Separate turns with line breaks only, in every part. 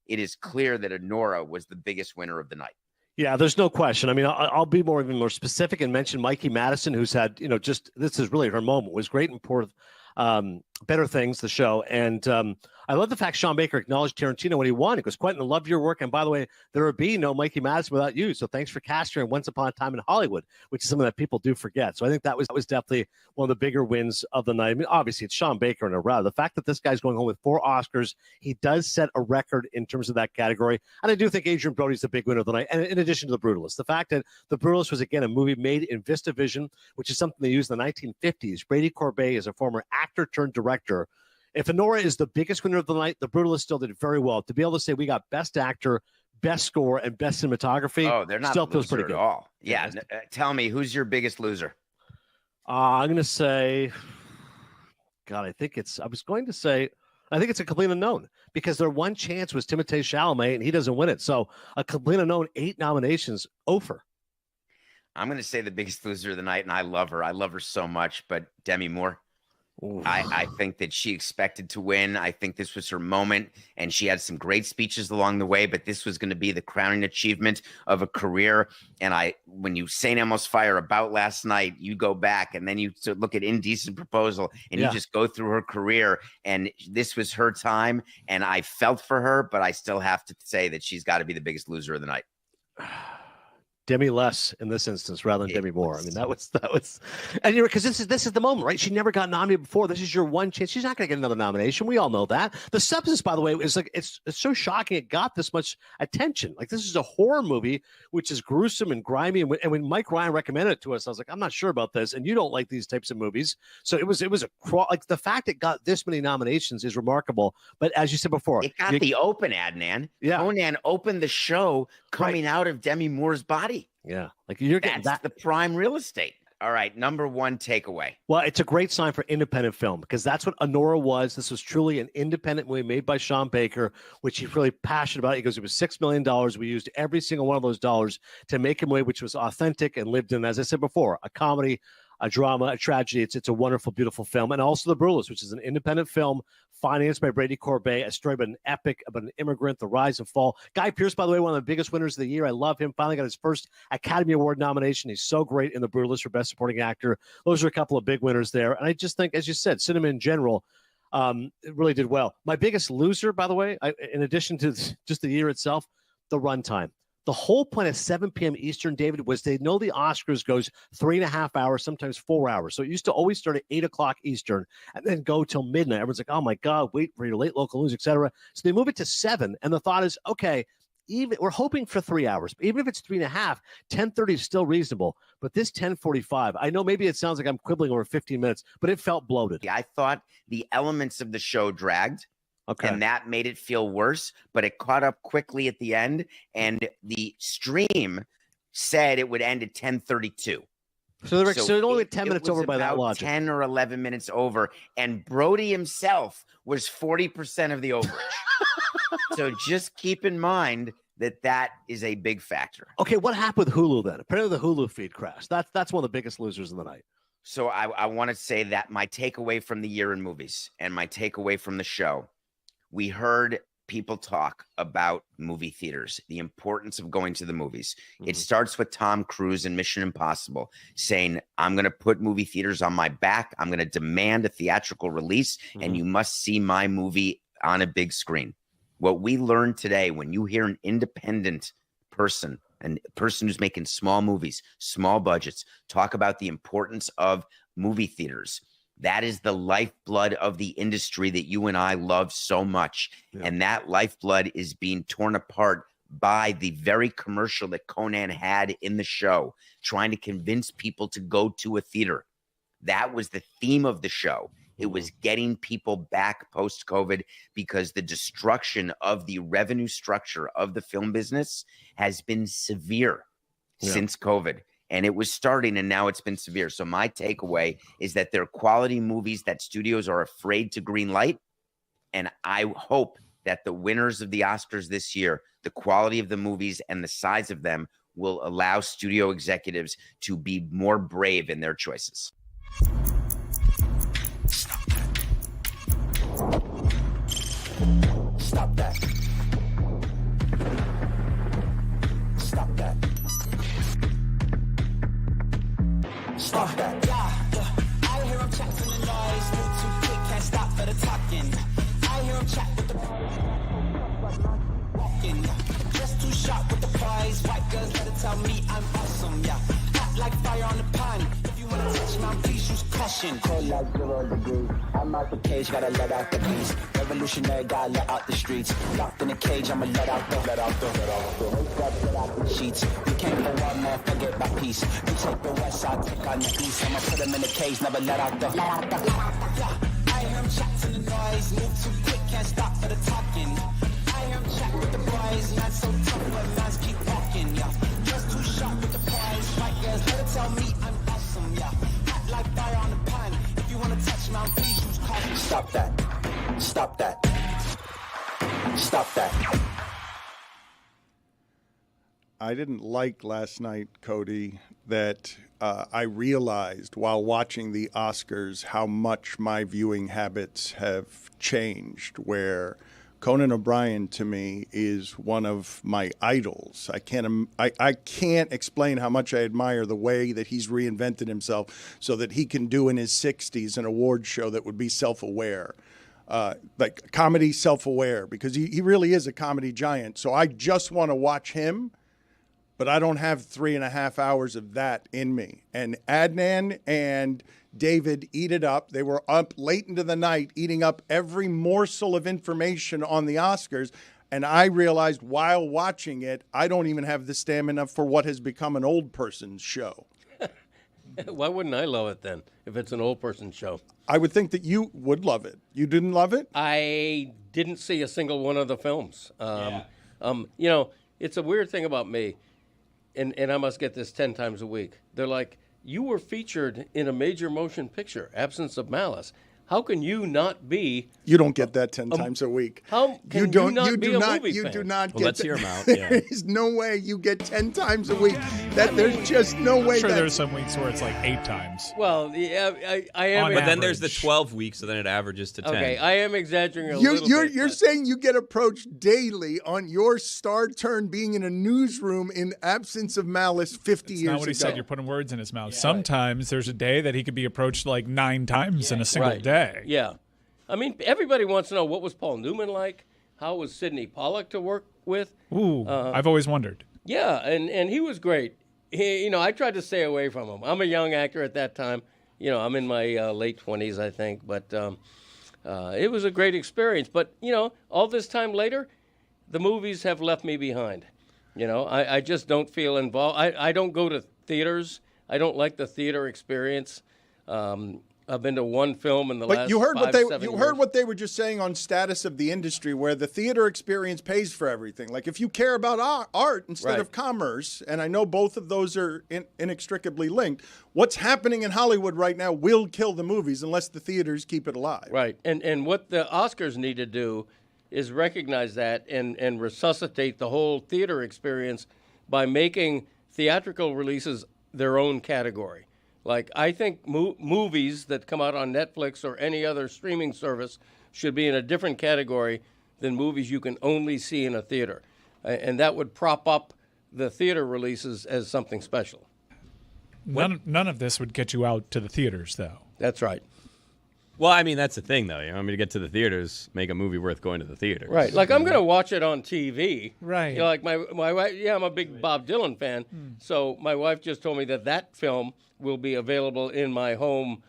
it is clear that Honora was the biggest winner of the night.
Yeah, there's no question. I mean, I'll be even more specific and mention Mikey Madison, who's had, just this is really her moment. Was great in Better Things, the show. And I love the fact Sean Baker acknowledged Tarantino when he won. He goes, Quentin, I love your work. And by the way, there would be no Mikey Madison without you. So thanks for casting her in Once Upon a Time in Hollywood, which is something that people do forget. So I think that was definitely one of the bigger wins of the night. I mean, obviously, it's Sean Baker in a row. The fact that this guy's going home with 4 Oscars, he does set a record in terms of that category. And I do think Adrian Brody's the big winner of the night. And in addition to The Brutalist, the fact that The Brutalist was, again, a movie made in VistaVision, which is something they used in the 1950s. Brady Corbet is a former actor turned director. If Honora is the biggest winner of the night, The Brutalist still did very well. To be able to say we got best actor, best score, and best cinematography,
they're not
still feels pretty good
at all. Yeah. Tell me, who's your biggest loser?
I'm going to say, God, I think it's a complete unknown, because their one chance was Timothée Chalamet, and he doesn't win it. So a complete unknown, 8 nominations, over.
I'm going to say the biggest loser of the night, and I love her. I love her so much, but Demi Moore. I think that she expected to win. I think this was her moment, and she had some great speeches along the way, but this was going to be the crowning achievement of a career. And when you St. Elmo's Fire about last night, you go back and then you look at Indecent Proposal, and you just go through her career, and this was her time. And I felt for her, but I still have to say that she's got to be the biggest loser of the night.
Demi less in this instance rather than Demi Moore. I mean, that was, and because this is the moment, right? She never got nominated before. This is your one chance. She's not going to get another nomination. We all know that. The Substance, by the way, is like it's so shocking it got this much attention. Like, this is a horror movie, which is gruesome and grimy. And when Mike Ryan recommended it to us, I was like, I'm not sure about this. And you don't like these types of movies, so it was like the fact it got this many nominations is remarkable. But as you said before,
it got the open, Adnan.
Yeah,
Conan opened the show coming out of Demi Moore's body.
Yeah, like you're getting
that's the prime real estate. All right, number one takeaway.
Well, it's a great sign for independent film, because that's what Honora was. This was truly an independent movie made by Sean Baker, which he's really passionate about. He goes, it was $6 million. We used every single one of those dollars to make a movie which was authentic and lived in, as I said before, a comedy, a drama, a tragedy. It's a wonderful, beautiful film. And also The Brutalist, which is an independent film financed by Brady Corbet, a story about an epic, about an immigrant, the rise and fall. Guy Pearce, by the way, one of the biggest winners of the year. I love him. Finally got his first Academy Award nomination. He's so great in The Brutalist for Best Supporting Actor. Those are a couple of big winners there. And I just think, as you said, cinema in general, it really did well. My biggest loser, by the way, in addition to just the year itself, the runtime. The whole point of 7 p.m. Eastern, David, was they know the Oscars goes 3.5 hours, sometimes 4 hours. So it used to always start at 8 o'clock Eastern and then go till midnight. Everyone's like, oh, my God, wait for your late local news, et cetera. So they move it to 7. And the thought is, okay, even we're hoping for 3 hours. But even if it's 3.5, 10:30 is still reasonable. But this 10:45, I know maybe it sounds like I'm quibbling over 15 minutes, but it felt bloated.
I thought the elements of the show dragged.
Okay.
And that made it feel worse, but it caught up quickly at the end. And the stream said it would end at 10:32.
So it only went 10 minutes over by that logic.
10 or 11 minutes over. And Brody himself was 40% of the overage. So just keep in mind that is a big factor.
Okay, what happened with Hulu then? Apparently the Hulu feed crashed. That's one of the biggest losers of the night.
So I want to say that my takeaway from the year in movies and my takeaway from the show, we heard people talk about movie theaters, the importance of going to the movies. Mm-hmm. It starts with Tom Cruise in Mission Impossible saying, I'm going to put movie theaters on my back. I'm going to demand a theatrical release, and you must see my movie on a big screen. What we learned today, when you hear an independent person, and a person who's making small movies, small budgets, talk about the importance of movie theaters, that is the lifeblood of the industry that you and I love so much. Yeah. And that lifeblood is being torn apart by the very commercial that Conan had in the show, trying to convince people to go to a theater. That was the theme of the show. It was getting people back post-COVID, because the destruction of the revenue structure of the film business has been severe since COVID. And it was starting, and now it's been severe. So my takeaway is that they're quality movies that studios are afraid to green light. And I hope that the winners of the Oscars this year, the quality of the movies and the size of them, will allow studio executives to be more brave in their choices. Stop that.
Stop that. I hear him chat from the noise. Move too quick, can't stop for the talking. I hear him chat with the walking. Just too sharp with the prize. White girls let it tell me I'm awesome, yeah. Hot like fire on the pan. If you wanna touch my please use caution. Cold like 0 degrees. I'm out the cage, gotta let out the beast. Revolutionary, gotta let out the streets. Locked in a cage, I'ma let out the sheets. You can't go one man, forget my peace. You take the west side, take on the east. I'ma put them in the cage, never let out the. Yeah, I hear him chat to the noise. Move too quick, can't stop for the talking. I hear him chat with the boys. Not so tough, but lines keep walking. Yeah, just too sharp with the prize. White girls, let it tell me I'm awesome. Yeah, hot like fire on the pan. If you wanna touch my please use caution. Stop that. Stop that. Stop that.
I didn't like last night, Cody, that I realized while watching the Oscars how much my viewing habits have changed, where Conan O'Brien to me is one of my idols. I can't explain how much I admire the way that he's reinvented himself so that he can do in his 60s an award show that would be self-aware. Like comedy self-aware, because he really is a comedy giant. So I just want to watch him, but I don't have 3.5 hours of that in me. And Adnan and David eat it up. They were up late into the night eating up every morsel of information on the Oscars. And I realized while watching it, I don't even have the stamina for what has become an old person's show.
Why wouldn't I love it then, if it's an old person's show?
I would think that you would love it. You didn't love it?
I didn't see a single one of the films. You know, it's a weird thing about me, and I must get this 10 times a week. They're like, you were featured in a major motion picture, Absence of Malice. How can you not be?
You don't get that 10 times a week.
How can you not be a movie fan?
You do not
Well,
get
let's
that.
hear him out. Yeah.
There is no way you get 10 times a week. There's just no way.
I'm sure
that,
there's some weeks where it's like 8 times.
Well, yeah, I am.
On
But then there's the
average.
12 weeks, so then it averages to 10.
Okay, I am exaggerating a little bit.
You're
but-
saying you get approached daily on your star turn being in a newsroom in Absence of Malice 50
It's
years
not what he
ago.
said. You're putting words in his mouth. Sometimes there's a day that he could be approached like 9 times in a single
Right.
day.
Yeah. I mean, everybody wants to know, what was Paul Newman like? How was Sidney Pollack to work with?
Ooh, I've always wondered.
Yeah, and he was great. I tried to stay away from him. I'm a young actor at that time. I'm in my late 20s, I think. But it was a great experience. But, all this time later, the movies have left me behind. I just don't feel involved. I don't go to theaters. I don't like the theater experience. I've been to one film in the last
But you heard
5-7
you
years.
heard what they were just saying on status of the industry, where the theater experience pays for everything. Like if you care about art instead
Right.
of commerce, and I know both of those are inextricably linked. What's happening in Hollywood right now will kill the movies unless the theaters keep it alive.
Right. And what the Oscars need to do is recognize that and resuscitate the whole theater experience by making theatrical releases their own category. Like, I think movies that come out on Netflix or any other streaming service should be in a different category than movies you can only see in a theater. And that would prop up the theater releases as something special.
None of this would get you out to the theaters, though.
That's right.
Well, I mean, that's the thing, though. You want me to get to the theaters, make a movie worth going to the theaters.
Right. Like, I'm going to watch it on TV.
Right.
Like, my wife, I'm a big Bob Dylan fan. So my wife just told me that film will be available in my home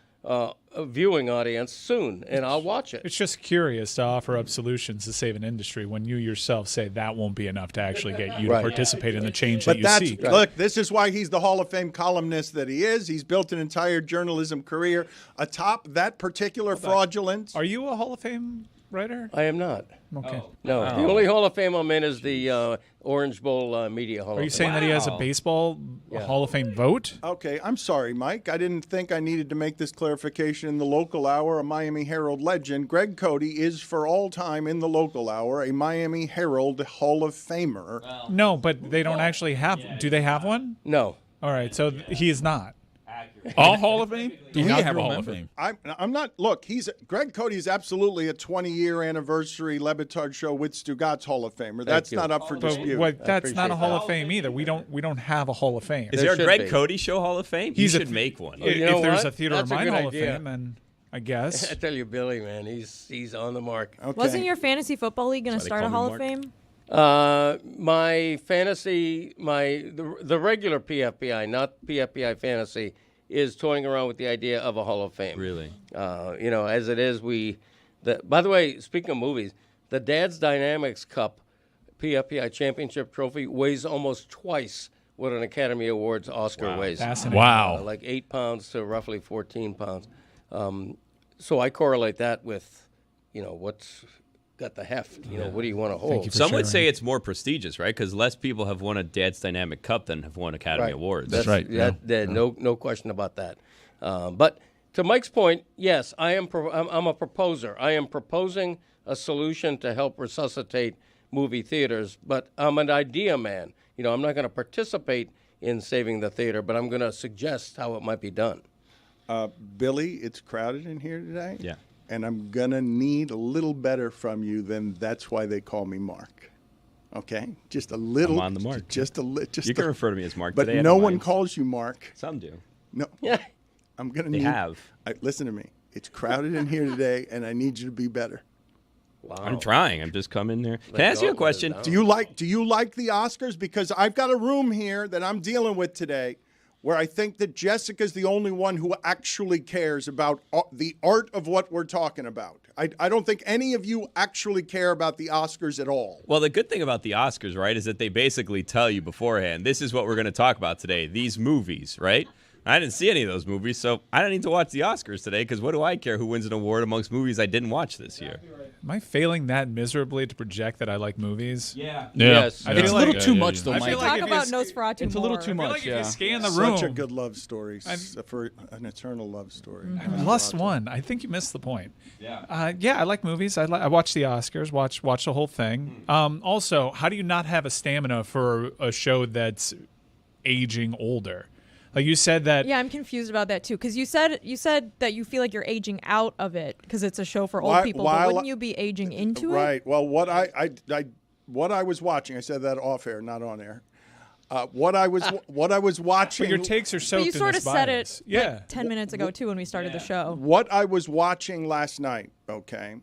viewing audience soon, and I'll watch it.
It's just curious to offer up solutions to save an industry when you yourself say that won't be enough to actually get you
Right.
to participate in the change
But
that you see.
look, this is why he's the Hall of Fame columnist that he is. He's built an entire journalism career atop that particular fraudulence.
Are you a Hall of Fame writer?
I am not.
Okay.
No, the only Hall of Fame I'm in is the Orange Bowl Media Hall
Are you
of Fame.
saying that he has a baseball Hall of Fame vote?
Okay, I'm sorry, Mike. I didn't think I needed to make this clarification in the local hour, a Miami Herald legend. Greg Cody is, for all time in the local hour, a Miami Herald Hall of Famer.
No, but they don't actually have. Do they have one?
No.
All right, so he is not.
All Hall of Fame? Do we
Yeah,
have a
I
Hall of
remember.
Fame?
I'm not. Look, Greg Cody is absolutely a 20-year anniversary Le Batard Show with Stugotz Hall of Famer. That's
you.
not up for dispute.
But that's not a
appreciate
Hall
that.
of Fame either. We don't have a Hall of Fame.
Is
There
there a
should
Greg
be.
Cody Show Hall of Fame?
He's
you
a-
should make one.
If
You know
there's
what?
a Theater of
That's a
Mind
good
Hall
idea.
of Fame, then I guess.
I tell you, Billy, man, he's on the mark.
Okay.
Wasn't your fantasy football league going to
That's
start
why they
a
call
Hall
me
of
Mark.
Fame?
My fantasy, the regular PFPI, not PFPI fantasy, is toying around with the idea of a Hall of Fame.
Really?
As it is, by the way, speaking of movies, the Dad's Dynamics Cup PFPI championship trophy weighs almost twice what an Academy Awards Oscar weighs.
Fascinating.
Wow.
Like 8 pounds to roughly 14 pounds. So I correlate that with, what's got the heft. What do you want to hold?
you for
Some would
sharing.
say it's more prestigious, right? Because less people have won a Dad's Dynamic Cup than have won Academy
Right.
Awards.
That's right.
No question about that. But to Mike's point, yes, I'm a proposer. I am proposing a solution to help resuscitate movie theaters, but I'm an idea man. I'm not going to participate in saving the theater, but I'm going to suggest how it might be done.
Billy, it's crowded in here today.
Yeah.
And I'm gonna need a little better from you than that's why they call me Mark. Okay, just a little.
I'm on the mark.
Just a little.
You can refer to me as Mark
But
today. I
no
don't
one
mind.
calls you Mark.
Some do.
No.
Yeah.
I'm gonna
They
need.
have.
Listen to me. It's crowded in here today, and I need you to be better.
Wow.
I'm trying. I'm just coming there. Can
Let
I ask you a
go,
question?
let it
Do you like the Oscars? Because I've got a room here that I'm dealing with today, where I think that Jessica's the only one who actually cares about the art of what we're talking about. I don't think any of you actually care about the Oscars at all.
Well, the good thing about the Oscars, right, is that they basically tell you beforehand, this is what we're going to talk about today, these movies, right? I didn't see any of those movies, so I don't need to watch the Oscars today because what do I care who wins an award amongst movies I didn't watch this year?
Am I failing that miserably to project that I like movies?
Yeah.
Yes.
I
It's
feel
a
like-
little too much, though,
I
Mike.
feel like
Talk
if
about
you-
Nosferatu
It's a little
more.
too
I feel
much,
like if
yeah.
you scan the room,
Such a good love story for an eternal love story.
Lust one. I think you missed the point. Yeah. I like movies. I watch the Oscars. Watch the whole thing. Also, how do you not have a stamina for a show that's aging older? Like you said that.
Yeah, I'm confused about that too. Because you said that you feel like you're aging out of it because it's a show for old people. But wouldn't you be aging into it?
Right. Well, what I was watching, I said that off air, not on air. What I was watching.
But your takes are
But
soaked
you
in
sort
this
of said
bias.
it
Yeah.
like 10 minutes ago too when we started the show.
What I was watching last night, okay,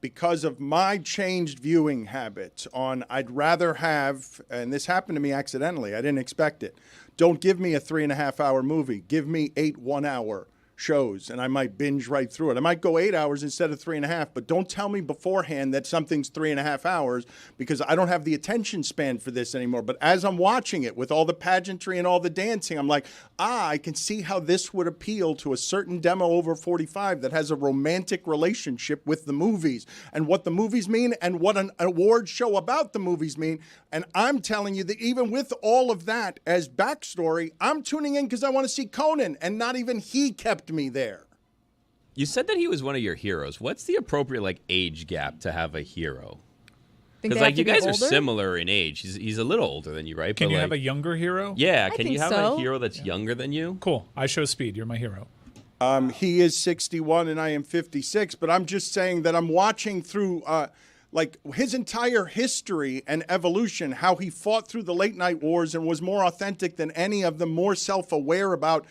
because of my changed viewing habits on I'd rather have, and this happened to me accidentally, I didn't expect it. Don't give me a 3.5-hour movie. Give me 8 1-hour shows, and I might binge right through it. I might go 8 hours instead of 3.5, but don't tell me beforehand that something's 3.5 hours because I don't have the attention span for this anymore. But as I'm watching it with all the pageantry and all the dancing, I'm like, I can see how this would appeal to a certain demo over 45 that has a romantic relationship with the movies and what the movies mean and what an award show about the movies mean. And I'm telling you that even with all of that as backstory, I'm tuning in because I want to see Conan, and not even he kept me there.
You said that he was one of your heroes. What's the appropriate age gap to have a hero?
Think
Because
they have to
you
be
guys are
older?
similar in age. He's a little older than you, right?
Can
But,
you have a younger hero?
Yeah,
I
can you
think
have
so.
a hero that's younger than you?
Cool. I show speed. You're my hero.
He is 61 and I am 56, but I'm just saying that I'm watching through his entire history and evolution, how he fought through the late night wars and was more authentic than any of them, more self-aware about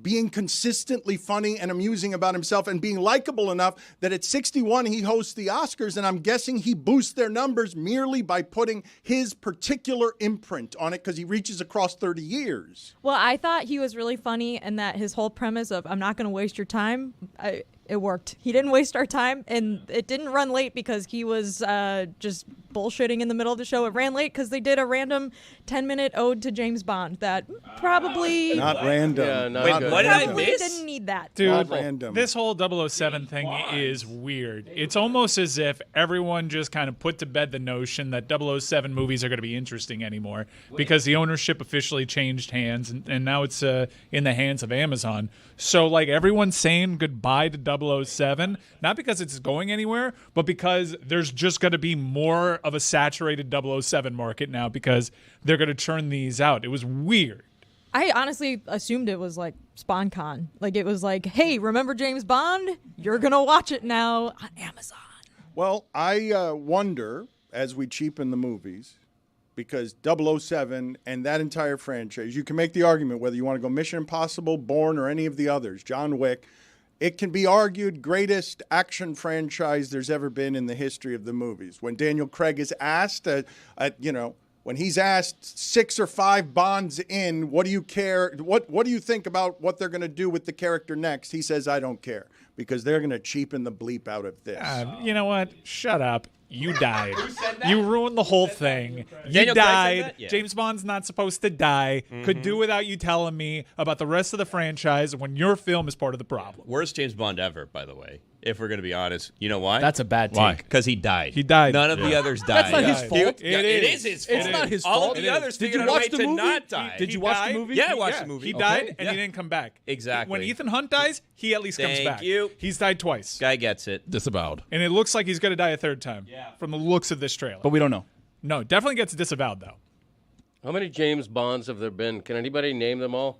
being consistently funny and amusing about himself and being likable enough that at 61 he hosts the Oscars, and I'm guessing he boosts their numbers merely by putting his particular imprint on it because he reaches across 30 years.
Well, I thought he was really funny, and that his whole premise of "I'm not going to waste your time," it worked. He didn't waste our time, and it didn't run late because he was just bullshitting in the middle of the show. It ran late because they did a random 10-minute ode to James Bond that probably
Not random.
Yeah, not
Wait,
good.
what did I
probably
miss?
didn't need that.
Dude,
Not random.
this whole 007 thing is weird. It's almost as if everyone just kind of put to bed the notion that 007 movies are going to be interesting anymore because the ownership officially changed hands, and now it's in the hands of Amazon. So, everyone's saying goodbye to 007, not because it's going anywhere, but because there's just going to be more of a saturated 007 market now because they're going to churn these out. It was weird.
I honestly assumed it was like SpawnCon. Like it was like, hey, remember James Bond? You're gonna watch it now on Amazon.
Well, I wonder, as we cheapen the movies, because 007 and that entire franchise, you can make the argument whether you want to go Mission Impossible, Bourne, or any of the others, John Wick, it can be argued greatest action franchise there's ever been in the history of the movies. When Daniel Craig is asked, when he's asked 6 or 5 Bonds in, what do you care? What do you think about what they're going to do with the character next? He says, I don't care, because they're going to cheapen the bleep out of this.
You know what? Shut up. You died. You ruined the whole thing. You
Daniel Craig said
died.
that? Yeah.
James Bond's not supposed to die. Could do without you telling me about the rest of the franchise when your film is part of the problem.
Worst James Bond ever, by the way. If we're going to be honest. You know why?
That's a bad take.
Why? Because he died.
He died.
None of the others died.
That's not his fault.
It is his fault.
It's not his
All
fault.
of the others
Did
figured
you
out a way
watch the
to
movie?
not die.
Did you watch the movie?
Yeah, I watched the movie.
He
Okay.
died, and
Yeah.
he didn't come back.
Exactly.
When Ethan Hunt dies, he at least comes
Thank
back.
you.
He's died twice.
Guy gets it.
Disavowed.
And it looks like he's going to die a third time from the looks of this trailer.
But we don't know.
No, definitely gets disavowed, though.
How many James Bonds have there been? Can anybody name them all?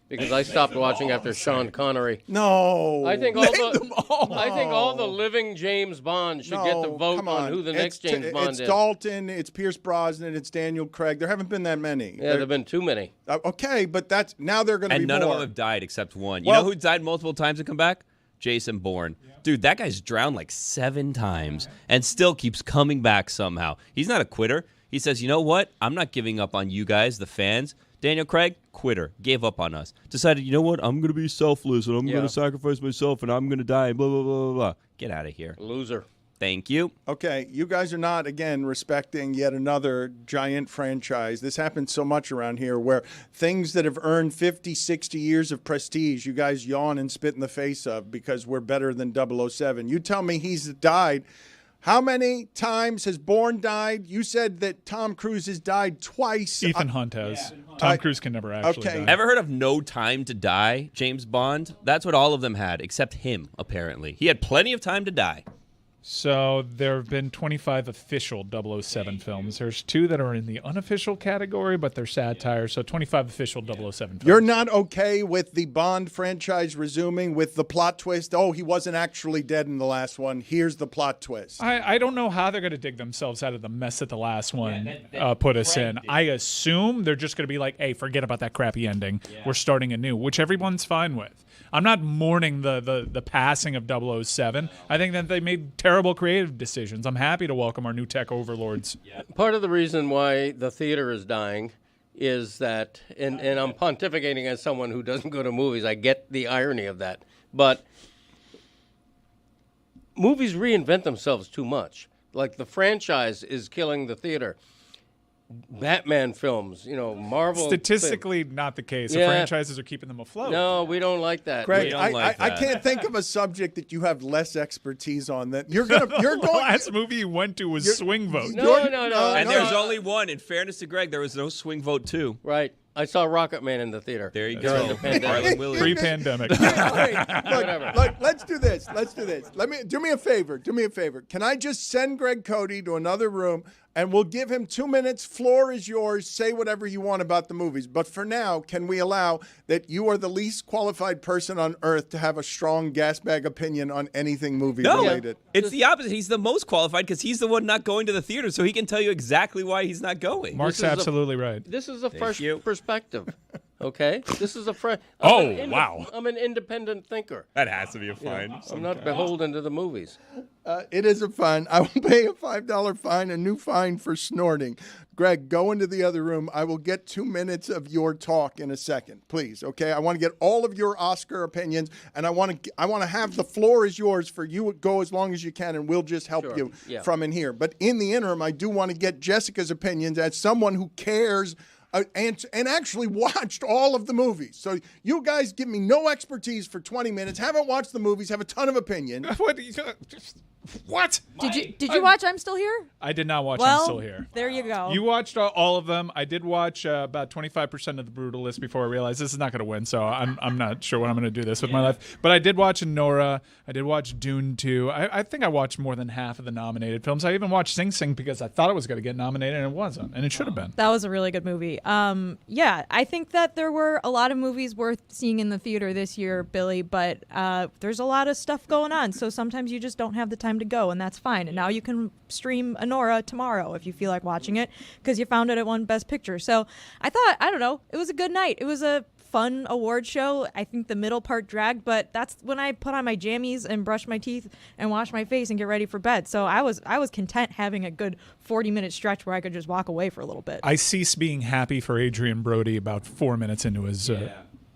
Because I stopped watching after Sean Connery.
No.
I think all the living James Bond should get the vote
come
on who the next James Bond
it's
is.
Dalton, it's Pierce Brosnan, it's Daniel Craig. There haven't been that many.
Yeah, there've been too many.
Okay, but that's now they're going to be
And none
more.
of them have died except one. You
Well-
know who died multiple times and come back? Jason Bourne. Dude, that guy's drowned like 7 times and still keeps coming back somehow. He's not a quitter. He says, you know what? I'm not giving up on you guys, the fans. Daniel Craig, quitter, gave up on us. Decided, you know what? I'm going to be selfless and I'm going to sacrifice myself and I'm going to die. Blah, blah, blah, blah, blah. Get out of here.
Loser.
Thank you.
Okay, you guys are not, again, respecting yet another giant franchise. This happens so much around here where things that have earned 50, 60 years of prestige, you guys yawn and spit in the face of because we're better than 007. You tell me he's died. How many times has Bourne died? You said that Tom Cruise has died twice.
Ethan Hunt has. Tom Cruise can never actually die.
Ever heard of No Time to Die, James Bond? That's what all of them had, except him, apparently. He had plenty of time to die.
So there have been 25 official 007 films. There's 2 that are in the unofficial category, but they're satire. So 25 official 007 films.
You're not okay with the Bond franchise resuming with the plot twist? Oh, he wasn't actually dead in the last one. Here's the plot twist.
I don't know how they're going to dig themselves out of the mess that the last one put us in. I assume they're just going to be like, hey, forget about that crappy ending. We're starting anew, which everyone's fine with. I'm not mourning the passing of 007. I think that they made terrible creative decisions. I'm happy to welcome our new tech overlords.
Part of the reason why the theater is dying is that, and I'm pontificating as someone who doesn't go to movies. I get the irony of that. But movies reinvent themselves too much. Like the franchise is killing the theater. Batman films, Marvel.
Statistically, not the case. The
Yeah.
franchises are keeping them afloat.
No, we don't like that.
Greg,
don't
I
like that.
can't think of a subject that you have less expertise on. That you're going.
The last movie you went to was Swing Vote.
No.
And there's only one. In fairness to Greg, there was no Swing Vote 2.
Right. I saw Rocket Man in the theater.
There you
during
go.
the pandemic.
Marlon Williams.
Pre-pandemic.
Look, let's do this. Do me a favor. Can I just send Greg Cody to another room and we'll give him 2 minutes? Floor is yours. Say whatever you want about the movies. But for now, can we allow that you are the least qualified person on earth to have a strong gas bag opinion on anything movie related?
It's the opposite. He's the most qualified because he's the one not going to the theater, so he can tell you exactly why he's not going.
Mark's absolutely right.
This is a fresh
you.
perspective. Okay? This is a fresh.
Wow.
I'm an independent thinker.
That has to be a fine.
I'm not beholden to the movies.
It is a fine. I will pay a $5 fine, a new fine for snorting. Greg, go into the other room. I will get 2 minutes of your talk in a second, please. Okay, I want to get all of your Oscar opinions, and I want to have the floor is yours for you. Go as long as you can, and we'll just help you from in here. But in the interim, I do want to get Jessica's opinions as someone who cares. And actually watched all of the movies. So you guys give me no expertise for 20 minutes, haven't watched the movies, have a ton of opinion.
What?
Did you watch I'm Still Here?
I did not watch
Well,
I'm Still Here.
there you go.
You watched all of them. I did watch about 25% of The Brutalist before I realized this is not going to win, so I'm not sure what I'm going to do this with my life. But I did watch Nora. I did watch Dune 2. I think I watched more than half of the nominated films. I even watched Sing Sing because I thought it was going to get nominated, and it wasn't, and it should have been.
That was a really good movie. Yeah, I think that there were a lot of movies worth seeing in the theater this year, Billy, but there's a lot of stuff going on, so sometimes you just don't have the time to go, and that's fine. And now you can stream Anora tomorrow if you feel like watching it because you found it at won Best Picture. So I thought, I don't know, it was a good night. It was a fun award show. I think the middle part dragged, but that's when I put on my jammies and brush my teeth and wash my face and get ready for bed. So I was content having a good 40-minute stretch where I could just walk away for a little bit.
I ceased being happy for Adrian Brody about 4 minutes into his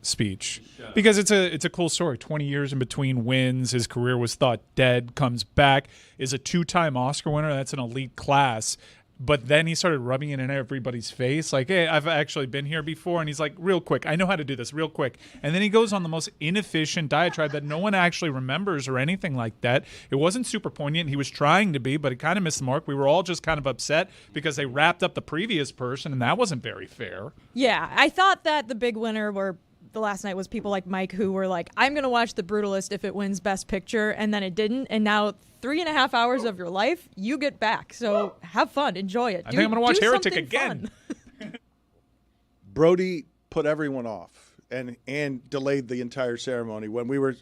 speech because it's a cool story. 20 years in between wins, his career was thought dead, comes back, is a 2-time Oscar winner. That's an elite class. But then he started rubbing it in everybody's face like, hey, I've actually been here before. And he's like, real quick, I know how to do this real quick. And then he goes on the most inefficient diatribe that no one actually remembers or anything like that. It wasn't super poignant. He was trying to be, but it kind of missed the mark. We were all just kind of upset because they wrapped up the previous person, and that wasn't very fair.
Yeah, I thought that the big winner the last night was people like Mike who were like, I'm going to watch The Brutalist if it wins Best Picture, and then it didn't. And now 3.5 hours of your life, you get back. So have fun. Enjoy it.
I think I'm going to watch Heretic again.
Brody put everyone off and delayed the entire ceremony. When we were,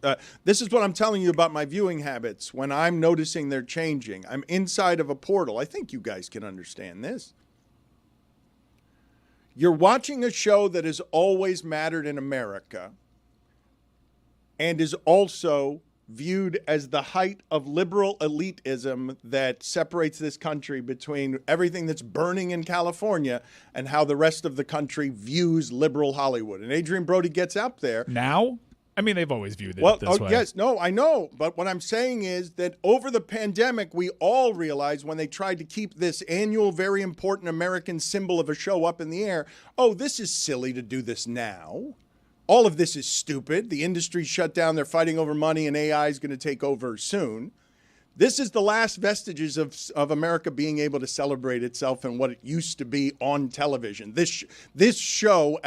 this is what I'm telling you about my viewing habits. When I'm noticing they're changing, I'm inside of a portal. I think you guys can understand this. You're watching a show that has always mattered in America and is also viewed as the height of liberal elitism that separates this country between everything that's burning in California and how the rest of the country views liberal Hollywood. And Adrian Brody gets up there.
Now? I mean, they've always viewed it this way.
Yes, no, I know. But what I'm saying is that over the pandemic, we all realized when they tried to keep this annual, very important American symbol of a show up in the air, oh, this is silly to do this now. All of this is stupid. The industry's shut down. They're fighting over money, and AI is going to take over soon. This is the last vestiges of America being able to celebrate itself and what it used to be on television. This show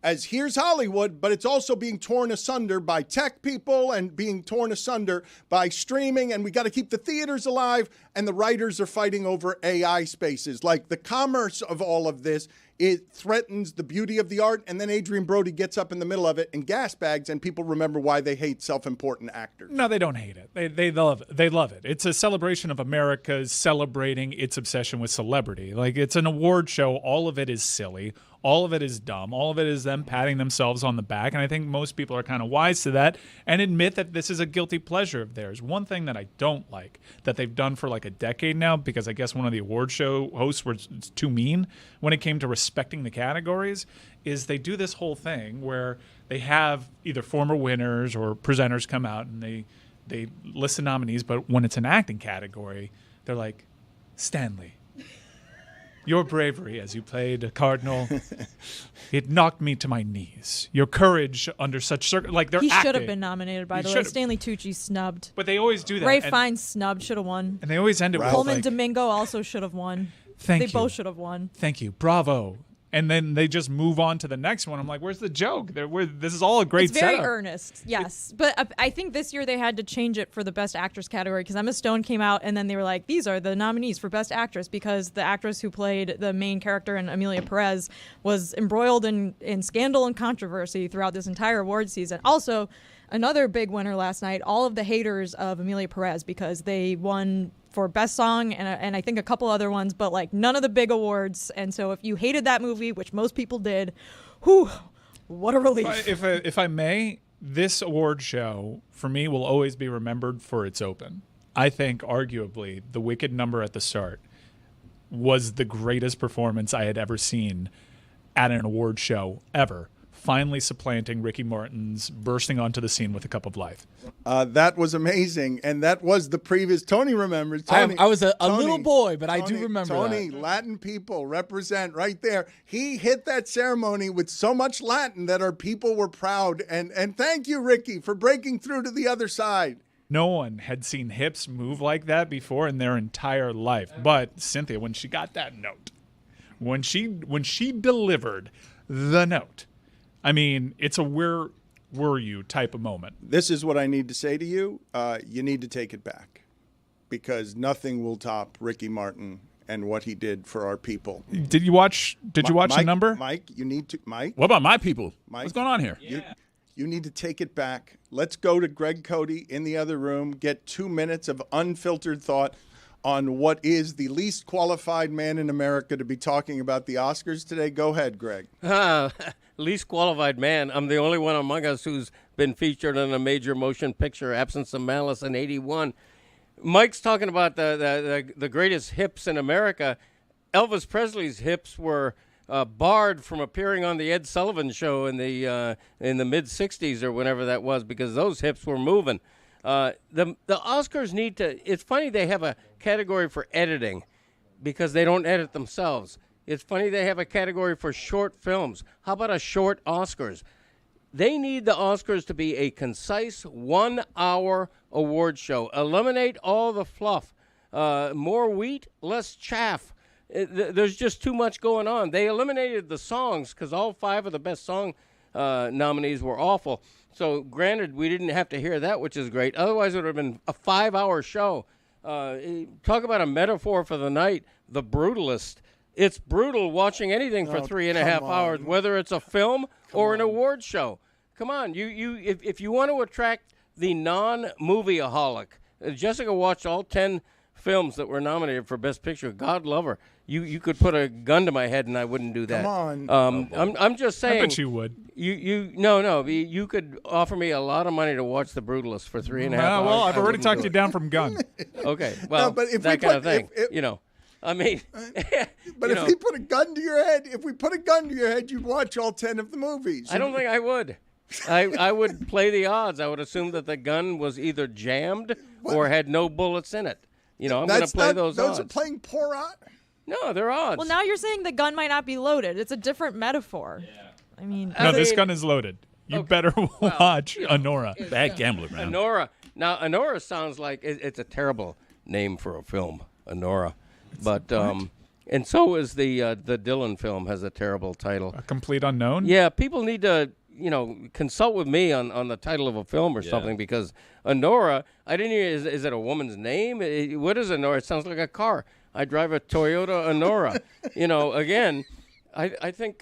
as here's Hollywood, but it's also being torn asunder by tech people and being torn asunder by streaming, and we got to keep the theaters alive, and the writers are fighting over AI spaces. Like the commerce of all of this, it threatens the beauty of the art, and then Adrian Brody gets up in the middle of it and gas bags, and people remember why they hate self-important actors.
No, they don't hate it. They love it. They love it. It's a celebration of America's celebrating its obsession with celebrity. Like, it's an award show. All of it is silly. All of it is dumb. All of it is them patting themselves on the back. And I think most people are kind of wise to that and admit that this is a guilty pleasure of theirs. One thing that I don't like that they've done for like a decade now, because I guess one of the award show hosts was too mean when it came to respecting the categories, is they do this whole thing where they have either former winners or presenters come out and they list the nominees. But when it's an acting category, they're like, Stanley, your bravery as you played a cardinal, it knocked me to my knees. Your courage under such like they're
He
acting.
should have been nominated, by the way. Stanley Tucci snubbed.
But they always do that.
Ray Fiennes snubbed, should have won.
And they always end it with
Coleman
like,
Domingo also should have won.
Thank
they
you.
both should have won.
Thank you. Bravo. And then they just move on to the next one. I'm like, where's the joke? This is all a great
It's very
setup.
earnest, yes. But I think this year they had to change it for the Best Actress category because Emma Stone came out and then they were like, these are the nominees for Best Actress because the actress who played the main character in Amelia Perez was embroiled in scandal and controversy throughout this entire award season. Also, another big winner last night, all of the haters of Amelia Perez because they won for Best Song and I think a couple other ones, but like none of the big awards. And so if you hated that movie, which most people did, whew, what a relief.
If I may, this award show, for me, will always be remembered for its open. I think, arguably, the Wicked number at the start was the greatest performance I had ever seen at an award show ever. Finally supplanting Ricky Martin's bursting onto the scene with a cup of life.
That was amazing, and that was the previous. Tony remembers. Tony,
I was a little boy, but I do remember
Tony,
that.
Latin people represent right there. He hit that ceremony with so much Latin that our people were proud. And thank you, Ricky, for breaking through to the other side.
No one had seen hips move like that before in their entire life. But Cynthia, when she got that note, when she delivered the note, I mean, it's a where were you type of moment.
This is what I need to say to you. You need to take it back, because nothing will top Ricky Martin and what he did for our people.
Did you watch
Mike,
the number?
Mike, you need to. Mike,
What about my people?
Mike,
What's going on here?
you need to take it back. Let's go to Greg Cody in the other room. Get 2 minutes of unfiltered thought on what is the least qualified man in America to be talking about the Oscars today. Go ahead, Greg.
Least qualified man. I'm the only one among us who's been featured in a major motion picture, Absence of Malice, in '81. Mike's talking about the greatest hips in America. Elvis Presley's hips were barred from appearing on the Ed Sullivan Show in the mid '60s or whenever that was, because those hips were moving. The Oscars need to. It's funny they have a category for editing, because they don't edit themselves. It's funny they have a category for short films. How about a short Oscars? They need the Oscars to be a concise 1 hour award show. Eliminate all the fluff. More wheat, less chaff. There's just too much going on. They eliminated the songs because all 5 of the best song nominees were awful. So granted, we didn't have to hear that, which is great. Otherwise, it would have been a 5-hour show. Talk about a metaphor for the night, The Brutalist. It's brutal watching anything for 3.5 hours, whether it's a film or an award show. Come on, if you want to attract the non-movieaholic, Jessica watched all 10 films that were nominated for Best Picture. God love her. You could put a gun to my head and I wouldn't do that.
Come on.
I'm just saying.
I bet you would.
You could offer me a lot of money to watch The Brutalist for 3.5 hours.
Well, I've already talked you down from gun.
Okay, well,
No, but if
that
we
kind
put-
of thing.
if-
I mean,
But if we put a gun to your head, you'd watch all 10 of the movies.
I don't think I would. I would play the odds. I would assume that the gun was either jammed or had no bullets in it. I'm going to play those odds.
Those are playing poor odds.
No, they're odds.
Well, now you're saying the gun might not be loaded. It's a different metaphor. Yeah. I mean,
No, this gun is loaded. You better watch Honora.
Bad gambler, man.
Honora. Now, Honora sounds like it's a terrible name for a film, Honora. But and so is the Dylan film has a terrible title.
A Complete Unknown?
Yeah, people need to consult with me on the title of a film or something, because Honora, I didn't even, is it a woman's name? What is Honora? It sounds like a car. I drive a Toyota Honora. Again, I think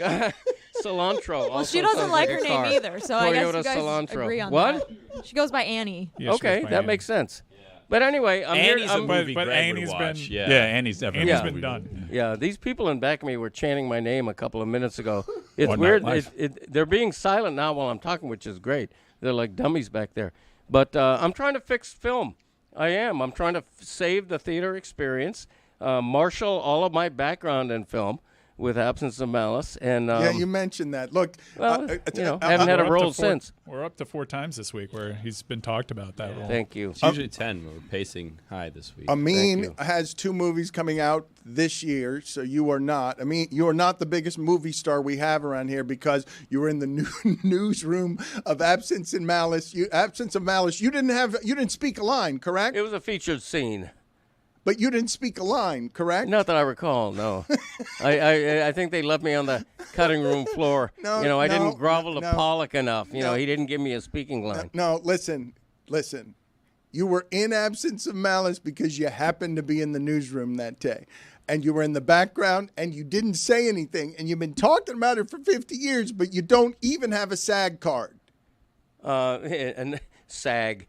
cilantro.
well, she doesn't like her name either, so I guess you guys
cilantro.
agree on
What?
that. She goes by Annie.
Yeah, she
Okay,
goes by
that
Annie.
makes sense. But anyway,
Annie's a movie
but
Greg would
Annie's
watch.
been-
Yeah, Annie's definitely.
Annie's
a
been
movie.
done.
Yeah, these people in back of me were chanting my name a couple of minutes ago. It's
One
weird.
Night Live.
They're being silent now while I'm talking, which is great. They're like dummies back there. But I'm trying to fix film. I am. I'm trying to save the theater experience, marshal all of my background in film with Absence of Malice. And
Yeah, you mentioned that. Look,
well, haven't had a
We're up
role
to four-
since.
We're up to 4 times this week where he's been talked about that role.
Thank you.
It's usually 10. We're pacing high this week.
Amin
you.
has 2 movies coming out this year, so you are not. You are not the biggest movie star we have around here, because you were in the newsroom of Absence of Malice. You didn't speak a line, correct?
It was a featured scene.
But you didn't speak a line, correct?
Not that I recall, no. I think they left me on the cutting room floor.
No,
I didn't grovel to
no,
Pollock enough.
no.
He didn't give me a speaking line.
No, listen. You were in Absence of Malice because you happened to be in the newsroom that day. And you were in the background and you didn't say anything. And you've been talking about it for 50 years, but you don't even have a SAG card.
And SAG.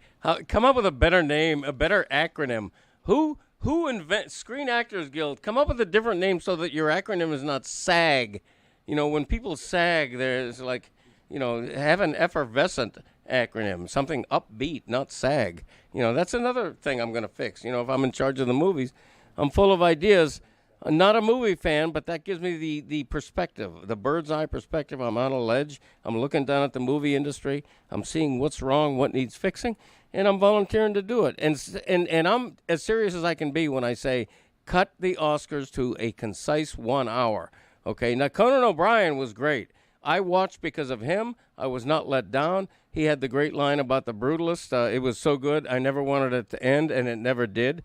Come up with a better name, a better acronym. Who invent Screen Actors Guild? Come up with a different name so that your acronym is not SAG. When people SAG, there's like, have an effervescent acronym, something upbeat, not SAG. That's another thing I'm going to fix. If I'm in charge of the movies, I'm full of ideas. I'm not a movie fan, but that gives me the perspective, the bird's eye perspective. I'm on a ledge. I'm looking down at the movie industry. I'm seeing what's wrong, what needs fixing, and I'm volunteering to do it. And I'm as serious as I can be when I say cut the Oscars to a concise 1 hour. Okay, now Conan O'Brien was great. I watched because of him. I was not let down. He had the great line about the brutalist. It was so good, I never wanted it to end, and it never did.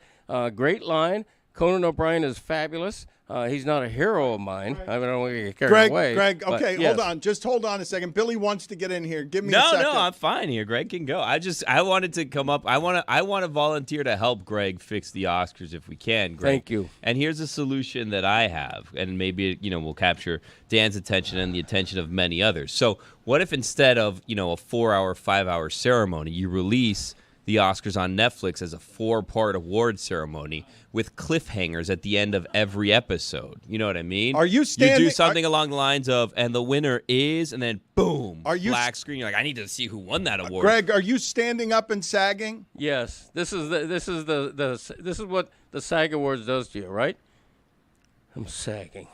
Great line. Conan O'Brien is fabulous. He's not a hero of mine. I don't want to get carried away.
Greg,
but
okay,
yes.
hold on. Just hold on a second. Billy wants to get in here. Give me a
No,
second.
I'm fine here. Greg can go. I wanted to come up. I want to volunteer to help Greg fix the Oscars if we can. Greg.
Thank you.
And here's a solution that I have, and maybe we'll capture Dan's attention and the attention of many others. So, what if instead of a 4-hour, 5-hour ceremony, you release the Oscars on Netflix as a 4-part award ceremony with cliffhangers at the end of every episode? You know what I mean?
Are you standing?
You do something along the lines of, and the winner is, and then boom, black screen. You're like, I need to see who won that award.
Greg, are you standing up and sagging?
Yes. This is what the SAG Awards does to you, right? I'm sagging.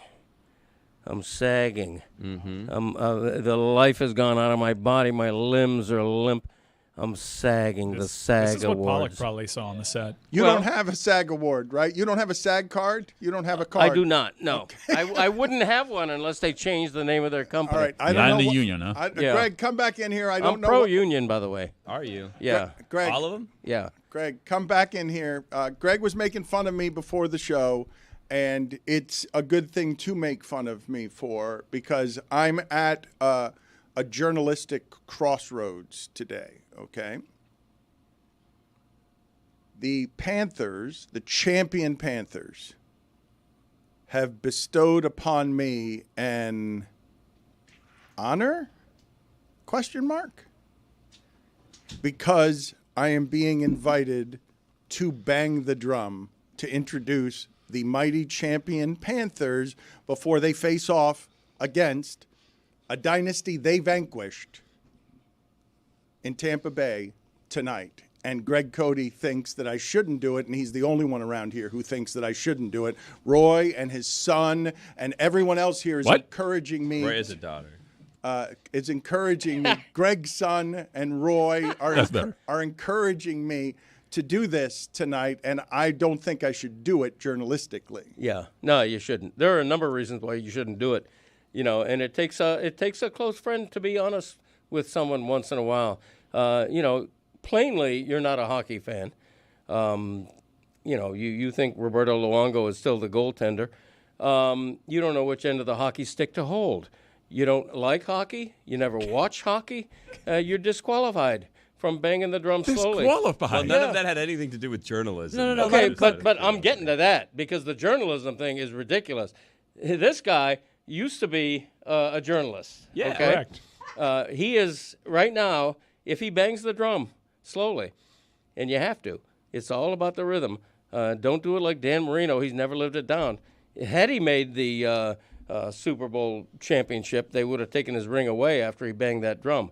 Mm-hmm. The life has gone out of my body. My limbs are limp. I'm sagging. The SAG
This is what
Awards.
Pollock probably saw on the set.
You don't have a SAG award, right? You don't have a SAG card? You don't have a card?
I do not. No, I wouldn't have one unless they changed the name of their company.
All right. I don't
Behind
know
the
what-
union, huh?
Yeah.
Greg, come back in here. I don't
I'm
know.
pro-union, by the way.
Are you?
Yeah.
Greg,
All of them?
Yeah.
Greg, come back in here. Greg was making fun of me before the show, and it's a good thing to make fun of me for because I'm at a journalistic crossroads today, okay? The Panthers, the champion Panthers, have bestowed upon me an honor? Question mark? Because I am being invited to bang the drum to introduce the mighty champion Panthers before they face off against a dynasty they vanquished in Tampa Bay tonight. And Greg Cody thinks that I shouldn't do it, and he's the only one around here who thinks that I shouldn't do it. Roy and his son and everyone else here is encouraging me.
Roy is a daughter.
Is encouraging me. Greg's son and Roy are encouraging me to do this tonight, and I don't think I should do it journalistically.
Yeah. No, you shouldn't. There are a number of reasons why you shouldn't do it. And it takes a close friend to be honest with someone once in a while. Plainly, you're not a hockey fan. You think Roberto Luongo is still the goaltender. You don't know which end of the hockey stick to hold. You don't like hockey. You never watch hockey. You're disqualified from banging the drum slowly.
Disqualified.
Well, none of that had anything to do with journalism.
No.
Okay, but I'm getting to that because the journalism thing is ridiculous. This guy used to be a journalist.
Yeah,
okay?
Correct.
He is right now. If he bangs the drum slowly, and you have to, it's all about the rhythm. Don't do it like Dan Marino. He's never lived it down. Had he made the Super Bowl championship, they would have taken his ring away after he banged that drum.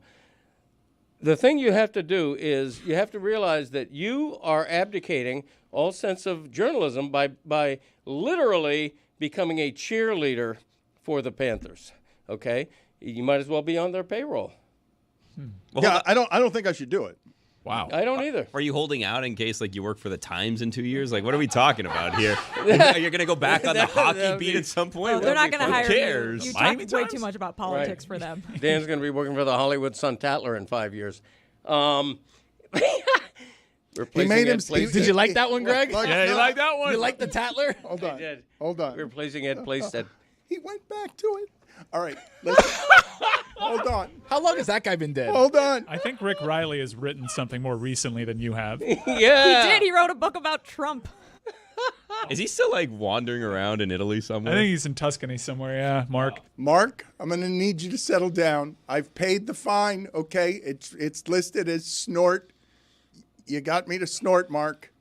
The thing you have to do is you have to realize that you are abdicating all sense of journalism by literally becoming a cheerleader for the Panthers. Okay, you might as well be on their payroll.
Well,
Yeah, I don't think I should do it.
Wow.
I don't either.
Are you holding out in case you work for the Times in 2 years? What are we talking about here? You're going to go back on the hockey beat at some point?
Oh, they're not going to hire
cares?
you. You
Miami
talk way
Times?
too much about politics for them.
Dan's going to be working for the Hollywood Sun Tattler in 5 years.
He made him.
Did you like that one, Greg?
Yeah, you like that one?
You like the Tattler?
Hold on.
did.
Hold on.
Replacing Ed Playstead.
He went back to it. All right. Let's, hold on.
How long has that guy been dead?
Hold on.
I think Rick Riley has written something more recently than you have.
Yeah.
He did. He wrote a book about Trump.
Is he still wandering around in Italy somewhere?
I think he's in Tuscany somewhere. Yeah, Mark.
Mark, I'm going to need you to settle down. I've paid the fine, okay? It's listed as snort. You got me to snort, Mark.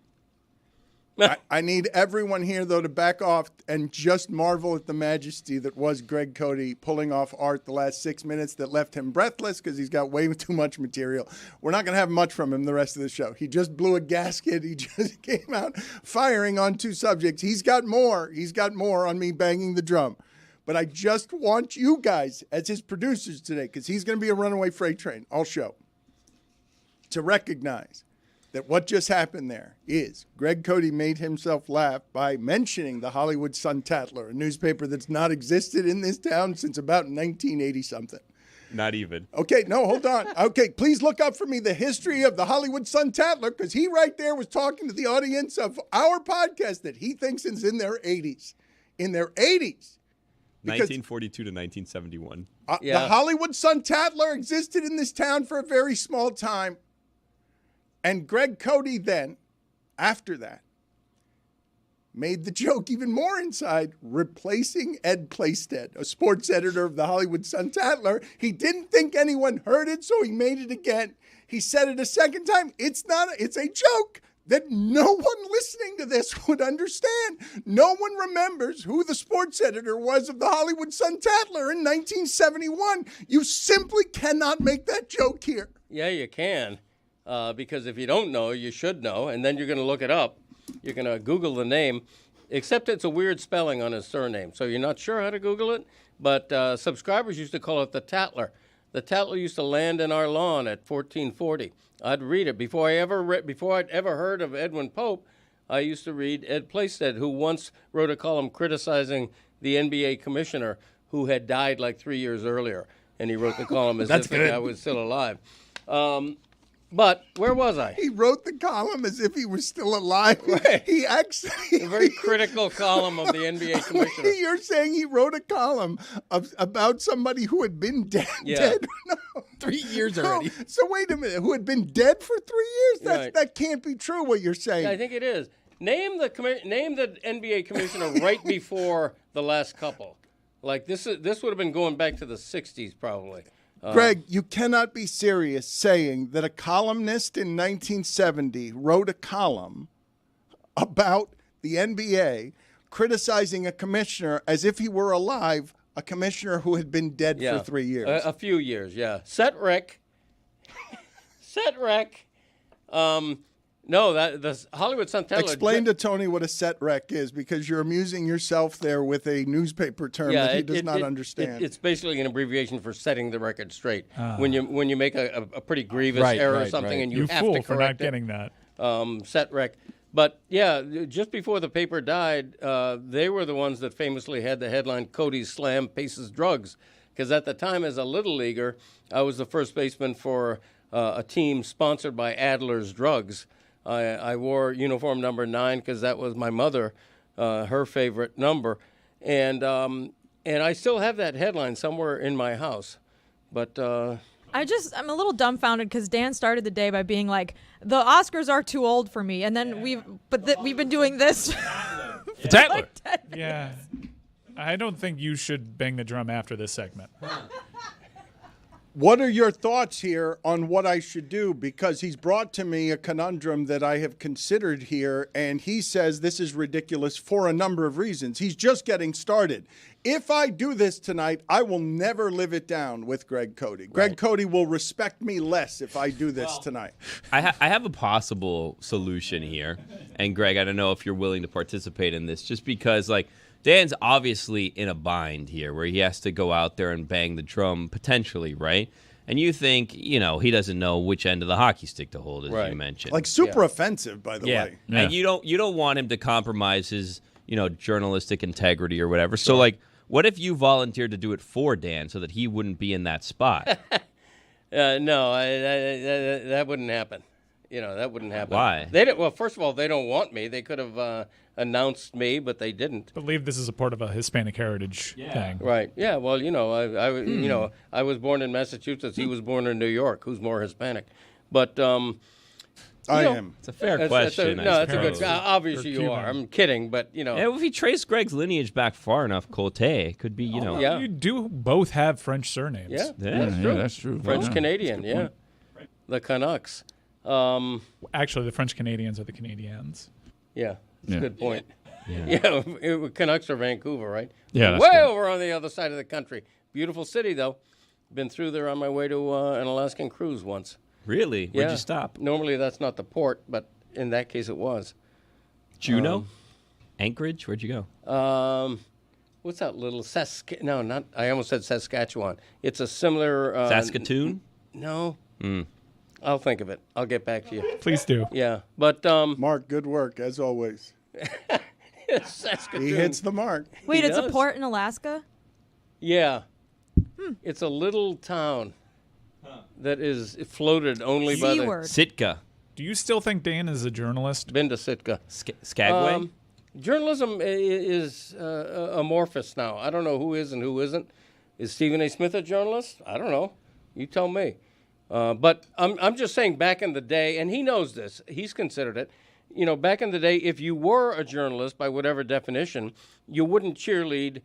I need everyone here, though, to back off and just marvel at the majesty that was Greg Cody pulling off art the last 6 minutes that left him breathless because he's got way too much material. We're not going to have much from him the rest of the show. He just blew a gasket. He just came out firing on two subjects. He's got more. He's got more on me banging the drum. But I just want you guys as his producers today, because he's going to be a runaway freight train all show, to recognize that what just happened there is Greg Cody made himself laugh by mentioning the Hollywood Sun Tattler, a newspaper that's not existed in this town since about 1980-something.
Not even.
Okay, no, hold on. Okay, please look up for me the history of the Hollywood Sun Tattler, because he right there was talking to the audience of our podcast that he thinks is in their 80s. In their 80s.
1942 to 1971.
The Hollywood Sun Tattler existed in this town for a very small time. And Greg Cody then, after that, made the joke even more inside, replacing Ed Playstead, a sports editor of the Hollywood Sun Tattler. He didn't think anyone heard it, so he made it again. He said it a second time. It's a joke that no one listening to this would understand. No one remembers who the sports editor was of the Hollywood Sun Tattler in 1971. You simply cannot make that joke here.
Yeah, you can. Because if you don't know, you should know, and then you're going to look it up. You're going to Google the name, except it's a weird spelling on his surname, so you're not sure how to Google it. But subscribers used to call it the Tattler. The Tattler used to land in our lawn at 1440. I'd read it before I'd ever heard of Edwin Pope. I used to read Ed Playstead, who once wrote a column criticizing the NBA commissioner who had died like 3 years earlier, and he wrote the column as if the guy was still alive. But where was I?
He wrote the column as if he was still alive.
Right.
He actually...
A very critical column of the NBA commissioner.
You're saying he wrote a column about somebody who had been dead? Dead? No.
3 years already.
So wait a minute. Who had been dead for 3 years?
Right.
That can't be true, what you're saying.
Yeah, I think it is. Name the NBA commissioner right before the last couple. Like this would have been going back to the 60s probably.
Greg, you cannot be serious saying that a columnist in 1970 wrote a column about the NBA criticizing a commissioner as if he were alive, a commissioner who had been dead for 3 years.
A few years, yeah. Set rec. No, the Hollywood Sun Tattler.
Explain to Tony what a set rec is, because you're amusing yourself there with a newspaper term that he does not understand.
It's basically an abbreviation for setting the record straight. When you make a pretty grievous error or something, and you have
fool
to
for
correct
not getting that.
Set rec. But yeah, just before the paper died, they were the ones that famously had the headline "Cody's Slam Paces Drugs," because at the time, as a little leaguer, I was the first baseman for a team sponsored by Adler's Drugs. I wore uniform number 9 because that was my mother, her favorite number, and I still have that headline somewhere in my house. But
I'm a little dumbfounded because Dan started the day by being like, the Oscars are too old for me, and then we've been doing this.
The Tattler.
Like 10
Yeah. I don't think you should bang the drum after this segment.
What are your thoughts here on what I should do? Because he's brought to me a conundrum that I have considered here, and he says this is ridiculous for a number of reasons. He's just getting started. If I do this tonight, I will never live it down with Greg Cody. Greg Cody will respect me less if I do this tonight.
I have a possible solution here. And, Greg, I don't know if you're willing to participate in this, just because, like, Dan's obviously in a bind here where he has to go out there and bang the drum potentially, right? And you think, he doesn't know which end of the hockey stick to hold, as you mentioned.
Like super offensive, by the way.
Yeah. And you don't want him to compromise his, journalistic integrity or whatever. Sure. So, like, what if you volunteered to do it for Dan so that he wouldn't be in that spot?
No, that wouldn't happen. That wouldn't happen.
Why?
Well, first of all, they don't want me. They could have announced me, but they didn't.
I believe this is a part of a Hispanic heritage thing.
Right. Yeah. Well, I was born in Massachusetts. He was born in New York. Who's more Hispanic? But
I am.
It's a fair question.
That's a good. Obviously, you are. I'm kidding, but
Yeah, if he traced Greg's lineage back far enough, Cote could be,
Yeah.
You do both have French surnames.
Yeah,
That's true.
French Canadian. Yeah. The Canucks.
Actually, the French Canadians are the Canadians.
Yeah. That's a good point. Canucks are Vancouver, right?
Yeah, that's
way
good.
over on the other side of the country. Beautiful city, though. Been through there on my way to an Alaskan cruise once.
Really? Where'd you stop?
Normally that's not the port, but in that case it was.
Juneau? Anchorage? Where'd you go?
What's that little No, not. I almost said Saskatchewan. It's a similar.
Saskatoon?
No. I'll think of it. I'll get back to you.
Please do.
Yeah, but
Mark, good work as always.
Saskatoon.
He hits the mark.
Wait,
He
it's a
does.
port in Alaska?
Yeah. It's a little town that is floated only by the
C-word.
Sitka.
Do you still think Dan is a journalist?
Been to Sitka.
Skagway?
Journalism is amorphous now. I don't know who is and who isn't. Is Stephen A. Smith a journalist? I don't know. You tell me. But I'm just saying, back in the day, and he knows this. He's considered it. You know, back in the day, if you were a journalist by whatever definition, you wouldn't cheerlead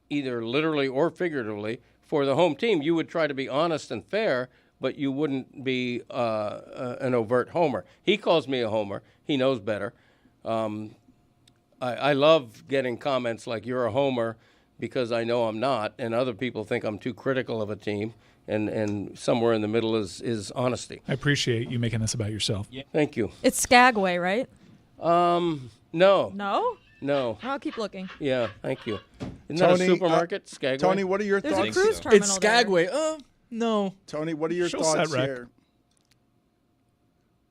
either literally or figuratively for the home team. You would try to be honest and fair, but you wouldn't be an overt homer. He calls me a homer. He knows better. I love getting comments like, you're a homer, because I know I'm not, and other people think I'm too critical of a team, and somewhere in the middle is honesty.
I appreciate you making this about yourself.
Thank you.
It's Skagway, right?
No.
No?
No.
I'll keep looking.
Yeah, thank you. Isn't that a supermarket, Skagway?
Tony, what are your
There's
thoughts?
a cruise terminal
It's Skagway. No.
Tony, what are your
She'll
thoughts
set rec.
here?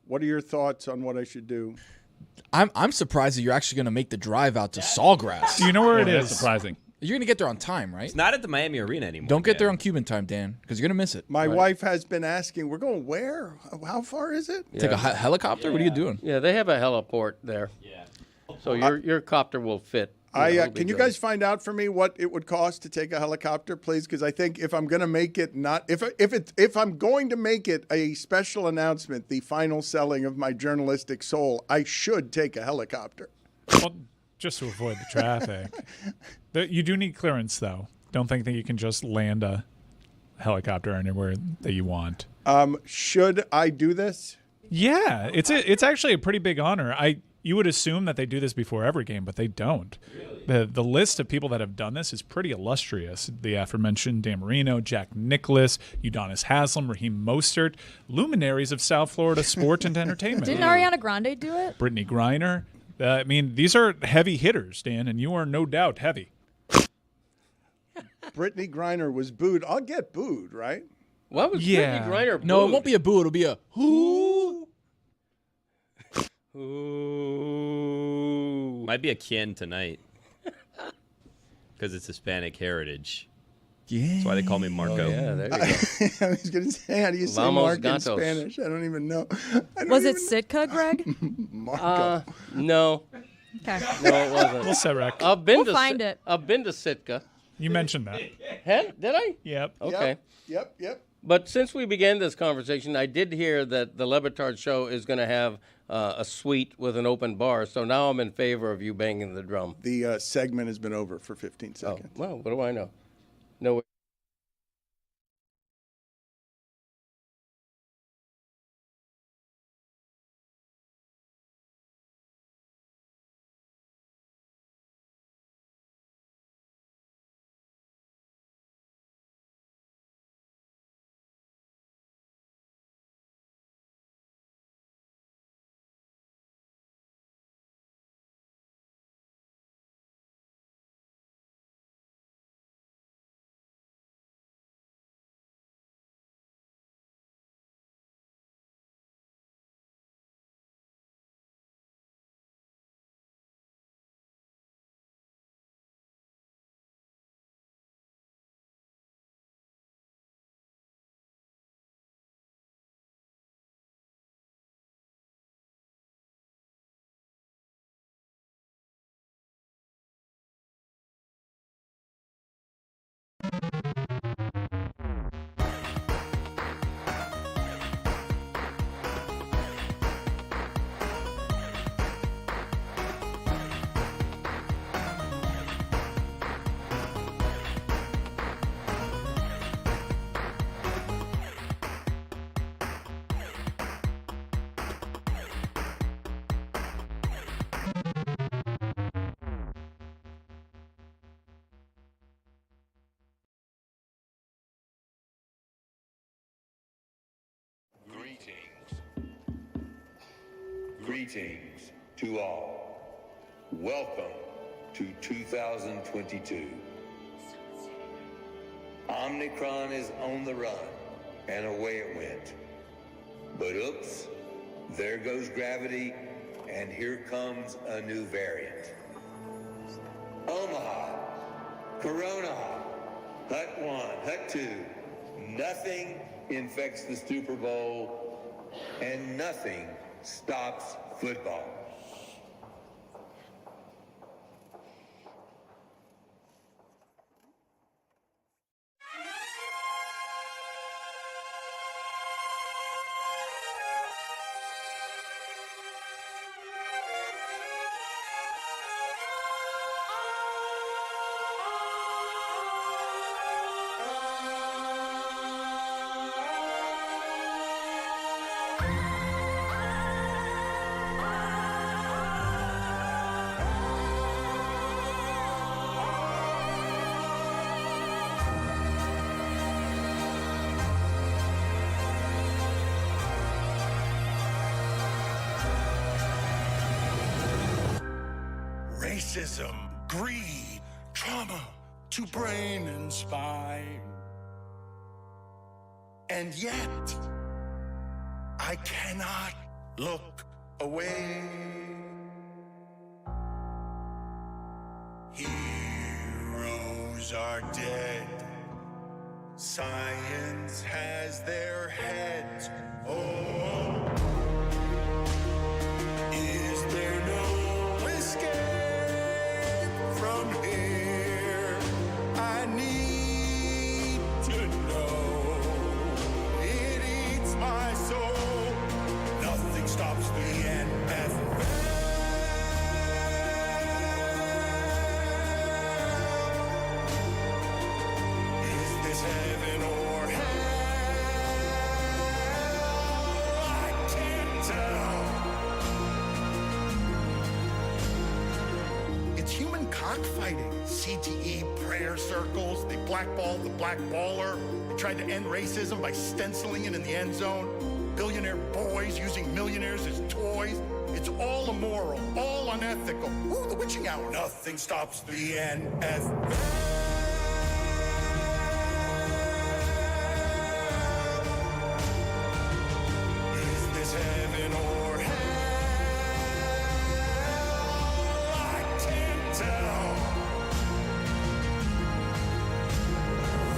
What are your thoughts on what I should do?
I'm surprised that you're actually going to make the drive out to Sawgrass.
Do you know where it
That's
is?
surprising.
You're going to get there on time, right?
It's not at the Miami Arena anymore.
Don't get
man.
there on Cuban time, Dan, because you're going to miss it.
My wife has been asking, we're going where? How far is it?
Take a helicopter? What are you doing?
Yeah, they have a heliport there. Yeah. So your copter will fit.
Can you guys find out for me what it would cost to take a helicopter, please? Because I think if I'm going to make it if I'm going to make it a special announcement, the final selling of my journalistic soul, I should take a helicopter.
Well, just to avoid the traffic. You do need clearance, though. Don't think that you can just land a helicopter anywhere that you want.
Should I do this?
Yeah, it's actually a pretty big honor. You would assume that they do this before every game, but they don't. Really? The list of people that have done this is pretty illustrious. The aforementioned Dan Marino, Jack Nicklaus, Udonis Haslem, Raheem Mostert, luminaries of South Florida sport and entertainment.
Didn't Ariana Grande do it?
Brittany Griner. I mean, these are heavy hitters, Dan, and you are no doubt heavy.
Brittany Griner was booed. I'll get booed, right?
What was Brittany Griner booed?
No, it won't be a boo. It'll be a who.
Ooh.
Might be a kin tonight. Because it's Hispanic heritage.
Yeah.
That's why they call me Marco.
Oh, yeah, there you go.
I was going to say, how do you say
Vamos
Mark
gatos.
in Spanish? I don't even know.
Was it Sitka, Greg?
Marco.
No.
Okay.
No, it wasn't.
We'll set rec.
I've been
We'll
to
find it.
I've been to Sitka.
You mentioned that.
Did I?
Yep.
Okay.
Yep.
But since we began this conversation, I did hear that the Le Batard Show is going to have a suite with an open bar. So now I'm in favor of you banging the drum.
The segment has been over for 15 seconds.
Oh, well, what do I know? No.
Greetings to all. Welcome to 2022. Omicron is on the run, and away it went. But oops, there goes gravity, and here comes a new variant. Omaha, Corona, Hut 1, Hut 2. Nothing infects the Super Bowl, and nothing stops football.
Racism, greed, trauma to brain and spine. And yet, I cannot look away. Heroes are dead. Science has their heads. Oh, is there no escape from here? I need to know. It eats my soul. Nothing stops the NFL. Is this heaven or hell? I can't tell. It's human cockfighting. CTE prayer circles. They blackballed the blackballer. They tried to end racism by stenciling it in the end zone. Billionaire boys using millionaires as toys. It's all immoral, all unethical. Ooh, the witching hour. Nothing stops the NFL. Is this heaven or hell? I can't tell.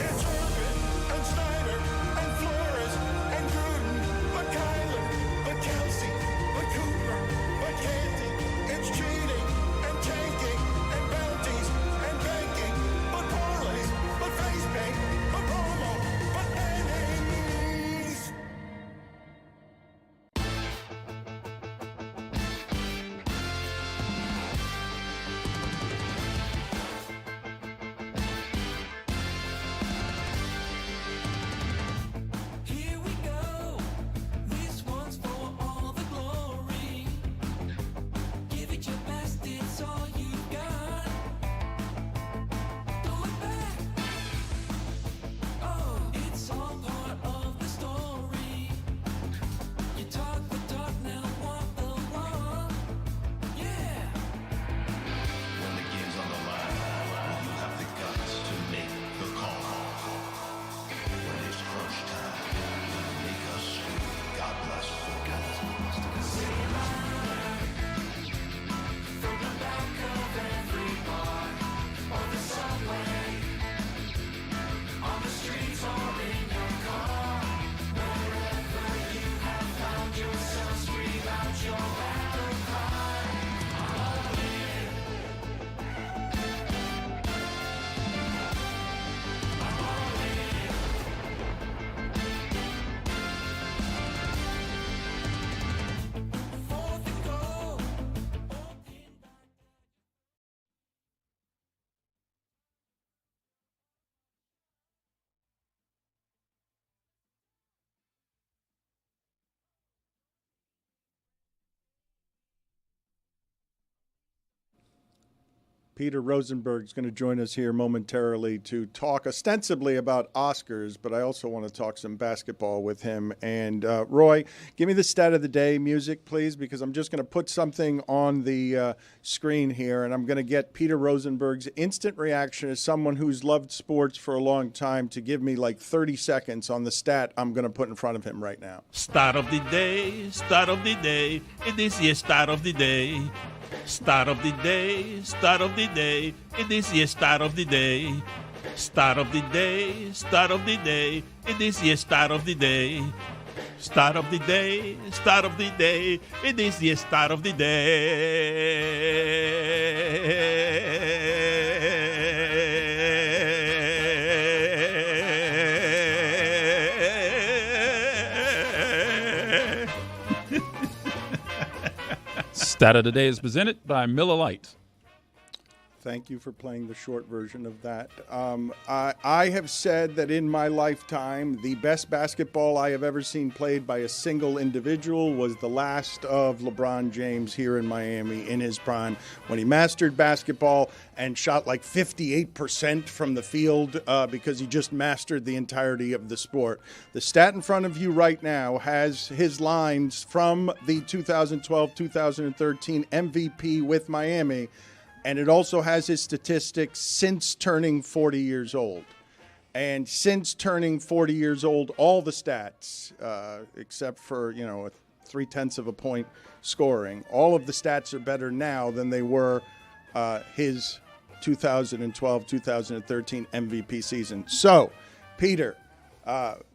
It's Urban and Snyder and Flores and Gruden, but Kyler, but Kelsey, but Cooper, but Canty. It's cheating and tanking and bounties and banking, but parlays, but face bank, but promo, but innings. Here we go. This one's for all the glory. Give it your best, it's all you got. Don't look back. Oh, it's all part of the story. You talk the talk, now walk the walk. Yeah. When the game's on the line, you have the guts to make the call. When it's crunch time, you make us scream. God bless football. From the back of every bar, or the subway, on the streets or in your car, wherever you have found yourself, scream out your battle cry. I'm all in. I'm all in. Fourth and goal.
Peter Rosenberg is going to join us here momentarily to talk ostensibly about Oscars, but I also want to talk some basketball with him. And Roy, give me the stat of the day music, please, because I'm just going to put something on the screen here, and I'm going to get Peter Rosenberg's instant reaction as someone who's loved sports for a long time to give me like 30 seconds on the stat I'm going to put in front of him right now.
Start of the day, start of the day. It is your start of the day. Start of the day, start of the day. It is your start of the day. Start of the day, start of the day. It is the start of the day. Start of the day, start of the day. It is the start of the day.
Stat of the day is presented by Miller Lite.
Thank you for playing the short version of that. I have said that in my lifetime, the best basketball I have ever seen played by a single individual was the last of LeBron James here in Miami in his prime, when he mastered basketball and shot like 58% from the field because he just mastered the entirety of the sport. The stat in front of you right now has his lines from the 2012-2013 MVP with Miami, and it also has his statistics since turning 40 years old. And since turning 40 years old, all the stats, except for, a 0.3 of a point scoring, all of the stats are better now than they were his 2012-2013 MVP season. So, Peter,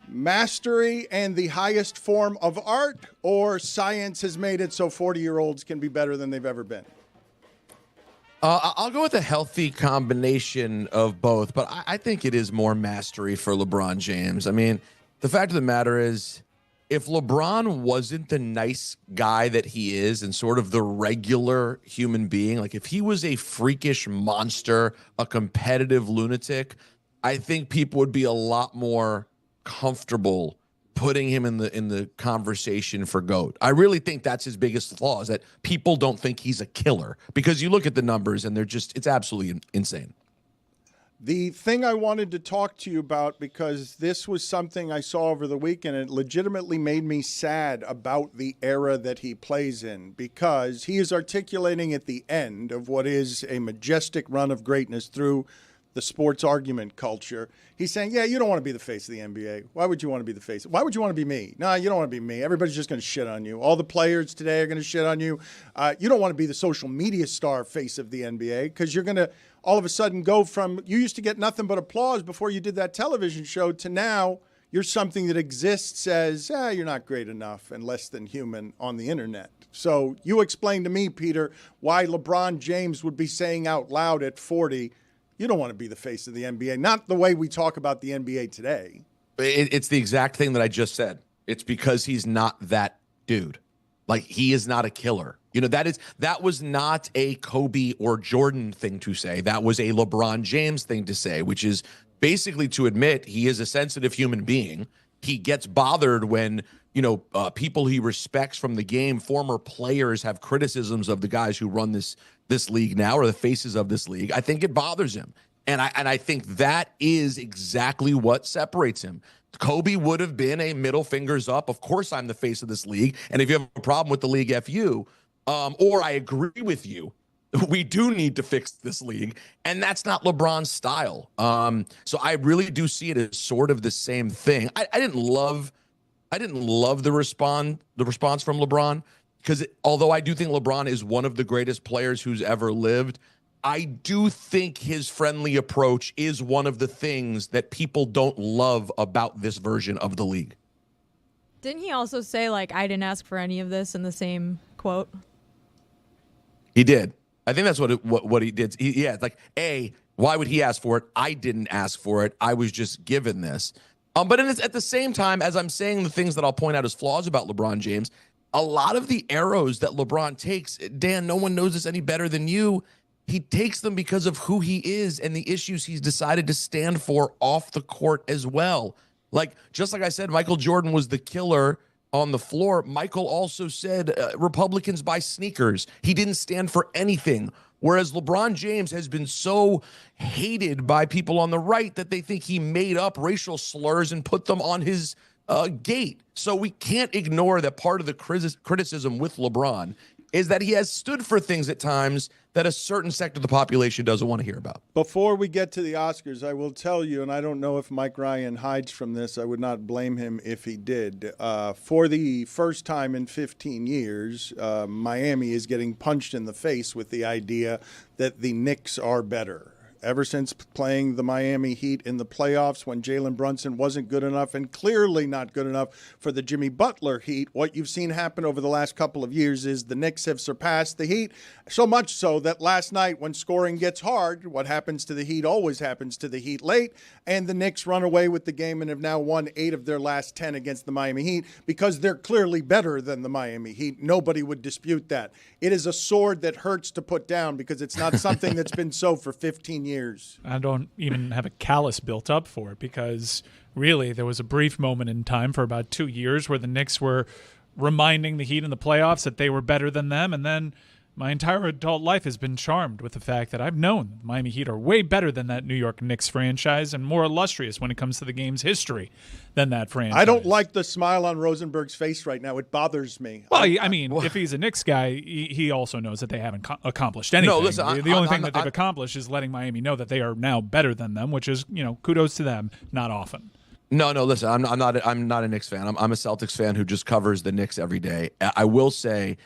mastery and the highest form of art, or science has made it so 40-year-olds can be better than they've ever been?
I'll go with a healthy combination of both, but I think it is more mastery for LeBron James. I mean, the fact of the matter is, if LeBron wasn't the nice guy that he is and sort of the regular human being, like if he was a freakish monster, a competitive lunatic, I think people would be a lot more comfortable putting him in the conversation for GOAT. I really think that's his biggest flaw, is that people don't think he's a killer, because you look at the numbers and it's absolutely insane.
The thing I wanted to talk to you about, because this was something I saw over the weekend, it legitimately made me sad about the era that he plays in, because he is articulating at the end of what is a majestic run of greatness through the sports argument culture. He's saying, yeah, you don't want to be the face of the NBA. Why would you want to be the face? Why would you want to be me? No, you don't want to be me. Everybody's just going to shit on you. All the players today are going to shit on you. You don't want to be the social media star face of the NBA, because you're going to all of a sudden go from, you used to get nothing but applause before you did that television show, to now you're something that exists as, you're not great enough and less than human on the internet. So you explain to me, Peter, why LeBron James would be saying out loud at 40, you don't want to be the face of the NBA. Not the way we talk about the NBA today.
It's the exact thing that I just said. It's because he's not that dude. Like, he is not a killer. That was not a Kobe or Jordan thing to say. That was a LeBron James thing to say, which is basically to admit he is a sensitive human being. He gets bothered when, people he respects from the game, former players, have criticisms of the guys who run this league now, or the faces of this league. I think it bothers him. And I think that is exactly what separates him. Kobe would have been a middle fingers up. Of course, I'm the face of this league. And if you have a problem with the league, F you. Or I agree with you. We do need to fix this league. And that's not LeBron's style. So I really do see it as sort of the same thing. I didn't love the response from LeBron, because although I do think LeBron is one of the greatest players who's ever lived, I do think his friendly approach is one of the things that people don't love about this version of the league.
Didn't he also say, I didn't ask for any of this in the same quote?
He did. I think that's what he did. Why would he ask for it? I didn't ask for it. I was just given this. But at the same time, as I'm saying the things that I'll point out as flaws about LeBron James, a lot of the arrows that LeBron takes, Dan, no one knows this any better than you. He takes them because of who he is and the issues he's decided to stand for off the court as well. Just like I said, Michael Jordan was the killer on the floor. Michael also said Republicans buy sneakers. He didn't stand for anything. Whereas LeBron James has been so hated by people on the right that they think he made up racial slurs and put them on his gate. So we can't ignore that part of the criticism with LeBron is that he has stood for things at times that a certain sector of the population doesn't want to hear about.
Before we get to the Oscars, I will tell you, and I don't know if Mike Ryan hides from this, I would not blame him if he did. For the first time in 15 years, Miami is getting punched in the face with the idea that the Knicks are better. ever since playing the Miami Heat in the playoffs when Jalen Brunson wasn't good enough and clearly not good enough for the Jimmy Butler Heat. What you've seen happen over the last couple of years is the Knicks have surpassed the Heat, so much so that last night when scoring gets hard, what happens to the Heat always happens to the Heat late, and the Knicks run away with the game and have now won 8 of their last 10 against the Miami Heat because they're clearly better than the Miami Heat. Nobody would dispute that. It is a sword that hurts to put down because it's not something that's been so for 15 years.
I don't even have a callus built up for it because really there was a brief moment in time for about 2 years where the Knicks were reminding the Heat in the playoffs that they were better than them, and then my entire adult life has been charmed with the fact that I've known the Miami Heat are way better than that New York Knicks franchise and more illustrious when it comes to the game's history than that franchise.
I don't like the smile on Rosenberg's face right now. It bothers me.
Well, I mean, if he's a Knicks guy, he also knows that they haven't accomplished anything.
No, listen,
the only thing that they've accomplished is letting Miami know that they are now better than them, which is, kudos to them, not often.
No, listen, I'm not a Knicks fan. I'm a Celtics fan who just covers the Knicks every day. I will say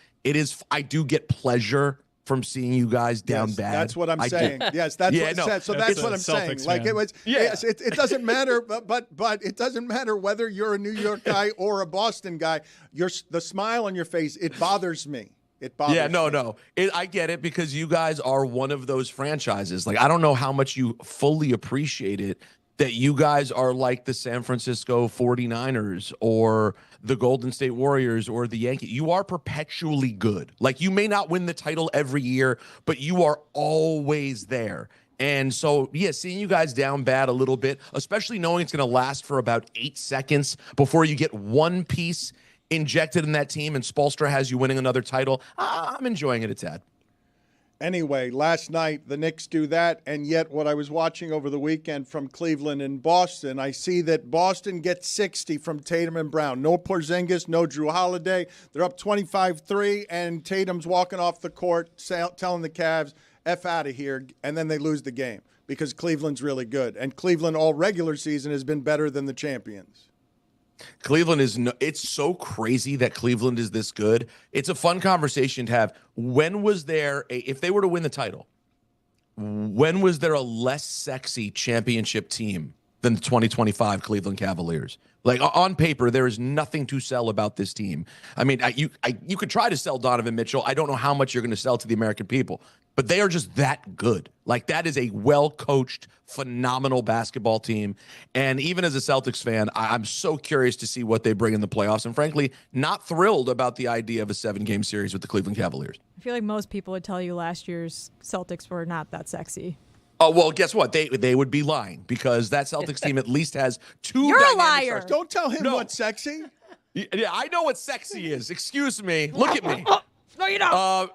I do get pleasure from seeing you guys down bad.
That's what I'm saying. Yes, that's what it said. So that's what I'm saying. Like it was. Yes, it doesn't matter, but it doesn't matter whether you're a New York guy or a Boston guy. The smile on your face, it bothers me. It bothers me.
No. I get it because you guys are one of those franchises. Like I don't know how much you fully appreciate it that you guys are like the San Francisco 49ers or the Golden State Warriors or the Yankees. You are perpetually good. Like you may not win the title every year, but you are always there. And so, seeing you guys down bad a little bit, especially knowing it's going to last for about 8 seconds before you get one piece injected in that team and Spoelstra has you winning another title, I'm enjoying it a tad.
Anyway, last night the Knicks do that, and yet what I was watching over the weekend from Cleveland and Boston, I see that Boston gets 60 from Tatum and Brown. No Porzingis, no Drew Holiday. They're up 25-3, and Tatum's walking off the court telling the Cavs, F out of here, and then they lose the game because Cleveland's really good. And Cleveland all regular season has been better than the champions.
Cleveland it's so crazy that Cleveland is this good. It's a fun conversation to have. When was there, if they were to win the title, when was there a less sexy championship team than the 2025 Cleveland Cavaliers? Like on paper, there is nothing to sell about this team. I mean, you could try to sell Donovan Mitchell. I don't know how much you're going to sell to the American people, but they are just that good. Like that is a well-coached, phenomenal basketball team. And even as a Celtics fan, I'm so curious to see what they bring in the playoffs. And frankly, not thrilled about the idea of a 7-game series with the Cleveland Cavaliers.
I feel like most people would tell you last year's Celtics were not that sexy.
Oh, well, guess what? They would be lying because that Celtics team at least has 2
You're a
dynamic
liar.
stars.
Don't tell him what's sexy.
Yeah, I know what sexy is. Excuse me. Look at me.
No, you don't.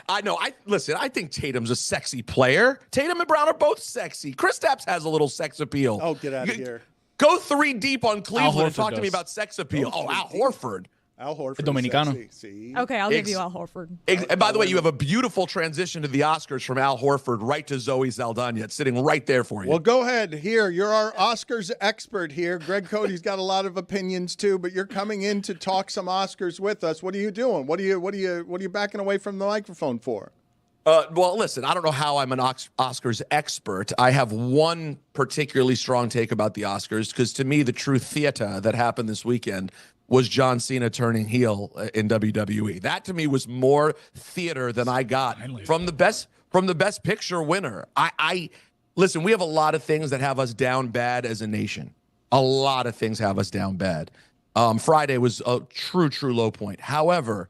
I know. I think Tatum's a sexy player. Tatum and Brown are both sexy. Kristaps has a little sex appeal.
Oh, get out of here.
Go 3 deep on Cleveland and talk to me
does.
about sex appeal. Al Horford.
Al Horford.
Dominicano.
Sexy. See?
Okay, I'll give you Al Horford.
And by the way, you have a beautiful transition to the Oscars from Al Horford right to Zoe Saldana. It's sitting right there for you.
Well, go ahead. Here, you're our Oscars expert here. Greg Cody's got a lot of opinions too, but you're coming in to talk some Oscars with us. What are you doing? What are you backing away from the microphone for?
Well, listen, I don't know how I'm an Oscars expert. I have one particularly strong take about the Oscars because to me, the true theater that happened this weekend was John Cena turning heel in WWE. That to me was more theater than I got from the best picture winner. I listen, we have a lot of things that have us down bad as a nation. A lot of things have us down bad. Friday was a true low point. However,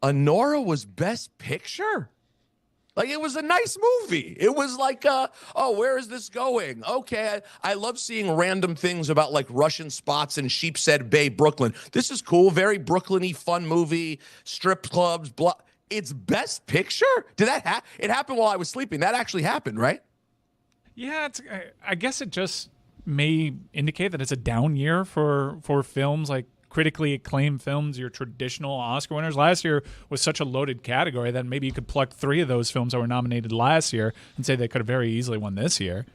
Anora was best picture. Like, it was a nice movie. It was like, where is this going? Okay, I love seeing random things about, like, Russian spots in Sheepshead Bay, Brooklyn. This is cool, very Brooklyn-y, fun movie, strip clubs, blah. It's best picture? Did that happen? It happened while I was sleeping. That actually happened, right?
Yeah, I guess it just may indicate that it's a down year for films like critically acclaimed films, your traditional Oscar winners. Last year was such a loaded category that maybe you could pluck 3 of those films that were nominated last year and say they could have very easily won this year.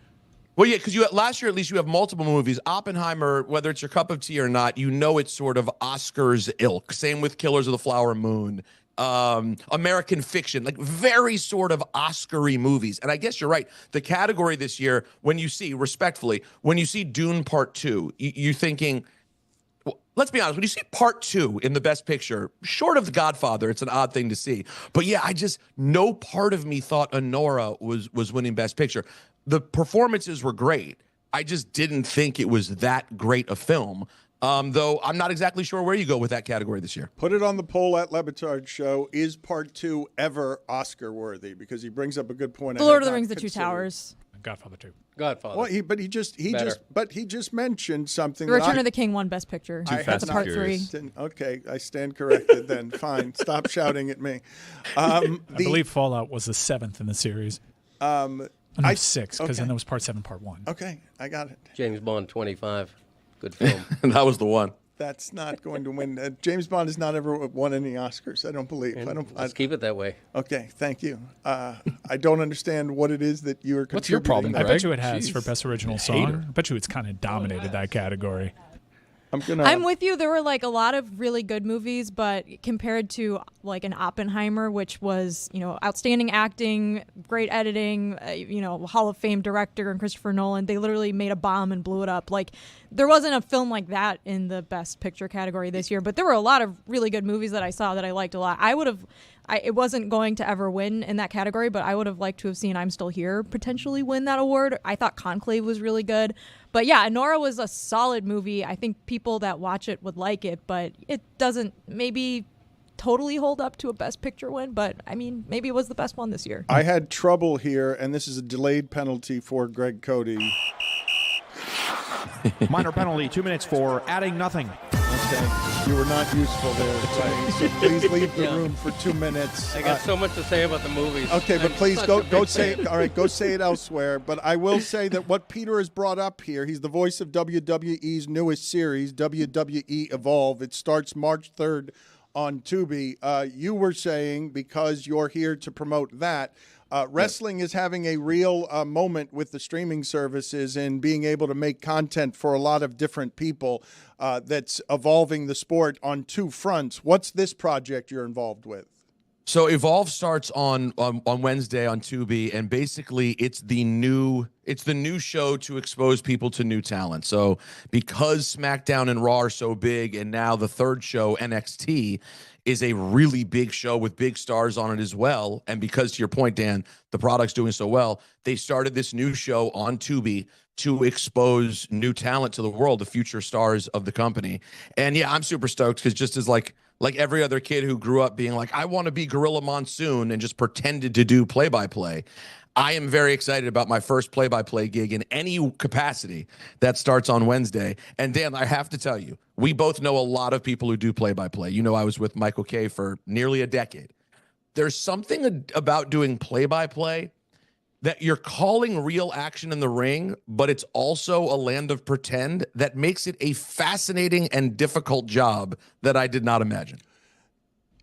Well, yeah, because last year at least you have multiple movies. Oppenheimer, whether it's your cup of tea or not, you know it's sort of Oscars ilk. Same with Killers of the Flower Moon American Fiction, like very sort of Oscar-y movies. And I guess you're right. The category this year, when you see, respectfully, when you see Dune Part 2, you're thinking, well, let's be honest, when you see Part 2 in the Best Picture, short of The Godfather, it's an odd thing to see. But yeah, no part of me thought Anora was winning Best Picture. The performances were great. I just didn't think it was that great a film. Though I'm not exactly sure where you go with that category this year.
Put it on the poll at Le Batard Show. Is Part 2 ever Oscar worthy? Because he brings up a good point.
The Lord of the Rings, The Two Towers.
Godfather 2.
Godfather.
Well, he just mentioned something.
The Return of the King won Best Picture.
Fast and
Part
Furious.
3.
Okay, I stand corrected then. Fine. Stop shouting at me.
I believe Fallout was the 7th in the series. No, 6, because then there was Part 7, Part 1.
Okay, I got it.
James Bond 25. Good film.
That was the one.
That's not going to win. James Bond has not ever won any Oscars, I don't believe.
Let's keep it that way.
Okay, thank you. I don't understand what it is that you are contributing.
What's your problem,
I
Greg?
bet you it has for Best Original Song. I bet you it's kind of dominated that category.
I'm with you. There were like a lot of really good movies, but compared to like an Oppenheimer, which was, outstanding acting, great editing, Hall of Fame director and Christopher Nolan, they literally made a bomb and blew it up. Like there wasn't a film like that in the Best Picture category this year, but there were a lot of really good movies that I saw that I liked a lot. It wasn't going to ever win in that category, but I would have liked to have seen I'm Still Here potentially win that award. I thought Conclave was really good. But yeah, Nora was a solid movie. I think people that watch it would like it, but it doesn't maybe totally hold up to a Best Picture win. But I mean, maybe it was the best one this year.
I had trouble here, and this is a delayed penalty for Greg Cody.
Minor penalty, 2 minutes for adding nothing.
Okay, you were not useful there, so please leave the room for 2 minutes.
I got so much to say about the movies.
Okay, but please go say it. All right, go say it elsewhere. But I will say that what Peter has brought up here, he's the voice of WWE's newest series, WWE Evolve. It starts March 3rd on Tubi. You were saying, because you're here to promote that, wrestling is having a real moment with the streaming services and being able to make content for a lot of different people that's evolving the sport on two fronts. What's this project you're involved with?
So Evolve starts on Wednesday on Tubi, and basically it's the new show to expose people to new talent. So because SmackDown and Raw are so big, and now the third show, NXT, is a really big show with big stars on it as well. And because, to your point, Dan, the product's doing so well, they started this new show on Tubi to expose new talent to the world, the future stars of the company. And yeah, I'm super stoked because just as like every other kid who grew up being like, I want to be Gorilla Monsoon and just pretended to do play-by-play, I am very excited about my first play-by-play gig in any capacity that starts on Wednesday. And Dan, I have to tell you, we both know a lot of people who do play-by-play. You know, I was with Michael Kay for nearly a decade. There's something about doing play-by-play that you're calling real action in the ring, but it's also a land of pretend that makes it a fascinating and difficult job that I did not imagine.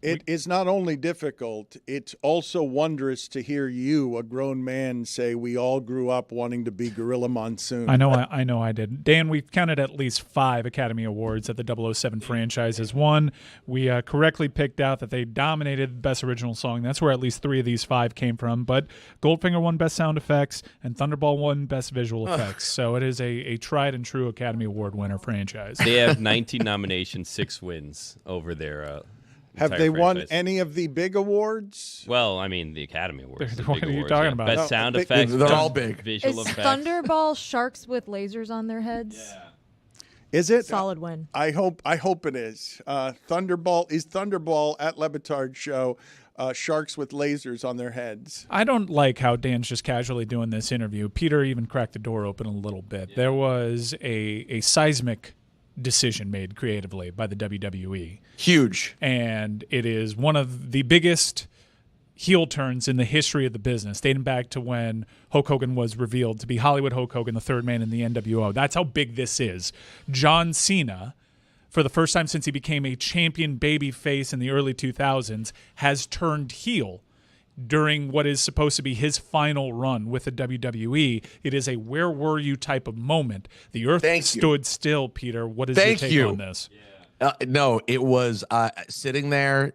It is not only difficult, it's also wondrous to hear you, a grown man, say we all grew up wanting to be Gorilla Monsoon.
I know I did. Dan, we've counted at least 5 Academy Awards that the 007 franchise has won. We correctly picked out that they dominated Best Original Song. That's where at least 3 of these 5 came from. But Goldfinger won Best Sound Effects, and Thunderball won Best Visual Effects. So it is a tried and true Academy Award winner franchise.
They have 19 nominations, 6 wins over their
Have they won any of the big awards?
Well, I mean, the Academy Awards.
What are you talking about?
Best sound effects.
They're all big.
Visual
Is
effects.
Thunderball sharks with lasers on their heads?
Yeah.
Is it?
Solid win.
I hope it is. Thunderball at Le Batard Show. Sharks with lasers on their heads.
I don't like how Dan's just casually doing this interview. Peter even cracked the door open a little bit. Yeah. There was a seismic decision made creatively by the WWE.
Huge.
And it is one of the biggest heel turns in the history of the business, dating back to when Hulk Hogan was revealed to be Hollywood Hulk Hogan, the third man in the NWO. That's how big this is. John Cena, for the first time since he became a champion babyface in the early 2000s, has turned heel during what is supposed to be his final run with the WWE. It is a where were you type of moment. The earth stood still, Peter. What is your take on this?
No, it was sitting there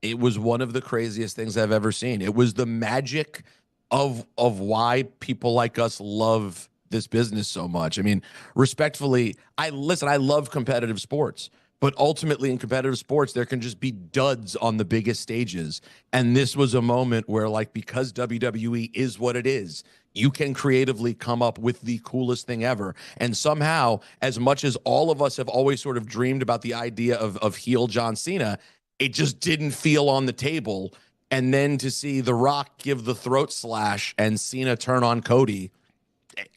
It was one of the craziest things I've ever seen. It was the magic of why people like us love this business so much. I mean, respectfully, I love competitive sports, but ultimately in competitive sports, there can just be duds on the biggest stages. And this was a moment where, like, because WWE is what it is, you can creatively come up with the coolest thing ever. And somehow, as much as all of us have always sort of dreamed about the idea of heel John Cena, it just didn't feel on the table. And then to see The Rock give the throat slash and Cena turn on Cody,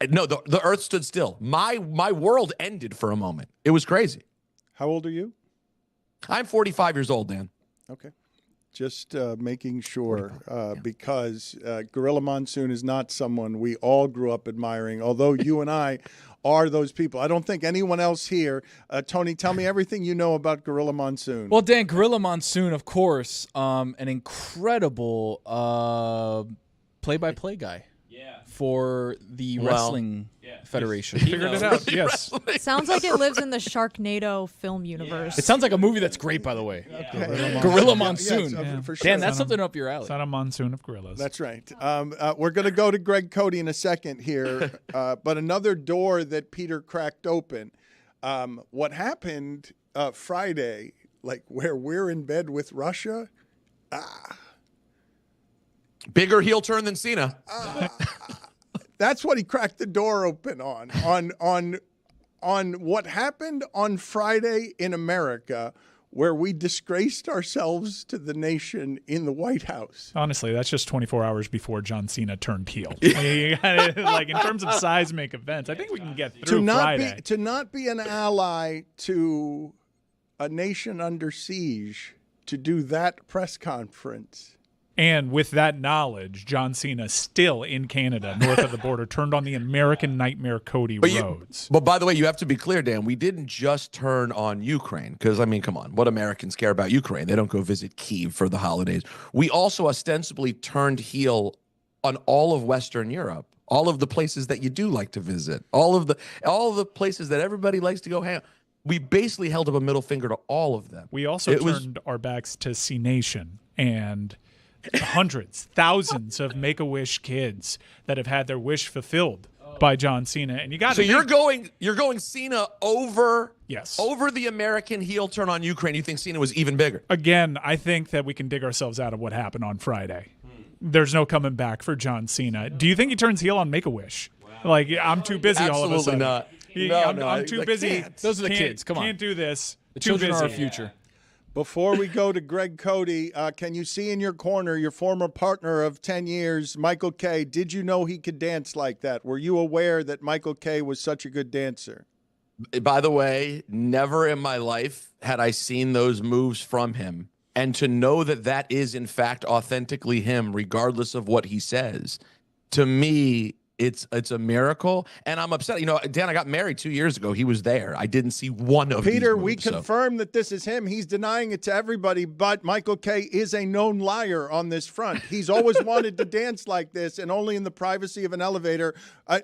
no, the earth stood still. My world ended for a moment. It was crazy.
How old are you?
I'm 45 years old, Dan.
Okay. Just making sure, because Gorilla Monsoon is not someone we all grew up admiring, although you and I are those people. I don't think anyone else here. Tony, tell me everything you know about Gorilla Monsoon.
Well, Dan, Gorilla Monsoon, of course, an incredible play-by-play guy. For the Wrestling Federation.
Figured it out, yes.
Sounds like it lives in the Sharknado film universe.
It sounds like a movie that's great, by the way.
Okay.
Gorilla Monsoon.
For sure.
Dan, that's something up your alley.
It's not a monsoon of gorillas.
That's right. We're going to go to Greg Cody in a second here, but another door that Peter cracked open. What happened Friday, like where we're in bed with Russia?
Bigger heel turn than Cena.
That's what he cracked the door open on what happened on Friday in America, where we disgraced ourselves to the nation in the White House.
Honestly, that's just 24 hours before John Cena turned heel. Like, in terms of seismic events, I think we can get through Friday.
To not be an ally to a nation under siege, to do that press conference.
And with that knowledge, John Cena still in Canada, north of the border, turned on the American Nightmare Cody Rhodes.
But by the way, you have to be clear, Dan, we didn't just turn on Ukraine because, I mean, come on, what Americans care about Ukraine? They don't go visit Kyiv for the holidays. We also ostensibly turned heel on all of Western Europe, all of the places that you do like to visit, all of the places that everybody likes to go hang out. We basically held up a middle finger to all of them.
We also turned our backs to C Nation and hundreds, thousands of Make-A-Wish kids that have had their wish fulfilled by John Cena. And you got
So you're going Cena over
over
the American heel turn on Ukraine. You think Cena was even bigger?
Again, I think that we can dig ourselves out of what happened on Friday. There's no coming back for John Cena. Do you think he turns heel on Make-A-Wish? Like, I'm too busy all of a sudden.
Absolutely not.
I'm too busy.
Those are the kids. Come on.
Can't do this.
The
too
children
busy.
are our future.
Before we go to Greg Cody, can you see in your corner your former partner of 10 years, Michael Kay? Did you know he could dance like that? Were you aware that Michael Kay was such a good dancer?
By the way, never in my life had I seen those moves from him. And to know that that is, in fact, authentically him, regardless of what he says, to me, it's a miracle. And I'm upset. You know, Dan, I got married 2 years ago. He was there. I didn't see one of
Peter,
these moves,
we confirm that this is him. He's denying it to everybody, but Michael Kay is a known liar on this front. He's always wanted to dance like this, and only in the privacy of an elevator.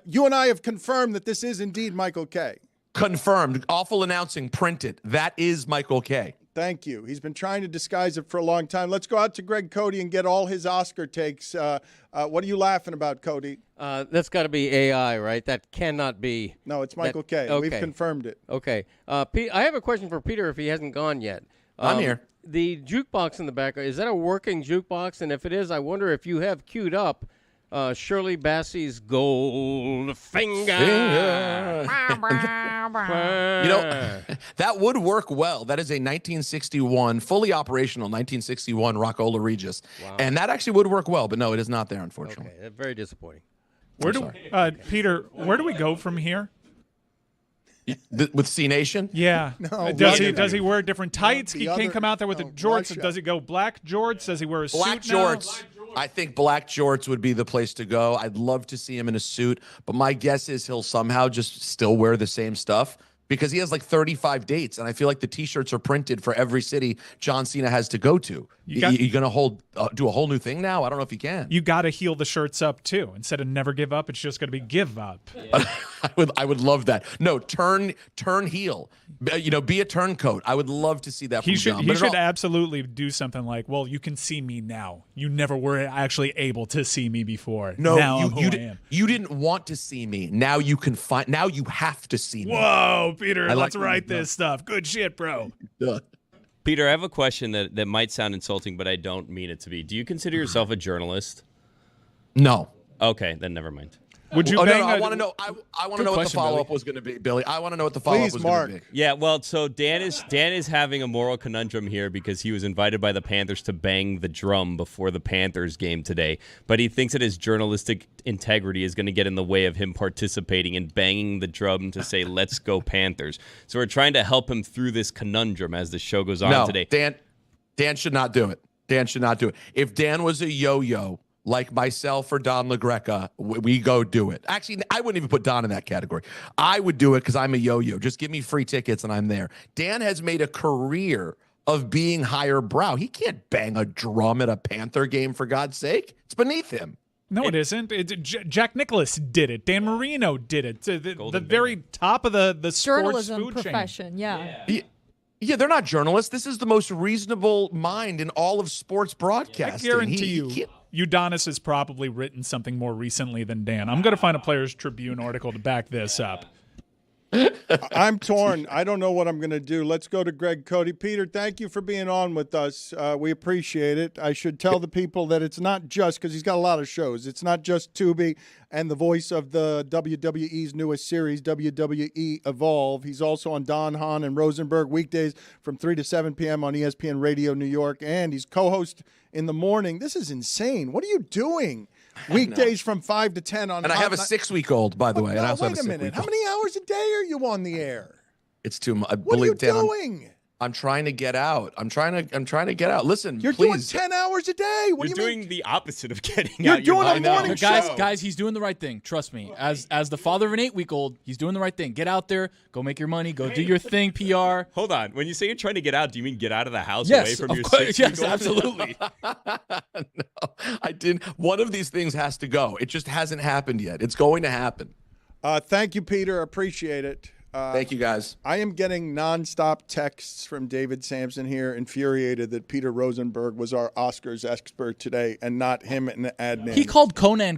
You and I have confirmed that this is indeed Michael Kay.
Confirmed. Awful announcing. Print it. That is Michael Kay.
Thank you. He's been trying to disguise it for a long time. Let's go out to Greg Cody and get all his Oscar takes. What are you laughing about, Cody?
That's got to be AI, right? That cannot be.
No, it's Michael Kay.
Okay.
We've confirmed it.
Okay. I have a question for Peter if he hasn't gone yet.
I'm here.
The jukebox in the back, is that a working jukebox? And if it is, I wonder if you have queued up Shirley Bassey's Gold Finger.
You know, that would work well. That is a 1961, fully operational 1961 Rockola Regis.
Wow.
And that actually would work well, but no, it is not there, unfortunately.
Okay, very disappointing.
Peter, where do we go from here?
With C Nation?
Yeah.
No,
does he wear different tights?
The
He
other-
can't come out there with the jorts.
Russia.
Does he go black jorts? Does he wear a
Black
suit now?
jorts. I think black jorts would be the place to go. I'd love to see him in a suit, but my guess is he'll somehow just still wear the same stuff. because he has like 35 dates, and I feel like the T-shirts are printed for every city John Cena has to go to. You're going to do a whole new thing now? I don't know if you can.
You got to heal the shirts up too. Instead of never give up, it's just going to be give up.
I would love that. No, turn heel. Be a turncoat. I would love to see that.
He
from
should
John.
absolutely do something like, well, you can see me now. You never were actually able to see me before.
No,
now I'm who I am.
You didn't want to see me. Now you can find. Now you have to see me.
Whoa, Peter, let's write this stuff. Good shit, bro.
Peter, I have a question that might sound insulting, but I don't mean it to be. Do you consider yourself a journalist?
No.
Okay, then never mind.
Would you?
I want to know. I want to know what the follow-up was going to be, Billy. I want to know what the follow-up was going to be.
Yeah, well, so Dan is having a moral conundrum here because he was invited by the Panthers to bang the drum before the Panthers game today, but he thinks that his journalistic integrity is going to get in the way of him participating in banging the drum to say "Let's go Panthers." So we're trying to help him through this conundrum as the show goes on today.
Dan should not do it. Dan should not do it. If Dan was a yo-yo, like myself or Don LaGreca, we go do it. Actually, I wouldn't even put Don in that category. I would do it because I'm a yo-yo. Just give me free tickets and I'm there. Dan has made a career of being higher brow. He can't bang a drum at a Panther game, for God's sake. It's beneath him.
No, it isn't. Jack Nicklaus did it. Dan Marino did it. The very top of the sports
journalism
food
profession.
chain.
Yeah, they're not journalists. This is the most reasonable mind in all of sports broadcasting.
I guarantee Udonis has probably written something more recently than Dan. I'm going to find a Players Tribune article to back this up.
I'm torn. I don't know what I'm going to do. Let's go to Greg Cody. Peter, thank you for being on with us. We appreciate it. I should tell the people that it's not just because he's got a lot of shows. It's not just Tubi and the voice of the WWE's newest series, WWE Evolve. He's also on Don, Hahn, and Rosenberg weekdays from 3 to 7 p.m. on ESPN Radio New York. And he's co-host in the morning. This is insane. What are you doing? Weekdays from 5 to 10 on.
And I have a 6-week-old, by the way.
No,
and I also
wait a minute. How many hours a day are you on the air?
It's too much.
What are you doing?
I'm trying to get out. I'm trying to get out. Listen,
you're
please.
doing 10 hours a day. What
you're
do you
doing the opposite of getting
you're
out.
You're doing a morning show.
Guys, he's doing the right thing. Trust me. As the father of an 8-week-old, he's doing the right thing. Get out there. Go make your money. Go do your thing, PR.
Hold on. When you say you're trying to get out, do you mean get out of the house
yes,
away from your
course,
6-week-old?
Yes, absolutely.
No, I didn't. One of these things has to go. It just hasn't happened yet. It's going to happen.
Thank you, Peter. Appreciate it.
Thank you, guys.
I am getting nonstop texts from David Sampson here, infuriated that Peter Rosenberg was our Oscars expert today and not him and the admin.
He called Conan.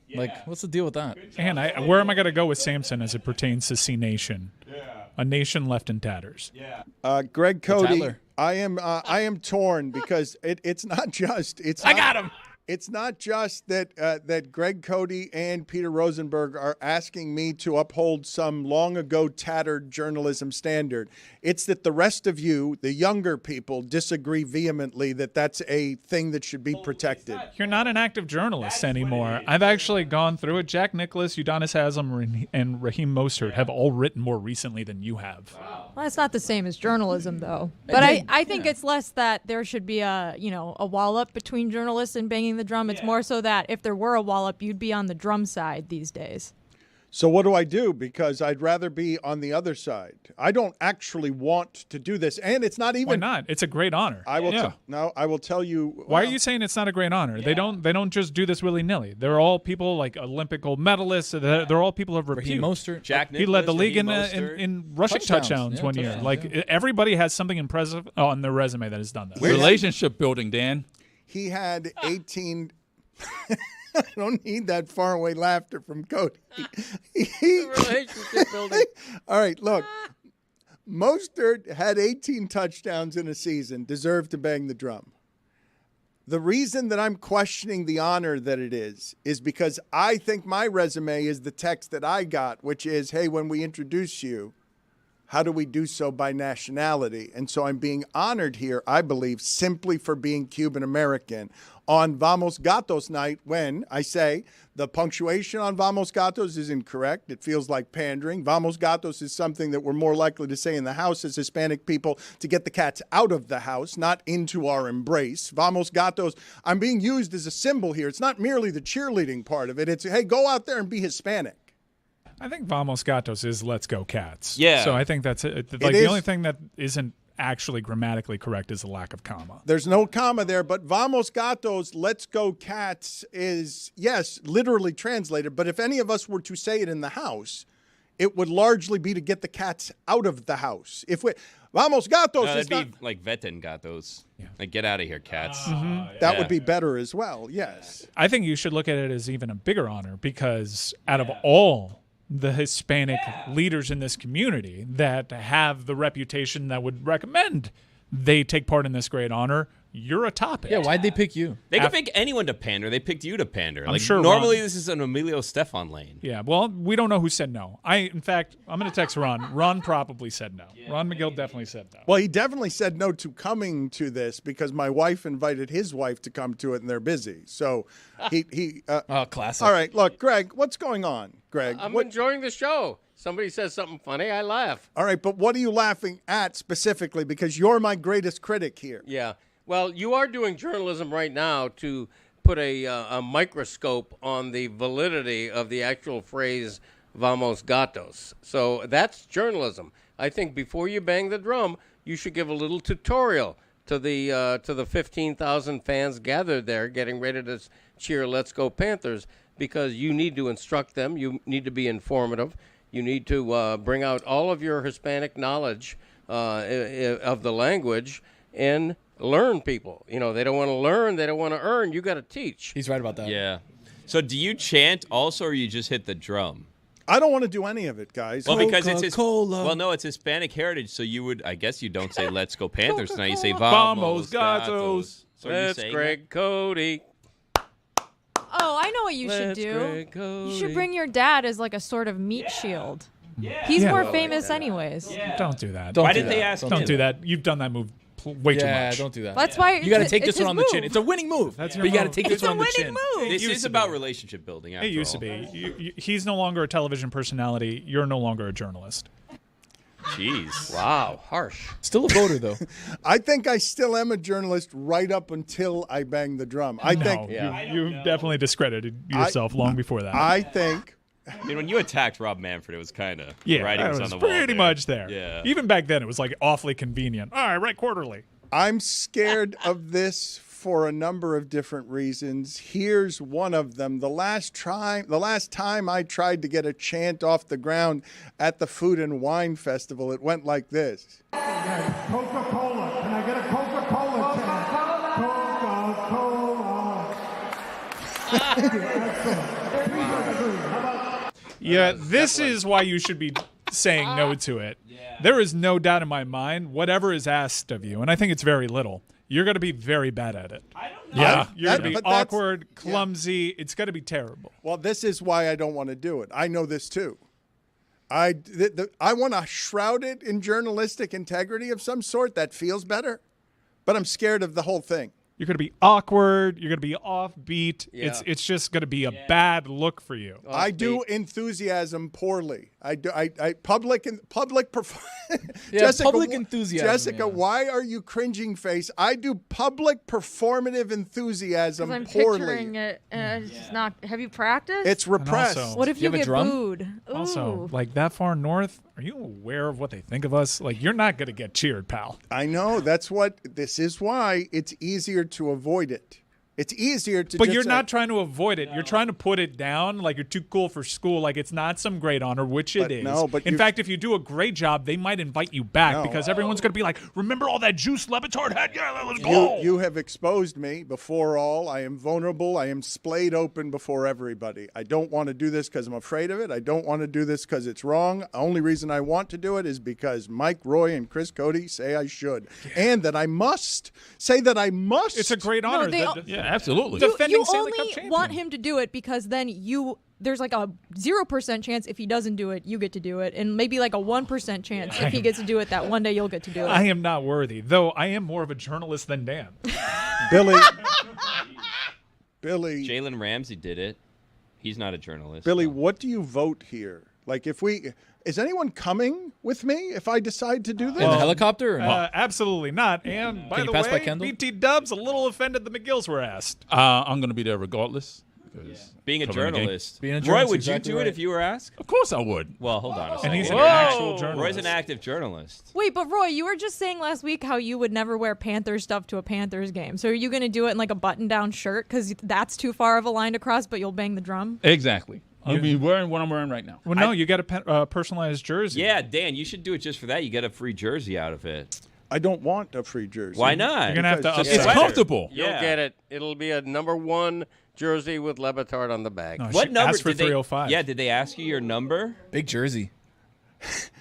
Yeah. Like, what's the deal with that?
And where am I going to go with Sampson as it pertains to C Nation? Yeah. A nation left in tatters.
Yeah. Greg Cody, I am torn because it's not just
I got him.
It's not just that Greg Cody and Peter Rosenberg are asking me to uphold some long ago tattered journalism standard. It's that the rest of you, the younger people, disagree vehemently that that's a thing that should be protected.
You're not an active journalist anymore. I've actually gone through it. Jack Nicklaus, Udonis Haslem, and Raheem Mostert have all written more recently than you have.
Well, it's not the same as journalism, though. But I think it's less that there should be a wall-up between journalists and banging the drum. It's more so that if there were a wallop, you'd be on the drum side these days.
So what do I do? Because I'd rather be on the other side. I don't actually want to do this, and it's not even.
Why not? It's a great honor.
I will. I will tell you.
Why are you saying it's not a great honor? Yeah. They don't just do this willy nilly. They're all people like Olympic gold medalists. They're all people of repute.
Mostert,
Jack Nicklaus,
he led the league in rushing touchdowns one year. Like everybody has something impressive on their resume that has done that.
Relationship building, Dan.
He had 18. I don't need that faraway laughter from Cody.
Relationship building.
All right, look. Mostert had 18 touchdowns in a season, deserved to bang the drum. The reason that I'm questioning the honor that it is because I think my resume is the text that I got, which is, hey, when we introduce you, how do we do so by nationality? And so I'm being honored here, I believe, simply for being Cuban American. On Vamos Gatos night, when I say the punctuation on Vamos Gatos is incorrect, it feels like pandering. Vamos Gatos is something that we're more likely to say in the house as Hispanic people to get the cats out of the house, not into our embrace. Vamos Gatos, I'm being used as a symbol here. It's not merely the cheerleading part of it. It's, hey, go out there and be Hispanic.
I think Vamos Gatos is Let's Go Cats.
Yeah.
So I think that's it. Like the only thing that isn't actually grammatically correct is the lack of comma.
There's no comma there, but Vamos Gatos, Let's Go Cats is, yes, literally translated. But if any of us were to say it in the house, it would largely be to get the cats out of the house. If we Vamos Gatos,
no, that'd be like Veten Gatos. Like, get out of here, cats.
That would be better as well. Yes.
I think you should look at it as even a bigger honor because out of all the Hispanic leaders in this community that have the reputation that would recommend they take part in this great honor, you're a topic.
Yeah, why'd they pick you?
They could pick anyone to pander. They picked you to pander.
I'm
Like,
sure
normally this is an Emilio Stefan lane.
Yeah, well, we don't know who said no. In fact, I'm going to text Ron. Ron probably said no. Ron McGill definitely said no.
Well, he definitely said no to coming to this because my wife invited his wife to come to it, and they're busy. So he.
Oh, classic.
All right, look, Greg, what's going on, Greg?
I'm enjoying the show. Somebody says something funny, I laugh.
All right, but what are you laughing at specifically? Because you're my greatest critic here.
Yeah. Well, you are doing journalism right now to put a microscope on the validity of the actual phrase "vamos gatos." So that's journalism. I think before you bang the drum, you should give a little tutorial to the 15,000 fans gathered there, getting ready to cheer "Let's Go Panthers," because you need to instruct them. You need to be informative. You need to bring out all of your Hispanic knowledge of the language and learn people. You know, they don't want to learn, they don't want to earn. You got to teach.
He's right about that.
Yeah. So do you chant also, or you just hit the drum?
I don't want to do any of it, guys.
Well, because it's well, it's Hispanic heritage, so you would, I guess you don't say "Let's Go Panthers" tonight. You say "Vamos Gatos." So
Let's Greg Cody.
Oh, I know what you should do. You should bring your dad as like a sort of meat shield. He's more famous anyways.
Don't do that.
Why did they ask?
Don't do that. You've done that move way too much.
Yeah, don't do that.
That's why
you got to
it's-
take
it's
this one on the
his
chin.
move.
It's a winning move.
That's
but you got to take this
It's
one
a
on the chin.
winning move.
This is about relationship building.
It used to be. He's no longer a television personality. You're no longer a journalist.
Jeez.
Wow, harsh.
Still a voter, though.
I think I still am a journalist right up until I bang the drum. I think
you definitely discredited yourself long before that.
I think.
I mean, when you attacked Rob Manfred, it was kind of
Yeah,
writing
that
was
was
on the wall.
pretty much there.
Yeah.
Even back then, it was like awfully convenient. All right, write quarterly.
I'm scared of this for a number of different reasons. Here's one of them. The last time I tried to get a chant off the ground at the Food and Wine Festival, it went like this.
Coca-Cola. Can I get a Coca-Cola chant?
Yeah, this is why you should be saying no to it. There is no doubt in my mind, whatever is asked of you, and I think it's very little, you're going to be very bad at it. Yeah, you're going to be awkward, clumsy. It's going to be terrible.
Well, this is why I don't want to do it. I know this too. I want to shroud it in journalistic integrity of some sort. That feels better, but I'm scared of the whole thing.
You're going to be awkward. You're going to be offbeat.
Yeah.
It's just going to be a bad look for you.
I do enthusiasm poorly. I do. I public.
Yeah,
Jessica,
public enthusiasm.
Jessica,
yeah.
why are you cringing face? I do public performative enthusiasm
I'm
poorly.
picturing it, and it's just not. Have you practiced?
It's repressed.
also-
What if
Do you
you
have a
get
drum?
booed? Ooh.
Also, like that far north, are you aware of what they think of us? Like, you're not going to get cheered, pal.
I know. That's what. This is why it's easier to avoid it. It's easier to.
But
just
you're
say,
not trying to avoid it. You're trying to put it down like you're too cool for school. Like it's not some great honor, which it is.
no, but
in
you-
fact, if you do a great job, they might invite you back
No.
because everyone's going to be like, remember all that juice Le Batard had? Yeah, let's go.
You have exposed me before all. I am vulnerable. I am splayed open before everybody. I don't want to do this because I'm afraid of it. I don't want to do this because it's wrong. The only reason I want to do it is because Mike, Roy, and Chris Cody say I should. And that I must. Say that I must.
It's a great honor.
they all-
Yeah, absolutely.
Defending
you
Stanley Cup
only
champion.
want him to do it because then there's like a 0% chance if he doesn't do it, you get to do it, and maybe like a 1% chance if he gets to do it that one day you'll get to do it.
I am not worthy, though I am more of a journalist than Dan.
Billy.
Jalen Ramsey did it. He's not a journalist.
Billy, what do you vote here? Like is anyone coming with me if I decide to do this?
In the helicopter? Or not?
Absolutely not. And by
Can
the
you pass by
way,
Kendall?
BT Dubs a little offended the McGills were asked.
I'm going to be there regardless.
Being a
Covering the game.
journalist.
Being a
Roy,
journalist,
would
exactly
you do
right.
it if you were asked?
Of course I would.
Well, hold on a second.
And he's an actual journalist.
Roy's an active journalist.
Wait, but Roy, you were just saying last week how you would never wear Panthers stuff to a Panthers game. So are you going to do it in like a button-down shirt because that's too far of a line to cross, but you'll bang the drum?
Exactly. I'll be wearing what I'm wearing right now.
Well, no, you get a personalized jersey.
Yeah, Dan, you should do it just for that. You get a free jersey out of it.
I don't want a free jersey.
Why not?
You're gonna have to.
It's comfortable.
You'll get it. It'll be a number 1 jersey with Le Batard on the back.
No,
What number
ask for
did they?
305.
Yeah, did they ask you your number?
Big jersey.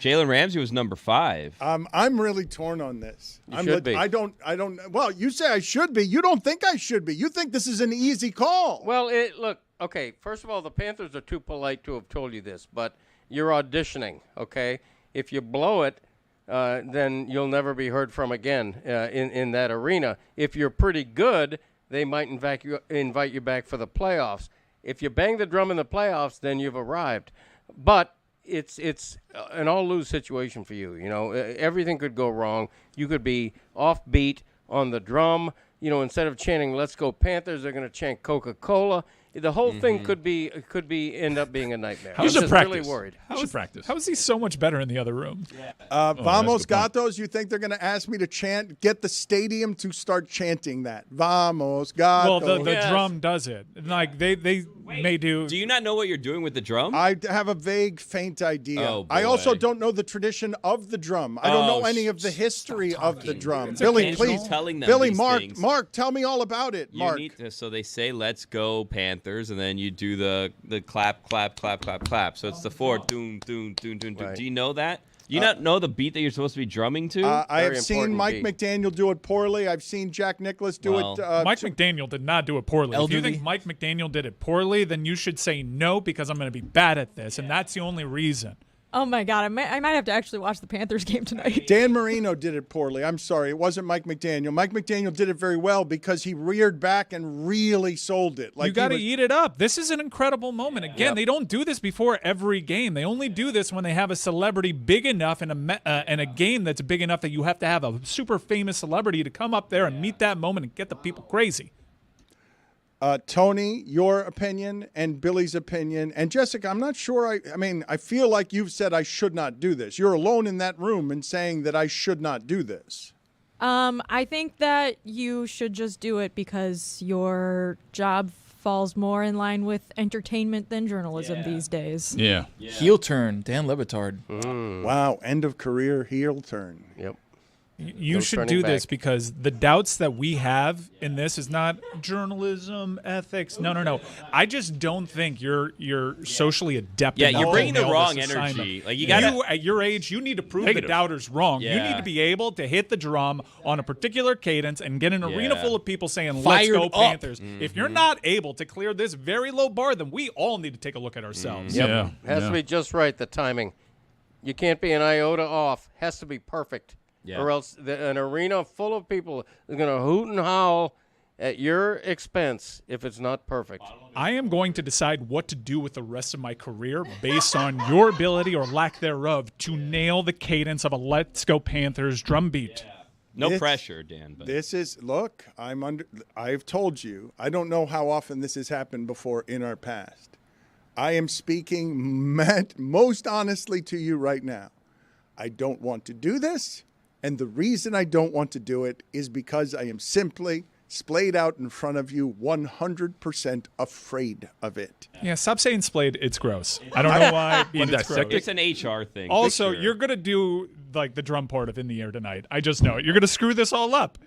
Jalen Ramsey was number 5.
I'm really torn on this.
You should be.
I don't. Well, you say I should be. You don't think I should be. You think this is an easy call.
Well, look, okay, first of all, the Panthers are too polite to have told you this, but you're auditioning, okay? If you blow it, then you'll never be heard from again in that arena. If you're pretty good, they might invite you back for the playoffs. If you bang the drum in the playoffs, then you've arrived. But it's an all-lose situation for you. You know, everything could go wrong. You could be offbeat on the drum. You know, instead of chanting "Let's go Panthers," they're going to chant Coca-Cola. The whole thing could end up being a nightmare.
How's
I'm
the
just
practice?
really worried.
How is he so much better in the other room?
Vamos Gatos, you think they're going to ask me to get the stadium to start chanting that? Vamos Gatos.
Well, the drum does it. Like they may do.
Do you not know what you're doing with the drum?
I have a vague, faint idea.
Oh,
I also
boy.
don't know the tradition of the drum. I don't know any of the history of the drum.
It's
Billy,
occasional.
please.
Telling them
Billy,
these
Mark, tell me all about it.
You
Mark.
need to, so they say "Let's go Panthers," and then you do the clap, clap, clap, clap, clap. So it's the 4 doom, doom, doom, doom, doom.
Right.
Do you know that? Do you not know the beat that you're supposed to be drumming to?
I have
Very
seen Mike
important
McDaniel do it poorly. I've seen Jack Nicklaus do
Well,
it.
Mike McDaniel did not do it poorly. If you
Elderly.
think Mike McDaniel did it poorly, then you should say no because I'm going to be bad at this, and that's the only reason.
Oh my God, I might have to actually watch the Panthers game tonight.
Dan Marino did it poorly. I'm sorry. It wasn't Mike McDaniel. Mike McDaniel did it very well because he reared back and really sold it.
You got to eat it up. This is an incredible moment. Again, they don't do this before every game. They only do this when they have a celebrity big enough and a game that's big enough that you have to have a super famous celebrity to come up there and meet that moment and get the people crazy.
Tony, your opinion and Billy's opinion. And Jessica, I'm not sure. I feel like you've said I should not do this. You're alone in that room in saying that I should not do this.
I think that you should just do it because your job falls more in line with entertainment than journalism these days.
Yeah.
Heel turn, Dan Le Batard.
Wow, end of career heel turn.
Yep.
You
No
should
turning
do this
back.
because the doubts that we have in this is not journalism, ethics. No. I just don't think you're socially adept.
Yeah,
enough
you're
to
bringing the
nail
wrong
this
energy.
assignment.
Like, you gotta-
at your age, you need to prove
Negative.
the doubters wrong. You
Yeah.
need to be able to hit the drum on a particular cadence and get an arena
Yeah.
full of people saying, "Let's
Fired
go
up.
Panthers." If you're not able to clear this very low bar, then we all need to take a look at ourselves.
Yeah.
Has to be just right, the timing. You can't be an iota off. Has to be perfect.
Yeah.
Or else an arena full of people is going to hoot and howl at your expense if it's not perfect.
I am going to decide what to do with the rest of my career based on your ability or lack thereof to nail the cadence of a "Let's Go Panthers" drum beat.
No
This-
pressure, Dan. But
This is look. I've told you. I don't know how often this has happened before in our past. I am speaking most honestly to you right now. I don't want to do this, and the reason I don't want to do it is because I am simply splayed out in front of you, 100% afraid of it.
Yeah, stop saying splayed. It's gross. I don't know why, but it's gross.
it's an HR thing.
Also,
for sure.
you're going to do like the drum part of "In the Air Tonight." I just know it. You're going to screw this all up.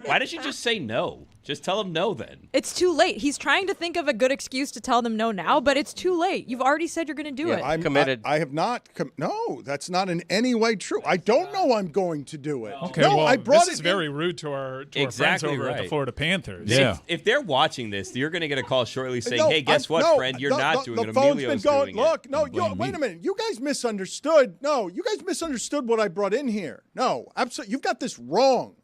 Why did you just say no? Just tell him no then.
It's too late. He's trying to think of a good excuse to tell them no now, but it's too late. You've already said you're going to do it.
I'm committed.
I have not. No, that's not in any way true. I don't know I'm going to do it.
Okay,
no,
well,
I brought
this is
it
very rude to our friends
Exactly
over at the
right.
Florida Panthers.
Yeah.
If they're watching this, you're going to get a call shortly saying,
No,
"Hey, guess what, friend? You're not doing
the
it.
phone's
Emilio's
been going.
doing it."
Look, no, wait a minute. You guys misunderstood. No, you guys misunderstood what I brought in here. No, absolutely. You've got this wrong.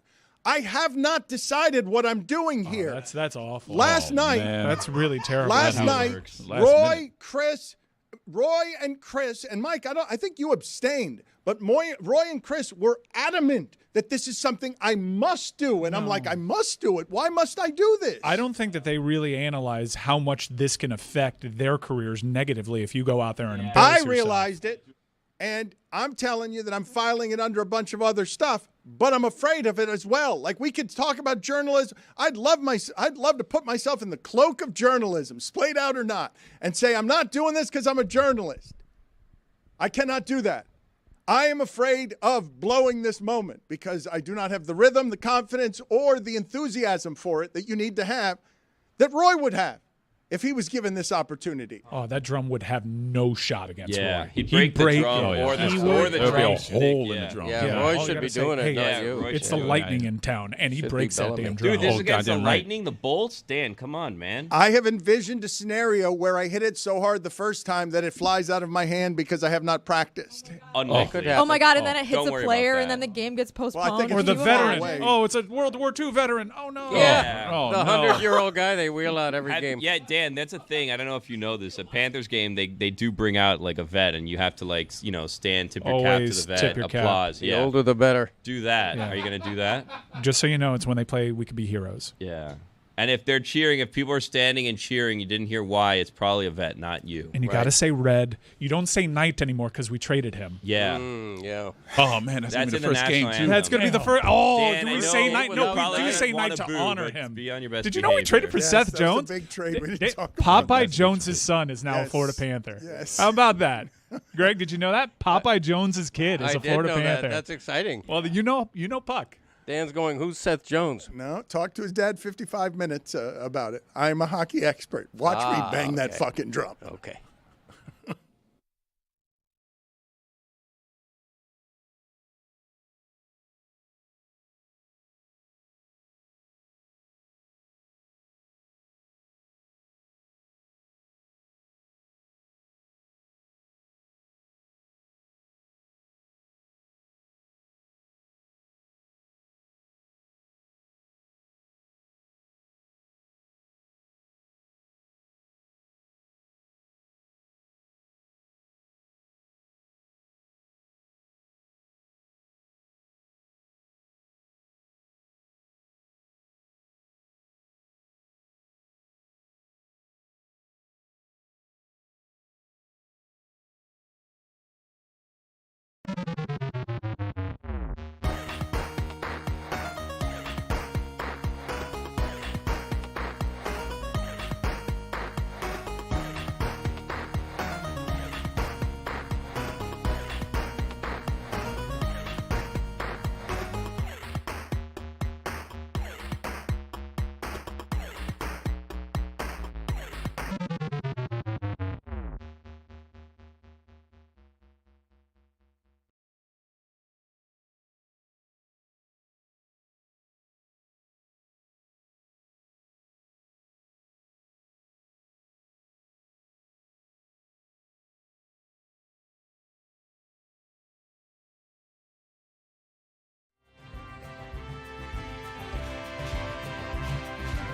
I have not decided what I'm doing here.
That's awful.
Last night,
man.
That's really terrible.
last
That's how it
night,
works.
Roy and Chris, and Mike, I think you abstained, but Roy and Chris were adamant that this is something I must do. And I'm like, I must do it. Why must I do this?
I don't think that they really analyze how much this can affect their careers negatively if you go out there and embarrass
I
yourself.
realized it, and I'm telling you that I'm filing it under a bunch of other stuff, but I'm afraid of it as well. Like, we could talk about journalism. I'd love to put myself in the cloak of journalism, splayed out or not, and say I'm not doing this because I'm a journalist. I cannot do that. I am afraid of blowing this moment because I do not have the rhythm, the confidence, or the enthusiasm for it that you need to have that Roy would have if he was given this opportunity.
Oh, that drum would have no shot against Roy.
He'd break the drum or the
There'd
drum
be a
stick,
hole in the drum.
Yeah,
all
Roy
you
should
gotta
be
say,
doing
hey,
it, not you.
Roy
It's
should
the
do it.
lightning in town, and he
Should be
breaks that
Bellamy.
damn drum.
Dude, this is against the
goddamn right.
lightning, the bolts? Dan, come on, man.
I have envisioned a scenario where I hit it so hard the first time that it flies out of my hand because I have not practiced.
Unlikely.
Oh my God! And then it hits
Don't
a
worry
player,
about
and then
that.
the game gets postponed.
Well, I think
Or
if
the
you
veteran.
away-
Oh, it's a World War II veteran. Oh, no.
Yeah,
Oh,
the
no.
100-year-old guy they wheel out every game.
Yeah, Dan, that's a thing. I don't know if you know this. A Panthers game, they do bring out like a vet, and you have to like stand, tip your cap to
Always
the vet,
tip your cap.
applause.
The
Yeah,
older the better.
do that.
Yeah.
Are you gonna do that?
Just so you know, it's when they play We Could Be Heroes.
Yeah. And if they're cheering, if people are standing and cheering, you didn't hear why, it's probably a vet, not you.
And you got to say red. You don't say Knight anymore because we traded him.
Yeah.
Yeah.
Oh, man, that's going to be the first game, too.
That's going to be the first. Oh,
Dan,
do
I
we
know
say Knight?
we
No,
probably
we do say
wanna
Knight to
boo,
honor
but
him.
be on your best
Did you know we traded for
behavior.
Seth
That's
Jones?
a big trade we didn't talk about.
Popeye Jones' son is now a
Yes.
Florida Panther.
Yes.
How about that? Greg, did you know that? Popeye Jones' kid is
I
a
did
Florida
know
Panther.
that. That's exciting.
Well, you know Puck.
Dan's going, who's Seth Jones?
No, talk to his dad 55 minutes about it. I'm a hockey expert. Watch me bang that
okay.
fucking drum.
Okay.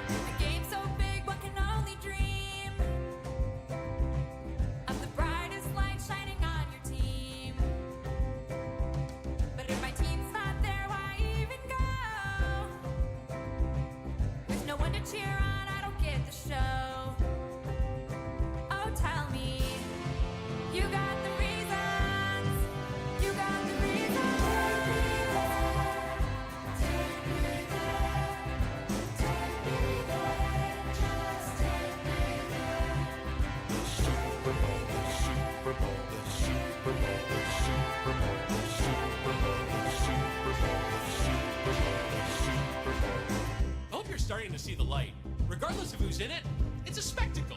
The game's so big, one can only dream of the brightest light shining on your team. But if my team's not there, why even go? With no one to cheer on, I don't get the show. Oh, tell me, you got the reasons. You got the reasons. Take me there. Take me there. Just take me there. The Super Bowl, the Super Bowl, the Super Bowl, the Super Bowl, the Super Bowl, the Super Bowl, the Super Bowl, the Super Bowl.
I hope you're starting to see the light. Regardless of who's in it, it's a spectacle.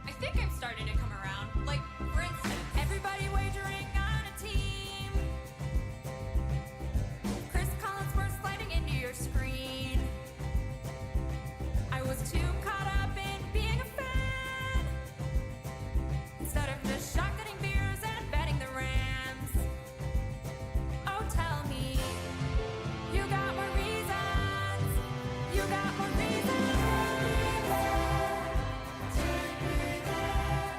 I think I'm starting to come around. Like, for instance, everybody wagering on a team. Chris Collinsworth sliding into your screen. I was too caught up in being a fan instead of just shotgunning beers and betting the Rams. Oh, tell me, you got more reasons. You got more reasons. Take me there.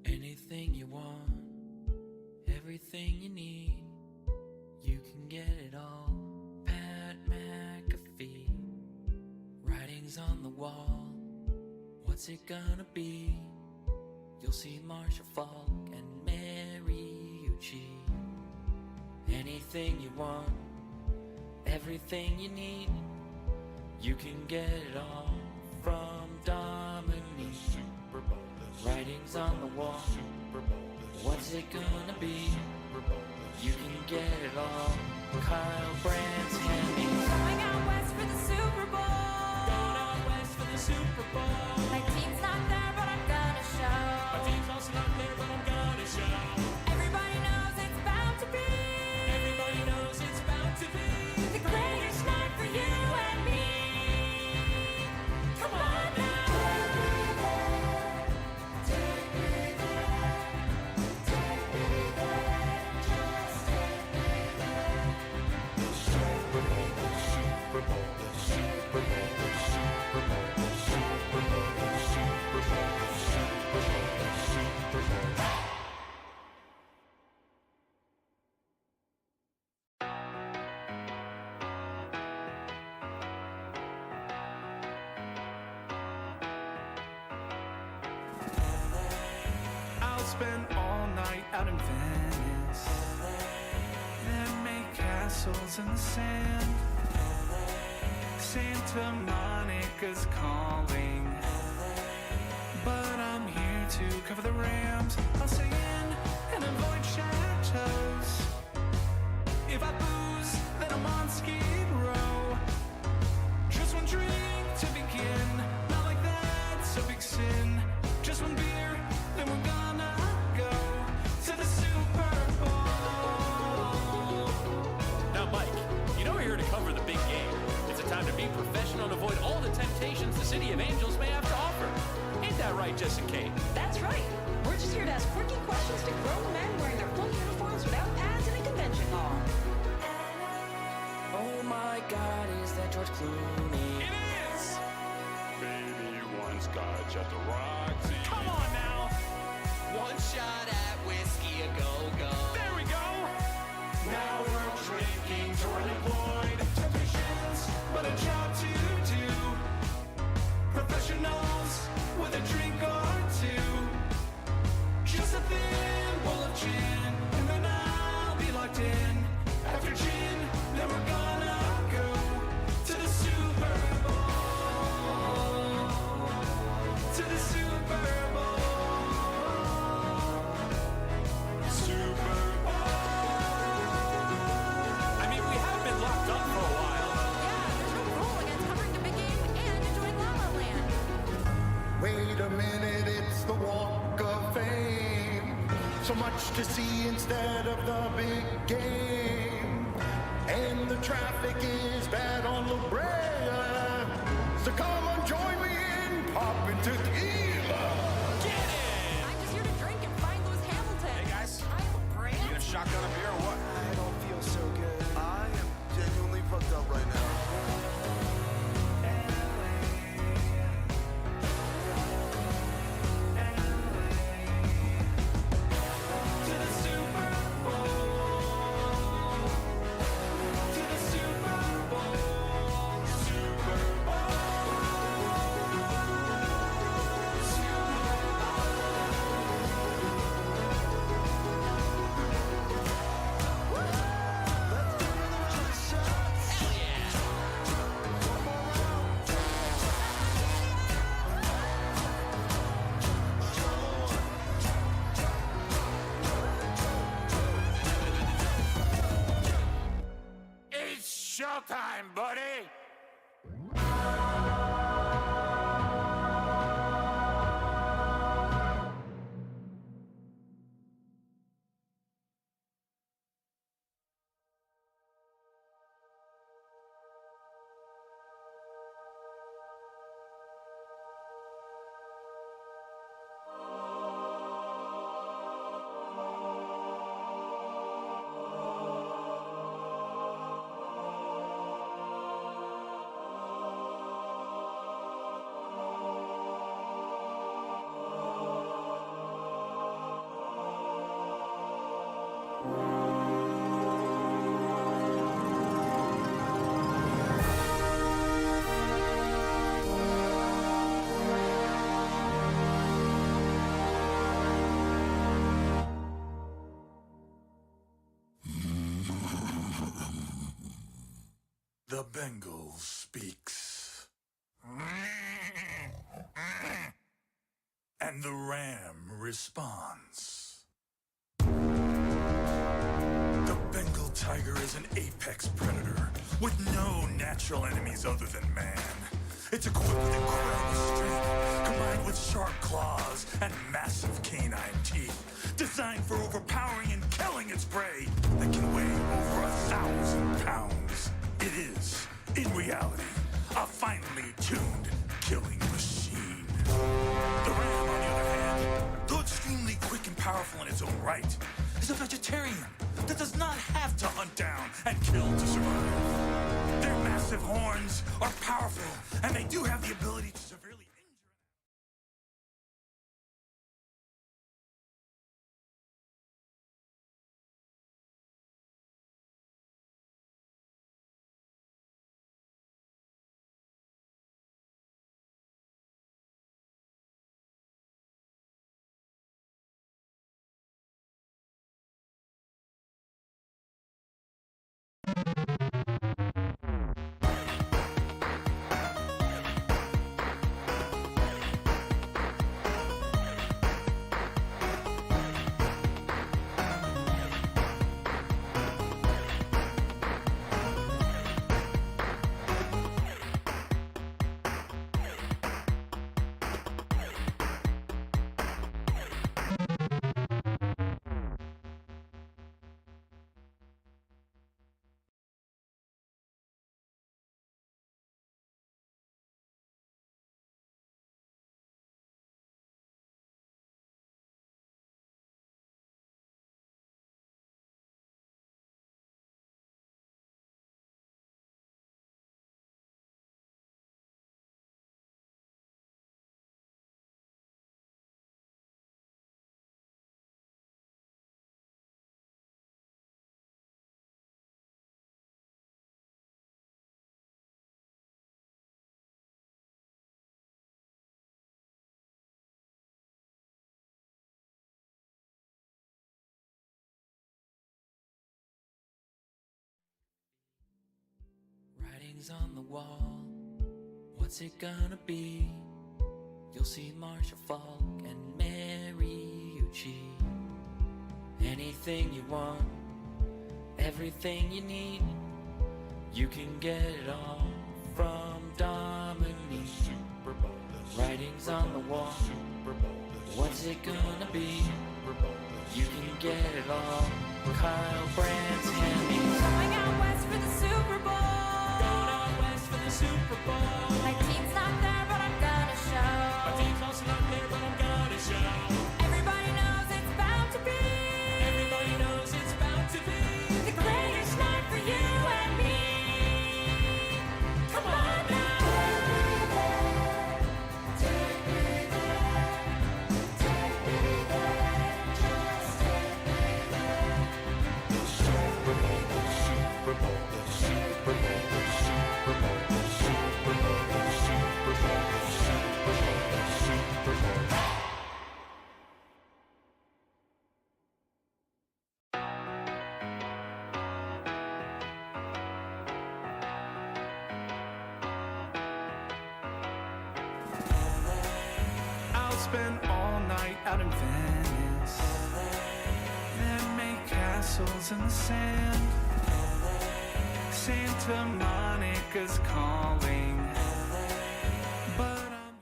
Anything you want, everything you need, you can get it all. Pat McAfee, writings on the wall. What's it gonna be? You'll see Marshall Falk and Mariucci. Anything you want, everything you need, you can get it all from Dominique. Writings on the wall. What's it gonna be? You can get it all. Kyle Brandt's handing.
Going out west for the Super Bowl.
Going out west for the Super Bowl.
My team's not there, but I'm gonna show.
My team's also not there, but I'm gonna show.
Everybody knows it's bound to be.
Everybody knows it's bound to be
The greatest night for you and me. Come on now.
I'll spend all night out in Venice. Then make castles in the sand. Santa Monica's calling, but I'm here to cover the Rams. I'll stay in and avoid chateaus. If I booze, then I'm on Skid Row. Just one drink to begin. Not like that's a big sin. Just one beer, then we're gonna go to the Super Bowl.
Now, Mike, you know we're here to cover the big game. It's a time to be professional and avoid all the temptations the City of Angels may have to offer. Ain't that right, Jess and Kate?
That's right. We're just here to ask quirky questions to grown men wearing their full uniforms without pads in a convention hall.
Oh my God, is that George Clooney?
It is!
Baby, one scotch at the Roxy.
Come on now!
One shot at whiskey, a go-go.
There we go! Now we're drinking to unemployed temptations, but a job to do. Professionals with a drink or two. Just a thimble of gin, and then I'll be locked in. After gin, then we're gonna go to the Super Bowl. To the Super Bowl. Super
I mean, we have been locked up for a while.
Yeah, there's no rule against covering the big game and enjoying La La Land.
Wait a minute, it's the Walk of Fame. So much to see instead of the big game. And the traffic is bad on La Brea. So come on, join me in popping tequila.
I'm just here to drink and find Lewis Hamilton.
Hey, guys.
Kyle Brandt.
You gonna shotgun a beer or what?
I don't feel so good. I am genuinely fucked up right now. To the Super Bowl. To the Super Bowl. Super
It's showtime, buddy!
The Bengal speaks. And the ram responds. The Bengal tiger is an apex predator with no natural enemies other than man. It's equipped with incredible strength, combined with sharp claws and massive canine teeth, designed for overpowering and killing its prey that can weigh over 1,000 pounds. It is, in reality, a finely tuned killing machine. The ram, on the other hand, though extremely quick and powerful in its own right, is a vegetarian that does not have to hunt down and kill to survive. Their massive horns are powerful, and they do have the ability to severely
Writings on the wall, what's it gonna be? You'll see Marshall Falk and Mariucci. Anything you want, everything you need, you can get it all from Dominique. Writings on the wall, what's it gonna be? You can get it all. Kyle Brandt's Hemis.
Going out west for the Super Bowl.
Going out west for the Super Bowl.
My team's not there, but I'm gonna show.
My team's also not there, but I'm gonna show.
Everybody knows it's bound to be.
Everybody knows it's bound to be
The greatest night for you and me. Come on now. Take me there. Take me there. Just take me there.
The Super Bowl, the Super Bowl, the Super Bowl, the Super Bowl, the Super Bowl, the Super Bowl, the Super Bowl, the Super Bowl.
I'll spend all night out in Venice and make castles in the sand. Santa Monica's calling, but I'm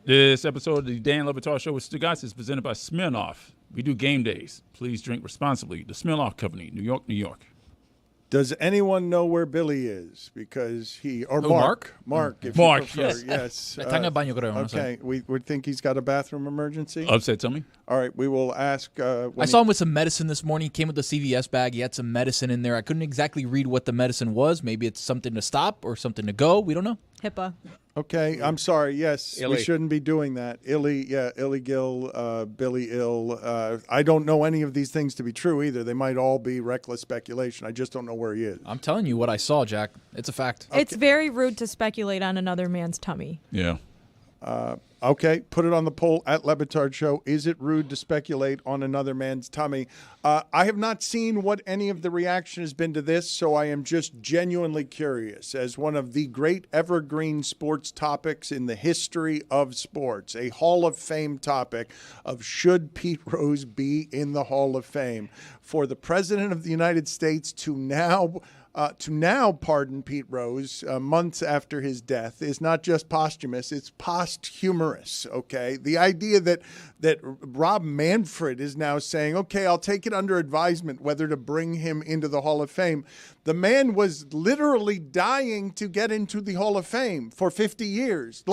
This episode of the Dan Le Batard Show with Stugotz is presented by Smirnoff. We do game days. Please drink responsibly. The Smirnoff Company, New York, New York.
Does anyone know where Billy is? Because he or
Oh,
Mark, if
Mark,
you prefer, yes.
Está en el baño, creo, no sé.
Okay, we would think he's got a bathroom emergency.
Upset, tell me.
All right, we will ask.
I saw him with some medicine this morning. He came with a CVS bag. He had some medicine in there. I couldn't exactly read what the medicine was. Maybe it's something to stop or something to go. We don't know.
HIPAA.
Okay, I'm sorry. Yes, we
Illy.
shouldn't be doing that. Illy Gill, Billy Ill. I don't know any of these things to be true either. They might all be reckless speculation. I just don't know where he is.
I'm telling you what I saw, Jack. It's a fact.
It's very rude to speculate on another man's tummy.
Yeah.
Okay, put it on the poll at Le Batard Show. Is it rude to speculate on another man's tummy? I have not seen what any of the reaction has been to this, so I am just genuinely curious. As one of the great evergreen sports topics in the history of sports, a Hall of Fame topic of should Pete Rose be in the Hall of Fame? For the President of the United States to now pardon Pete Rose months after his death is not just posthumous, it's posthumorous, okay? The idea that Rob Manfred is now saying, okay, I'll take it under advisement whether to bring him into the Hall of Fame. The man was literally dying to get into the Hall of Fame for 50 years.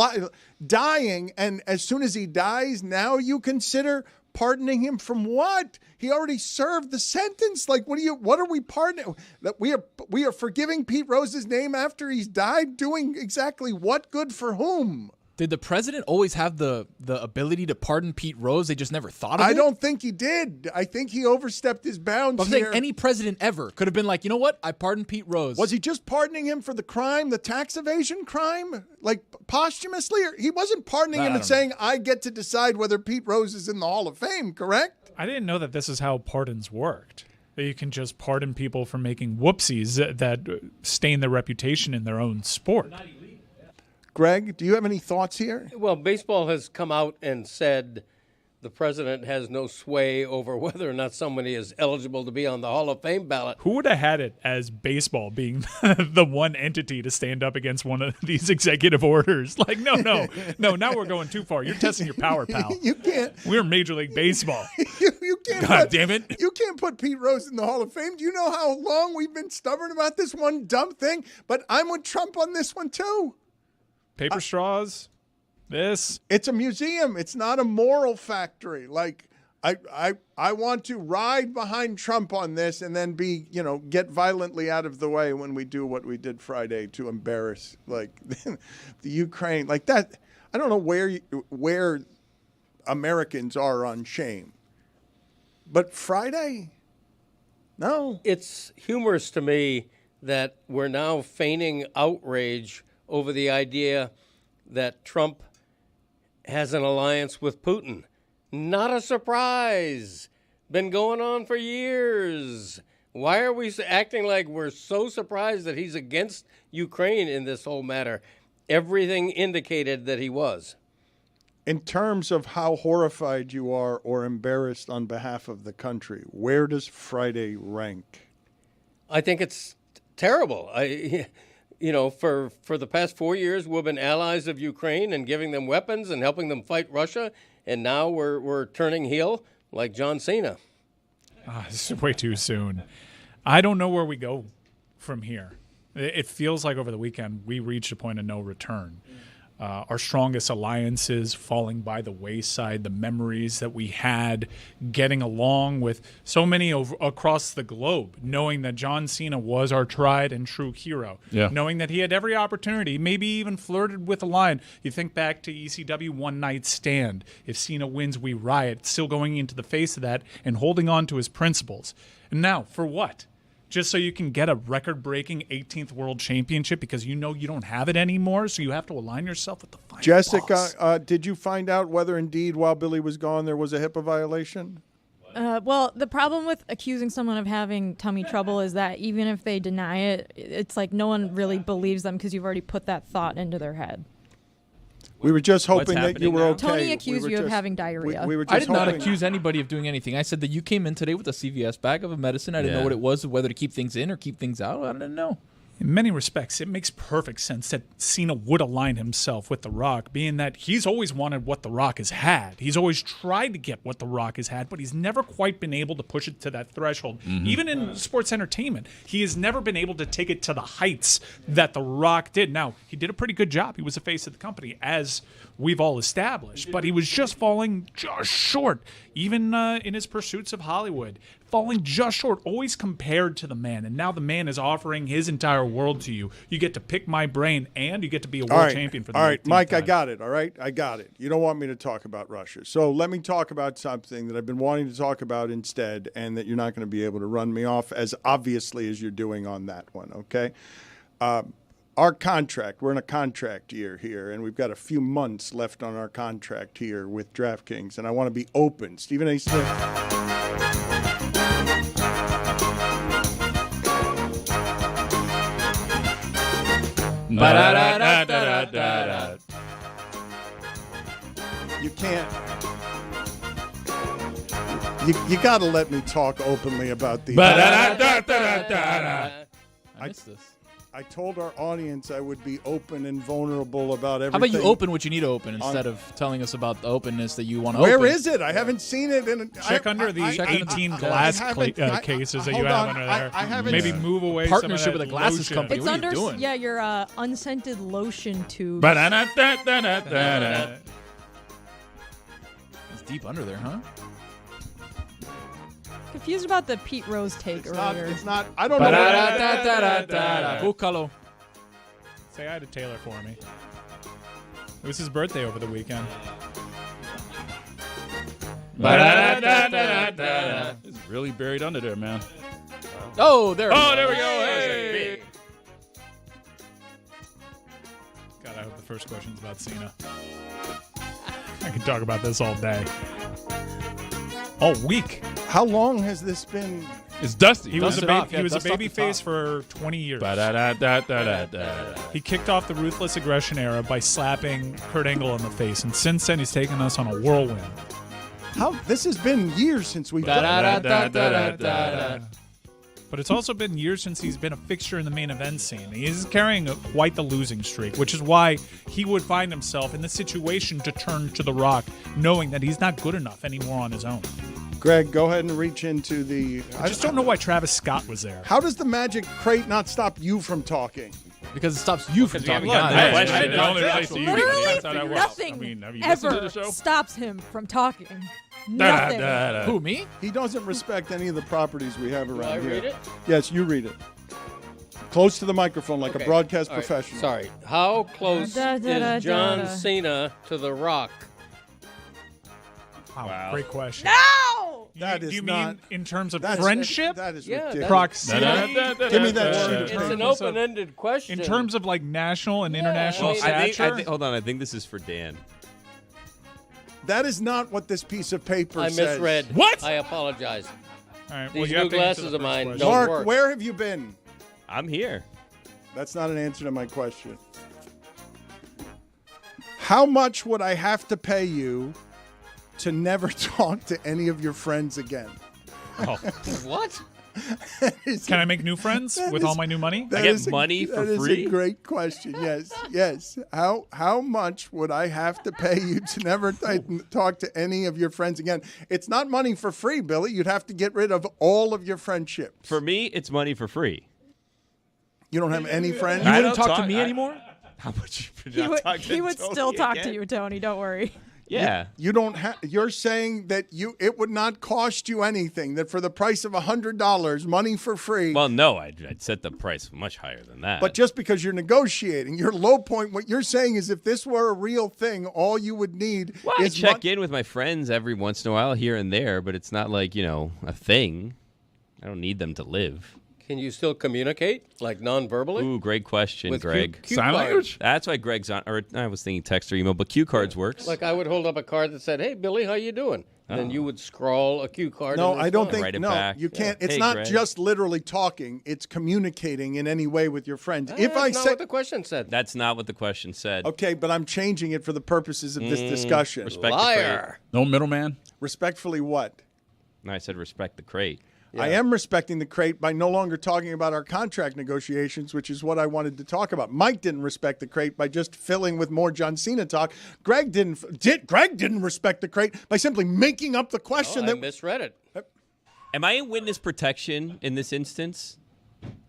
Dying, and as soon as he dies, now you consider pardoning him from what? He already served the sentence. Like, what are we pardoning? That we are forgiving Pete Rose's name after he's died, doing exactly what good for whom?
Did the president always have the ability to pardon Pete Rose? They just never thought of it?
I don't think he did. I think he overstepped his bounds
I'm saying any president ever could have been like, you know what? I pardon Pete Rose.
Was he just pardoning him for the crime, the tax evasion crime? Like posthumously? Or he wasn't pardoning him and saying, I get to decide whether Pete Rose is in the Hall of Fame, correct?
I didn't know that this is how pardons worked. That you can just pardon people for making whoopsies that stain their reputation in their own sport.
Greg, do you have any thoughts here?
Well, baseball has come out and said the president has no sway over whether or not somebody is eligible to be on the Hall of Fame ballot.
Who would have had it as baseball being the one entity to stand up against one of these executive orders? Like, no, now we're going too far. You're testing your power, pal.
You can't.
We're Major League Baseball.
You can't.
God damn it.
You can't put Pete Rose in the Hall of Fame. Do you know how long we've been stubborn about this one dumb thing? But I'm with Trump on this one, too.
Paper straws.
It's a museum. It's not a moral factory. Like I want to ride behind Trump on this and then get violently out of the way when we do what we did Friday to embarrass like the Ukraine. Like that. I don't know where Americans are on shame. But Friday? No.
It's humorous to me that we're now feigning outrage over the idea that Trump has an alliance with Putin. Not a surprise. Been going on for years. Why are we acting like we're so surprised that he's against Ukraine in this whole matter? Everything indicated that he was.
In terms of how horrified you are or embarrassed on behalf of the country, where does Friday rank?
I think it's terrible. For the past 4 years, we've been allies of Ukraine and giving them weapons and helping them fight Russia, and now we're turning heel like John Cena.
This is way too soon. I don't know where we go from here. It feels like over the weekend we reached a point of no return. Our strongest alliances falling by the wayside, the memories that we had getting along with so many across the globe, knowing that John Cena was our tried and true hero, knowing that he had every opportunity, maybe even flirted with a line. You think back to ECW One Night Stand. If Cena wins, we riot, still going into the face of that and holding on to his principles. And now, for what? Just so you can get a record-breaking 18th World Championship because you know you don't have it anymore, so you have to align yourself with the final
Jessica, did you find out whether indeed while Billy was gone there was a HIPAA violation?
Well, the problem with accusing someone of having tummy trouble is that even if they deny it, it's like no one really believes them because you've already put that thought into their head.
We were just hoping that you were okay.
Tony accused you of having diarrhea.
We were just
I did not accuse anybody of doing anything. I said that you came in today with a CVS bag of a medicine. I didn't know what it was, whether to keep things in or keep things out. I didn't know.
In many respects, it makes perfect sense that Cena would align himself with The Rock, being that he's always wanted what The Rock has had. He's always tried to get what The Rock has had, but he's never quite been able to push it to that threshold. Mm-hmm. Even in sports entertainment, he has never been able to take it to the heights that The Rock did. Now, he did a pretty good job. He was the face of the company, as we've all established, but he was just falling just short, even in his pursuits of Hollywood. falling just short, always compared to the man. And now the man is offering his entire world to you. You get to pick my brain, and you get to be a world champion for the 18th
Mike,
time.
I got it. All right, I got it. You don't want me to talk about Russia, so let me talk about something that I've been wanting to talk about instead, and that you're not going to be able to run me off as obviously as you're doing on that one. Okay. Our contract, we're in a contract year here, and we've got a few months left on our contract here with DraftKings, and I want to be open. Stephen A. Smith. You can't. You got to let me talk openly about these.
I missed this.
I told our audience I would be open and vulnerable about everything.
How about you open what you need to open instead of telling us about the openness that you want to
Where
open?
Where is it? I haven't seen it.
Check under the 18 glass cases that you have under there.
I haven't.
Maybe move away
Partnership
some of
with
that
a glasses
lotion.
company.
It's
What are
under,
you doing?
your unscented lotion tube.
It's deep under there, huh?
Confused about the Pete Rose take earlier.
It's not. I don't know.
Búcalo.
Say hi to Taylor for me. It was his birthday over the weekend.
It's really buried under there, man.
Oh, there.
There we go. Hey.
God, I hope the first question's about Cena. I can talk about this all day. All week.
How long has this been?
It's Dusty.
He was a
Dust off
baby
the
face
top.
for 20 years.
Ba-da-da-da-da-da-da.
He kicked off the Ruthless Aggression era by slapping Kurt Angle in the face, and since then he's taken us on a whirlwind.
How? This has been years since we've done.
Da-da-da-da-da-da-da.
But it's also been years since he's been a fixture in the main event scene. He is carrying quite the losing streak, which is why he would find himself in the situation to turn to The Rock, knowing that he's not good enough anymore on his own.
Greg, go ahead and reach into the.
I just don't know why Travis Scott was there.
How does the magic crate not stop you from talking?
Because it stops you from talking.
Look,
not
that
him.
question, it only relates to you.
Literally
That's how that works.
nothing
I mean, have you listened to
ever
the show?
stops him from talking. Nothing.
Da-da-da-da.
Who, me?
He doesn't respect any of the properties we have around
I
here.
read it?
Yes, you read it. Close to the microphone, like
Okay.
a broadcast
All right.
professional.
Sorry. How close
Da-da-da-da-da.
is John Cena to The Rock?
Wow. Great question.
No!
That
Do
is
you
not.
mean in terms of
That's-
friendship?
That is
Yeah,
ridiculous.
Proximity?
Give me that sheet of
It's
paper.
an open-ended question.
In terms of like national and international
I mean,
stature?
Hold on. I think this is for Dan.
That is not what this piece of paper
I
says.
misread.
What?
I apologize.
All right,
These
you have
new
to answer
glasses
the
of
first
mine
question.
don't
Mark,
work.
where have you been?
I'm here.
That's not an answer to my question. How much would I have to pay you to never talk to any of your friends again?
Oh,
What?
Can I make new friends with all my new money?
I get money for
That
free?
is a great question. Yes, yes. How much would I have to pay you to never talk to any of your friends again? It's not money for free, Billy. You'd have to get rid of all of your friendships.
For me, it's money for free.
You don't have any friends?
You
I
wouldn't
don't
talk to
talk-
me
I-
anymore?
How much?
He would still talk to you, Tony. Don't worry.
Yeah.
You don't have. You're saying that it would not cost you anything. That for the price of $100, money for free.
Well, no, I'd set the price much higher than that.
But just because you're negotiating, your low point, what you're saying is if this were a real thing, all you would need
well, I
is
check in with my friends every once in a while here and there, but it's not like, a thing. I don't need them to live.
Can you still communicate, like non-verbally?
Ooh, great question,
With
Greg.
cue Sign cards. language?
That's why Greg's on, or I was thinking text or email, but cue cards works.
Like I would hold up a card that said, "Hey, Billy, how you doing?" And then you would scroll a cue card.
No,
and
I don't
respond.
think. No, you can't. It's
Hey,
not
Greg.
just literally talking. It's communicating in any way with your friends. If
That's
I
not
say,
what the question said.
That's not what the question said.
okay, but I'm changing it for the purposes of this discussion.
Respect
Liar.
No middleman.
Respectfully, what?
the crate. No, I said respect the crate.
I am respecting the crate by no longer talking about our contract negotiations, which is what I wanted to talk about. Mike didn't respect the crate by just filling with more John Cena talk. Greg didn't respect the crate by simply making up the question
I
that
misread it.
Am I in witness protection in this instance?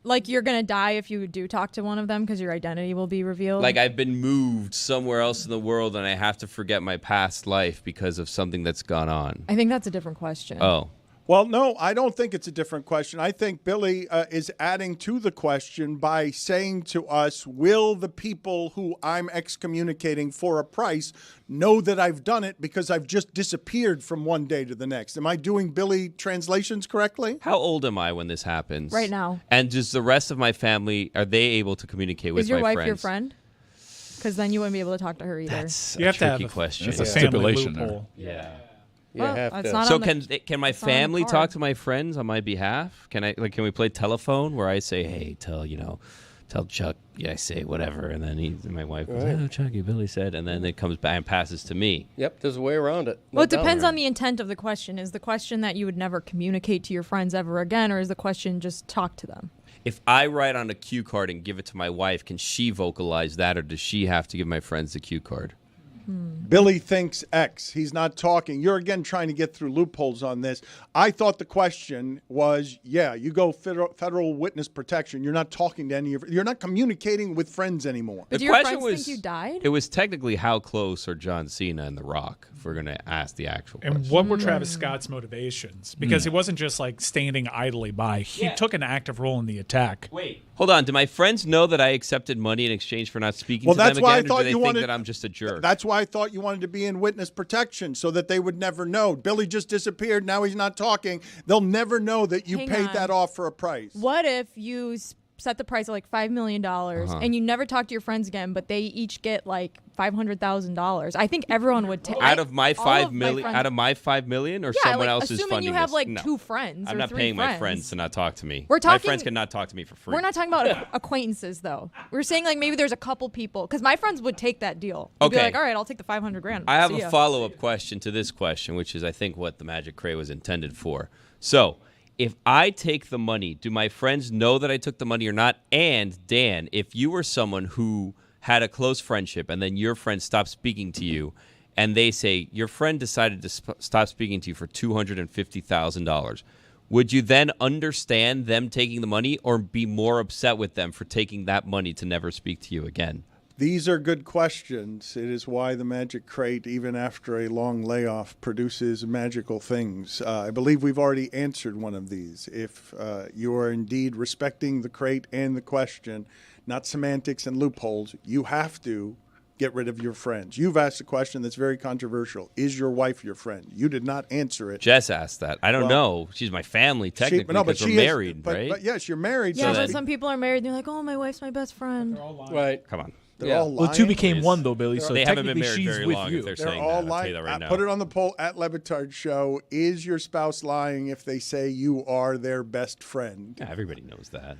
Like you're gonna die if you do talk to one of them because your identity will be revealed.
Like I've been moved somewhere else in the world and I have to forget my past life because of something that's gone on.
I think that's a different question.
Oh.
Well, no, I don't think it's a different question. I think Billy is adding to the question by saying to us, will the people who I'm excommunicating for a price know that I've done it because I've just disappeared from one day to the next? Am I doing Billy translations correctly?
How old am I when this happens?
Right now.
And does the rest of my family, are they able to communicate with
Is your
my
wife
friends?
your friend? Because then you wouldn't be able to talk to her either.
That's
You
a
have to have
tricky
a-
question.
That's a family stipulation there. loophole.
Yeah.
Well, it's not
So
on the-
can my
it's not on the
family
card.
talk to my friends on my behalf? Can we play telephone where I say, hey, tell Chuck, I say whatever, and then my wife goes,
Right.
oh, Chucky, Billy said, and then it comes back and passes to me.
Yep, there's a way around it.
Well, it depends on the intent of the question. Is the question that you would never communicate to your friends ever again, or is the question just talk to them?
If I write on a cue card and give it to my wife, can she vocalize that, or does she have to give my friends the cue card?
Billy thinks X. He's not talking. You're again trying to get through loopholes on this. I thought the question was, you go federal witness protection. You're not talking to any of. You're not communicating with friends anymore.
But do your friends think you died?
It was technically how close are John Cena and The Rock, if we're going to ask the actual
And
question.
what were Travis Scott's motivations? Because he wasn't just like standing idly by. He took an active role in the attack.
Wait. Hold on. Do my friends know that I accepted money in exchange for not speaking
Well,
to them
that's why
again,
I thought
or do they
you
think
wanted.
that I'm just a jerk?
That's why I thought you wanted to be in witness protection so that they would never know. Billy just disappeared. Now he's not talking. They'll never know that you
Hang
paid
on.
that off for a price.
What if you set the price at like $5 million and you never talk to your friends again, but they each get like $500,000? I think everyone would take
Out of my $5 million, out of my $5 million, or
Yeah,
someone
like,
else is
assuming
funding
you have
this?
like
No.
2 friends
I'm
or
not
3
paying
friends.
my friends to not talk to me.
We're
My
talking-
friends cannot talk to me for free.
We're not talking about acquaintances though. We're saying like maybe there's a couple people because my friends would take that deal. They'd be
Okay.
like, all right, I'll take the $500,000.
I have
See
a
ya.
follow-up question to this question, which is I think what the Magic Cray was intended for. So, if I take the money, do my friends know that I took the money or not? And Dan, if you were someone who had a close friendship and then your friend stopped speaking to you and they say your friend decided to stop speaking to you for $250,000, would you then understand them taking the money or be more upset with them for taking that money to never speak to you again?
These are good questions. It is why the Magic Crate, even after a long layoff, produces magical things. I believe we've already answered one of these. If you are indeed respecting the crate and the question, not semantics and loopholes, you have to get rid of your friends. You've asked a question that's very controversial. Is your wife your friend? You did not answer it.
Jess asked that. I don't know. She's my family technically because we're married, right?
But yes, you're married.
Yeah,
so
but some people are married and they're like, oh, my wife's my best friend.
Right.
Come on.
They're all
Well, 2
lying.
became 1 though, Billy. So
They haven't been
technically
married
she's
very
with
long
you.
if they're
They're
saying
all
that. I'll tell you
lying.
that right now.
Put it on the poll at Le Batard Show. Is your spouse lying if they say you are their best friend?
Yeah, everybody knows that.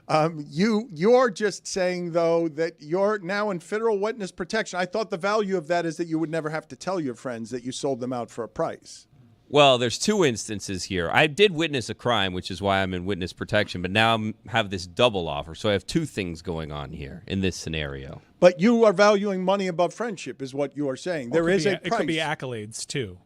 You're just saying, though, that you're now in federal witness protection. I thought the value of that is that you would never have to tell your friends that you sold them out for a price.
Well, there's 2 instances here. I did witness a crime, which is why I'm in witness protection, but now I have this double offer. So I have 2 things going on here in this scenario.
But you are valuing money above friendship is what you are saying. There is a price.
It could be accolades too.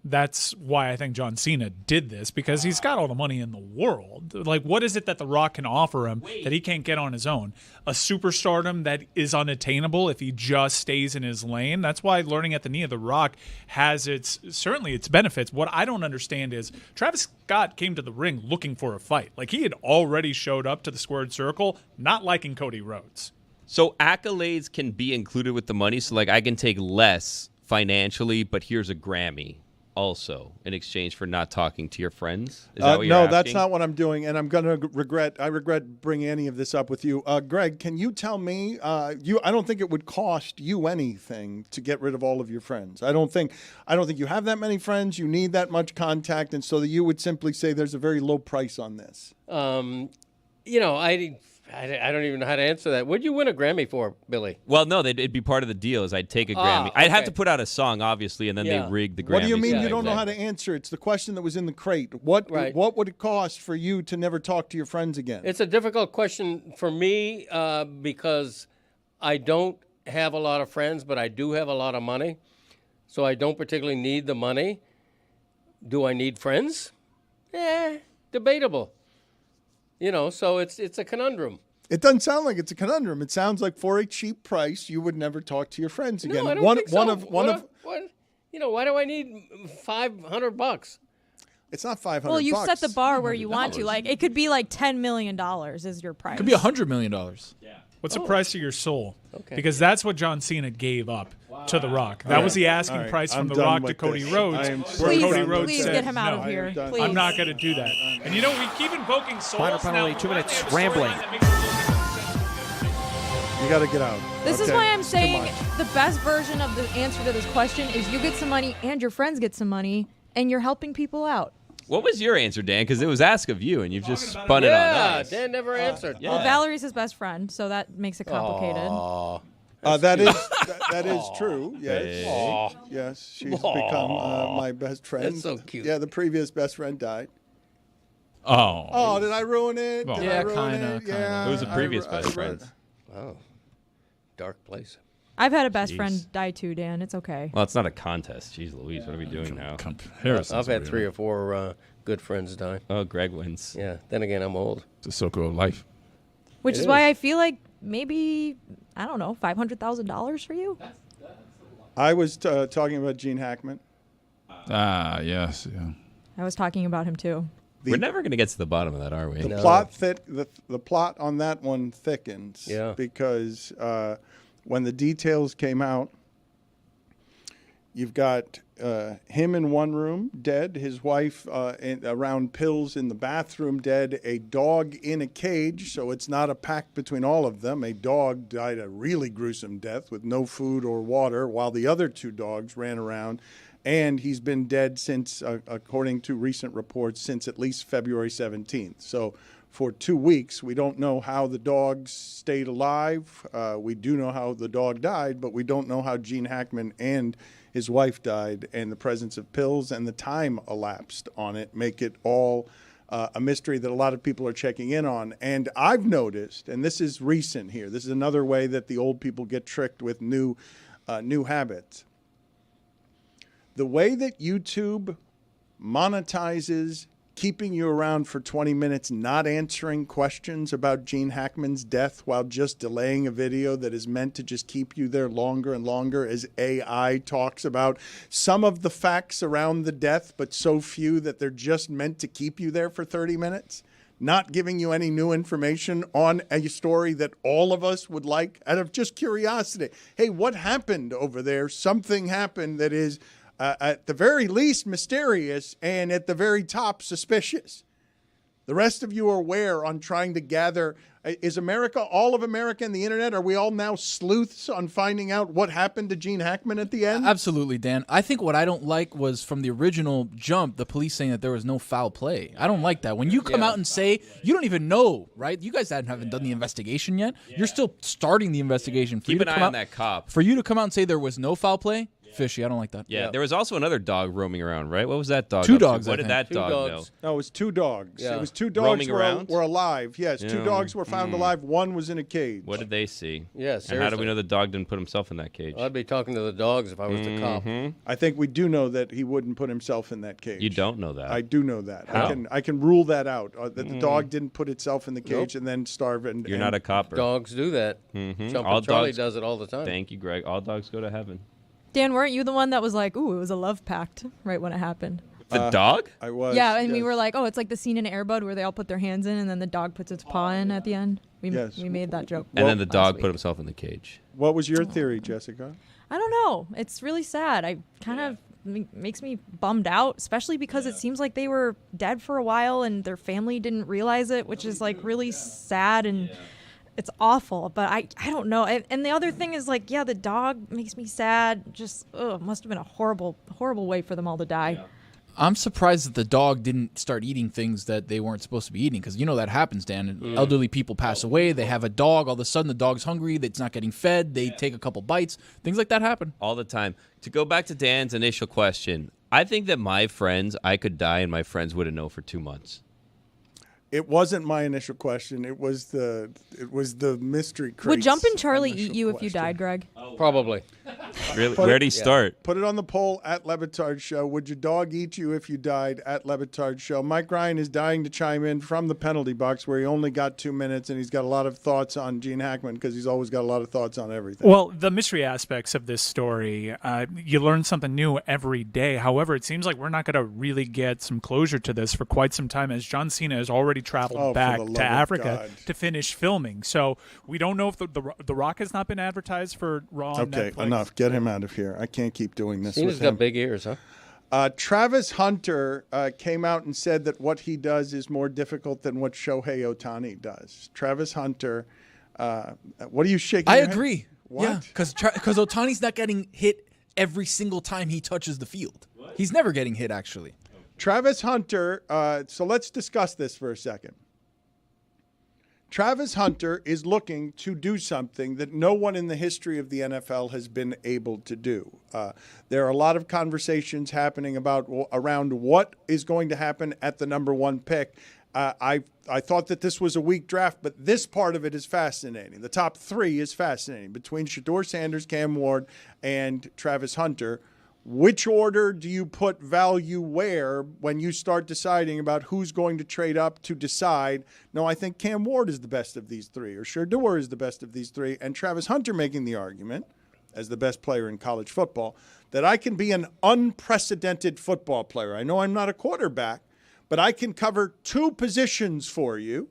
That's why I think John Cena did this, because he's got all the money in the world. Like, what is it that The Rock can offer him that he can't get on his own? A superstardom that is unattainable if he just stays in his lane. That's why learning at the knee of The Rock has certainly its benefits. What I don't understand is Travis Scott came to the ring looking for a fight. Like, he had already showed up to the squared circle not liking Cody Rhodes.
So accolades can be included with the money. So, like, I can take less financially, but here's a Grammy also in exchange for not talking to your friends? Is that what you're
no,
asking?
that's not what I'm doing, and I'm going to regret bringing any of this up with you. Greg, can you tell me, I don't think it would cost you anything to get rid of all of your friends. I don't think you have that many friends, you need that much contact, and so that you would simply say there's a very low price on this.
I don't even know how to answer that. What'd you win a Grammy for, Billy?
Well, no, it'd be part of the deal is I'd take a Grammy. I'd have to put out a song, obviously, and then they rig the Grammy.
What do you mean you don't know how to answer? It's the question that was in the crate. What would it cost for you to never talk to your friends again?
It's a difficult question for me because I don't have a lot of friends, but I do have a lot of money. So I don't particularly need the money. Do I need friends? Debatable. So it's a conundrum.
It doesn't sound like it's a conundrum. It sounds like for a cheap price, you would never talk to your friends again.
No, I don't think so. Why do I need $500?
It's not $500.
Well, you set the bar where you want to.
$500.
Like, it could be like $10 million is your price.
Could be $100 million.
What's the price of your soul?
Okay.
Because that's what John Cena gave up to The Rock. That was the asking
All right,
price from
I'm
The
done
Rock to
with
Cody
this.
Rhodes.
I am
where
so
Cody
done
Rhodes
with
Please
said,
get him out
no,
of here. Please.
I'm not going to do that. And you know, we keep invoking souls.
Minor penalty,
now,
2 minutes,
they have a storyline
rambling.
that makes a little bit more sense.
You got to get out.
This is
Okay.
why I'm
It's too
saying
much.
the best version of the answer to this question is you get some money and your friends get some money, and you're helping people out.
What was your answer, Dan? Because it was asked of you, and you've just spun it on
Yeah,
us.
Dan never answered.
Well, Valerie's his best friend, so that makes it complicated.
Aw.
That is true. Yes.
Aw.
Yes, she's become my best friend.
That's so cute.
Yeah, the previous best friend died.
Oh.
Oh, did I ruin it?
Well,
Did
yeah,
I ruin
kinda,
it?
kinda.
Yeah.
Who was the previous
I
best
read-
friend?
Oh, dark place.
I've had a best
Jeez.
friend die too, Dan. It's okay.
Well, it's not a contest. Jeez Louise, what are we doing now?
Comparisons.
I've had
really.
3 or 4 good friends die.
Oh, Greg wins.
Yeah. Then again, I'm old.
It's a circle of life.
Which
It
is why
is.
I feel like maybe, I don't know, $500,000 for you?
I was talking about Gene Hackman.
Ah, yes, yeah.
I was talking about him too.
We're never going to get to the bottom of that, are we?
The plot the plot on that one thickens.
Yeah.
Because when the details came out, you've got him in one room, dead. His wife around pills in the bathroom, dead. A dog in a cage, so it's not a pact between all of them. A dog died a really gruesome death with no food or water, while the other 2 dogs ran around. And he's been dead since, according to recent reports, since at least February 17th. So for 2 weeks, we don't know how the dogs stayed alive. We do know how the dog died, but we don't know how Gene Hackman and his wife died, and the presence of pills and the time elapsed on it make it all a mystery that a lot of people are checking in on. And I've noticed, and this is recent here, this is another way that the old people get tricked with new habits. The way that YouTube monetizes keeping you around for 20 minutes, not answering questions about Gene Hackman's death while just delaying a video that is meant to just keep you there longer and longer as AI talks about some of the facts around the death, but so few that they're just meant to keep you there for 30 minutes, not giving you any new information on a story that all of us would like out of just curiosity. Hey, what happened over there? Something happened that is at the very least mysterious and at the very top suspicious. The rest of you are where on trying to gather. Is America, all of America and the internet, are we all now sleuths on finding out what happened to Gene Hackman at the end?
Absolutely, Dan. I think what I don't like was from the original jump, the police saying that there was no foul play. I don't like that. When you come out and say, you don't even know, right? You guys haven't done the investigation yet. You're still starting the investigation.
Keep an eye on that cop.
For you to come out and say there was no foul play, fishy. I don't like that.
Yeah, there was also another dog roaming around, right? What was that dog?
2
up to?
dogs, I
What did
think.
that
2
dog
dogs.
know?
No, it was 2 dogs.
Yeah.
It was 2 dogs
Roaming around?
were alive. Yes, 2
Yeah.
dogs were found alive. 1 was in a cage.
What did they see?
Yeah,
And how do
seriously.
we know the dog didn't put himself in that cage?
I'd be talking to the dogs if I was the cop.
I think we do know that he wouldn't put himself in that cage.
You don't know that.
I do know that.
How?
I can rule that out. That the dog didn't put itself in the cage and then starve. And
You're not a copper.
Dogs do that.
Mhm.
Jumpin'
All
Charlie
dogs-
does it all the time.
Thank you, Greg. All dogs go to heaven.
Dan, weren't you the one that was like, ooh, it was a love pact right when it happened?
The dog?
I was.
Yeah, and we
yes.
were like, oh, it's like the scene in Air Bud where they all put their hands in and then the dog puts its paw in at the end. We made that joke.
And then the
last
dog
week.
put himself in the cage.
What was your theory, Jessica?
I don't know. It's really sad. I kind of makes me bummed out, especially because it seems like they were dead for a while and their family didn't realize it, which is like really sad and it's awful. But I don't know. And the other thing is like, yeah, the dog makes me sad. Just must have been a horrible way for them all to die.
Yeah. I'm surprised that the dog didn't start eating things that they weren't supposed to be eating, because you know that happens, Dan. Elderly people pass away. They have a dog. All of a sudden, the dog's hungry. It's not getting fed. They take a couple bites. Things like that happen.
All the time. To go back to Dan's initial question, I think that my friends, I could die and my friends wouldn't know for 2 months.
It wasn't my initial question. It was the mystery.
Would
Crate's
Jumpin' Charlie
initial
eat you if you
question.
died, Greg?
Probably.
Really? Where'd he start?
Put it on the poll at Le Batard Show. Would your dog eat you if you died at Le Batard Show? Mike Ryan is dying to chime in from the penalty box where he only got 2 minutes, and he's got a lot of thoughts on Gene Hackman because he's always got a lot of thoughts on everything.
Well, the mystery aspects of this story, you learn something new every day. However, it seems like we're not going to really get some closure to this for quite some time, as John Cena has already traveled back to Africa to finish filming. So we don't know if the Rock has not been advertised for Raw on
Okay,
Netflix.
enough. Get him out of here. I can't keep doing this
Cena's
with him.
got big ears, huh?
Travis Hunter came out and said that what he does is more difficult than what Shohei Otani does. Travis Hunter, what are you shaking?
I
your head?
agree.
What?
Yeah, because Otani's not getting hit every single time he touches the field. He's never getting hit, actually.
Travis Hunter, so let's discuss this for a second. Travis Hunter is looking to do something that no one in the history of the NFL has been able to do. There are a lot of conversations happening around what is going to happen at the number 1 pick. I thought that this was a weak draft, but this part of it is fascinating. The top 3 is fascinating. Between Shedeur Sanders, Cam Ward, and Travis Hunter, which order do you put value where when you start deciding about who's going to trade up to decide, no, I think Cam Ward is the best of these 3, or Shedeur is the best of these 3, and Travis Hunter making the argument, as the best player in college football, that I can be an unprecedented football player. I know I'm not a quarterback, but I can cover 2 positions for you.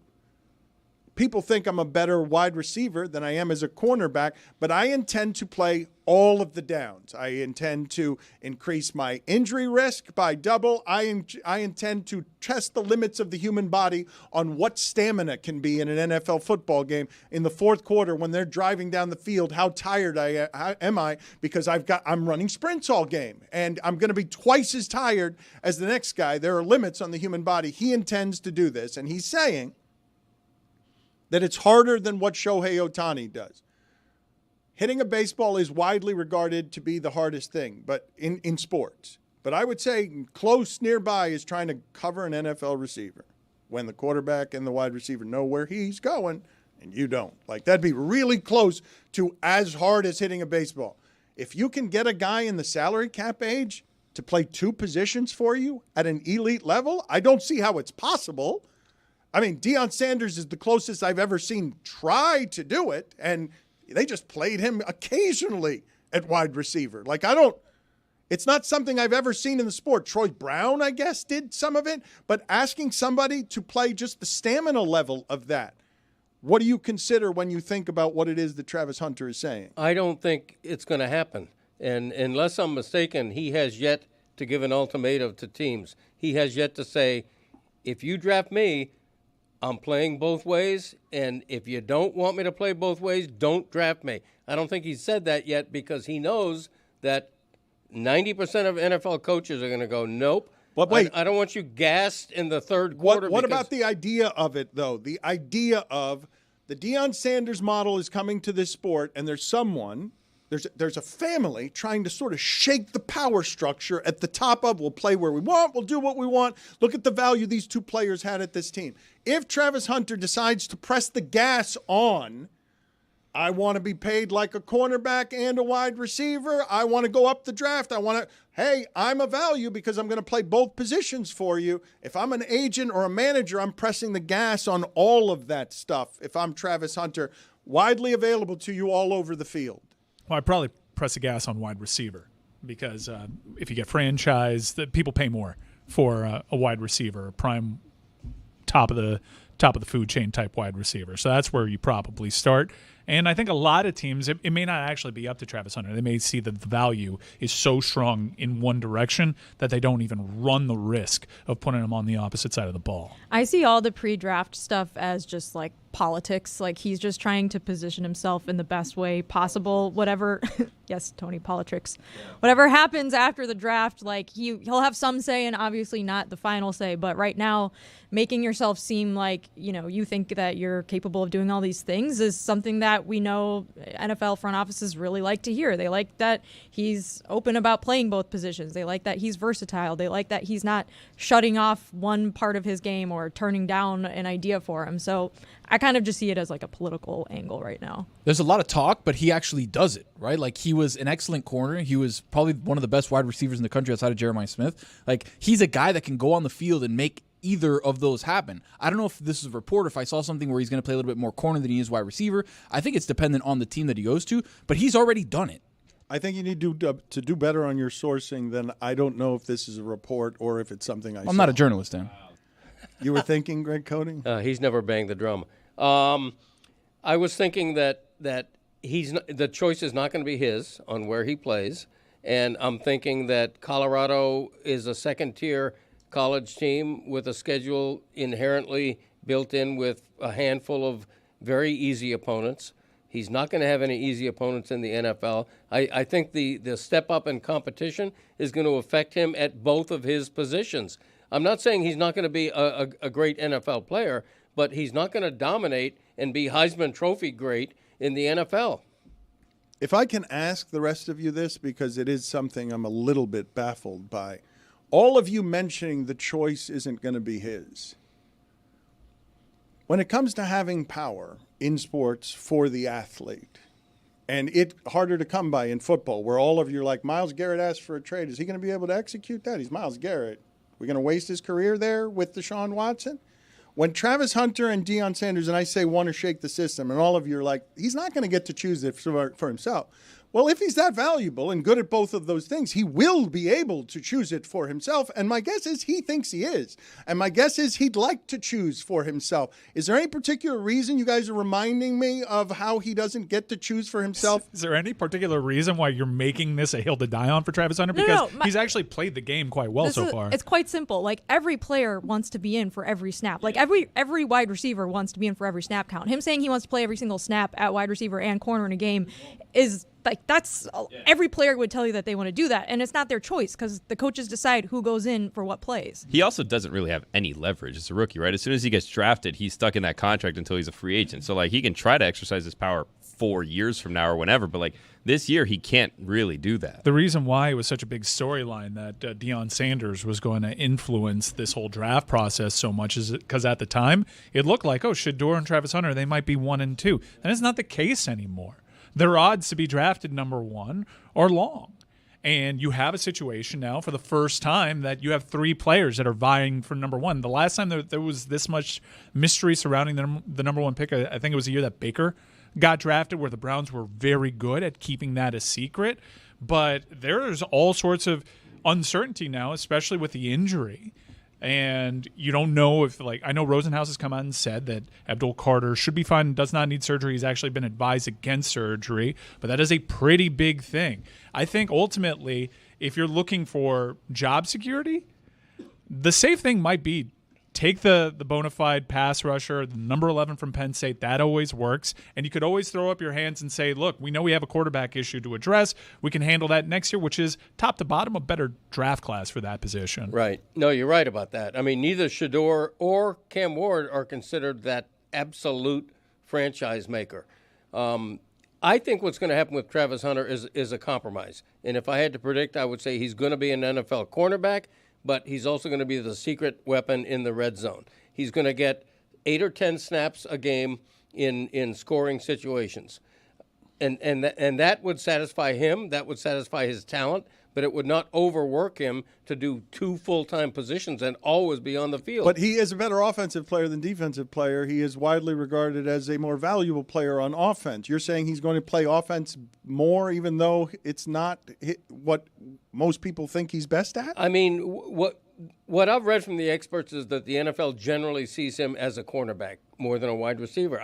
People think I'm a better wide receiver than I am as a cornerback, but I intend to play all of the downs. I intend to increase my injury risk by double. I intend to test the limits of the human body on what stamina can be in an NFL football game in the fourth quarter when they're driving down the field. How tired am I? Because I'm running sprints all game, and I'm going to be twice as tired as the next guy. There are limits on the human body. He intends to do this, and he's saying that it's harder than what Shohei Otani does. Hitting a baseball is widely regarded to be the hardest thing, but in sports. But I would say close nearby is trying to cover an NFL receiver when the quarterback and the wide receiver know where he's going and you don't. Like, that'd be really close to as hard as hitting a baseball. If you can get a guy in the salary cap age to play 2 positions for you at an elite level, I don't see how it's possible. I mean, Deion Sanders is the closest I've ever seen try to do it, and they just played him occasionally at wide receiver. Like, it's not something I've ever seen in the sport. Troy Brown, I guess, did some of it, but asking somebody to play just the stamina level of that, what do you consider when you think about what it is that Travis Hunter is saying?
I don't think it's going to happen. And unless I'm mistaken, he has yet to give an ultimatum to teams. He has yet to say, if you draft me, I'm playing both ways, and if you don't want me to play both ways, don't draft me. I don't think he's said that yet because he knows that 90% of NFL coaches are going to go, nope.
But wait,
I don't want you gassed in the third quarter.
What about the idea of it, though? The idea of the Deion Sanders model is coming to this sport, and there's a family trying to sort of shake the power structure at the top of, we'll play where we want, we'll do what we want. Look at the value these 2 players had at this team. If Travis Hunter decides to press the gas on, I want to be paid like a cornerback and a wide receiver. I want to go up the draft. I'm a value because I'm going to play both positions for you. If I'm an agent or a manager, I'm pressing the gas on all of that stuff. If I'm Travis Hunter, widely available to you all over the field.
Well, I'd probably press the gas on wide receiver because if you get franchise, people pay more for a wide receiver, a prime top of the food chain type wide receiver. So that's where you probably start. And I think a lot of teams, it may not actually be up to Travis Hunter. They may see that the value is so strong in one direction that they don't even run the risk of putting him on the opposite side of the ball.
I see all the pre-draft stuff as just like politics. Like, he's just trying to position himself in the best way possible. Whatever, yes, Tony, politics. Whatever happens after the draft, like he'll have some say and obviously not the final say. But right now, making yourself seem like, you think that you're capable of doing all these things is something that that we know NFL front offices really like to hear. They like that he's open about playing both positions. They like that he's versatile. They like that he's not shutting off one part of his game or turning down an idea for him. So I kind of just see it as like a political angle right now.
There's a lot of talk, but he actually does it, right? Like, he was an excellent corner. He was probably one of the best wide receivers in the country outside of Jeremiah Smith. Like, he's a guy that can go on the field and make either of those happen. I don't know if this is a report, or if I saw something where he's going to play a little bit more corner than he is wide receiver. I think it's dependent on the team that he goes to, but he's already done it.
I think you need to do better on your sourcing than I don't know if this is a report or if it's something I saw.
I'm not a journalist, Dan.
You were thinking, Greg Coding?
He's never banged the drum. I was thinking that the choice is not going to be his on where he plays, and I'm thinking that Colorado is a second-tier college team with a schedule inherently built in with a handful of very easy opponents. He's not going to have any easy opponents in the NFL. I think the step up in competition is going to affect him at both of his positions. I'm not saying he's not going to be a great NFL player, but he's not going to dominate and be Heisman Trophy great in the NFL.
If I can ask the rest of you this, because it is something I'm a little bit baffled by. All of you mentioning the choice isn't going to be his. When it comes to having power in sports for the athlete, and it harder to come by in football, where all of you are like, Myles Garrett asked for a trade. Is he going to be able to execute that? He's Myles Garrett. We're going to waste his career there with Deshaun Watson? When Travis Hunter and Deion Sanders, and I say, want to shake the system, and all of you are like, he's not going to get to choose it for himself. Well, if he's that valuable and good at both of those things, he will be able to choose it for himself. And my guess is he thinks he is. And my guess is he'd like to choose for himself. Is there any particular reason you guys are reminding me of how he doesn't get to choose for himself?
Is there any particular reason why you're making this a hill to die on for Travis Hunter? Because he's actually played the game quite well so far.
It's quite simple. Like, every player wants to be in for every snap. Like, every wide receiver wants to be in for every snap count. Him saying he wants to play every single snap at wide receiver and corner in a game is like, that's every player would tell you that they want to do that, and it's not their choice because the coaches decide who goes in for what plays.
He also doesn't really have any leverage as a rookie, right? As soon as he gets drafted, he's stuck in that contract until he's a free agent. So, like, he can try to exercise his power 4 years from now or whenever, but, like, this year he can't really do that.
The reason why it was such a big storyline that Deion Sanders was going to influence this whole draft process so much is because at the time it looked like, Shedeur and Travis Hunter, they might be 1 and 2. And it's not the case anymore. Their odds to be drafted number 1 are long. And you have a situation now for the first time that you have 3 players that are vying for number 1. The last time there was this much mystery surrounding the number 1 pick, I think it was the year that Baker got drafted, where the Browns were very good at keeping that a secret. But there's all sorts of uncertainty now, especially with the injury. And you don't know if, like, I know Rosenhaus has come out and said that Abdul Carter should be fine and does not need surgery. He's actually been advised against surgery, but that is a pretty big thing. I think ultimately, if you're looking for job security, the safe thing might be take the bona fide pass rusher, the number 11 from Penn State. That always works. And you could always throw up your hands and say, look, we know we have a quarterback issue to address. We can handle that next year, which is top to bottom a better draft class for that position.
Right. No, you're right about that. I mean, neither Shedeur or Cam Ward are considered that absolute franchise maker. I think what's going to happen with Travis Hunter is a compromise. And if I had to predict, I would say he's going to be an NFL cornerback, but he's also going to be the secret weapon in the red zone. He's going to get 8 or 10 snaps a game in scoring situations. And that would satisfy him. That would satisfy his talent, but it would not overwork him to do 2 full-time positions and always be on the field.
But he is a better offensive player than defensive player. He is widely regarded as a more valuable player on offense. You're saying he's going to play offense more, even though it's not what most people think he's best at?
I mean, what I've read from the experts is that the NFL generally sees him as a cornerback more than a wide receiver.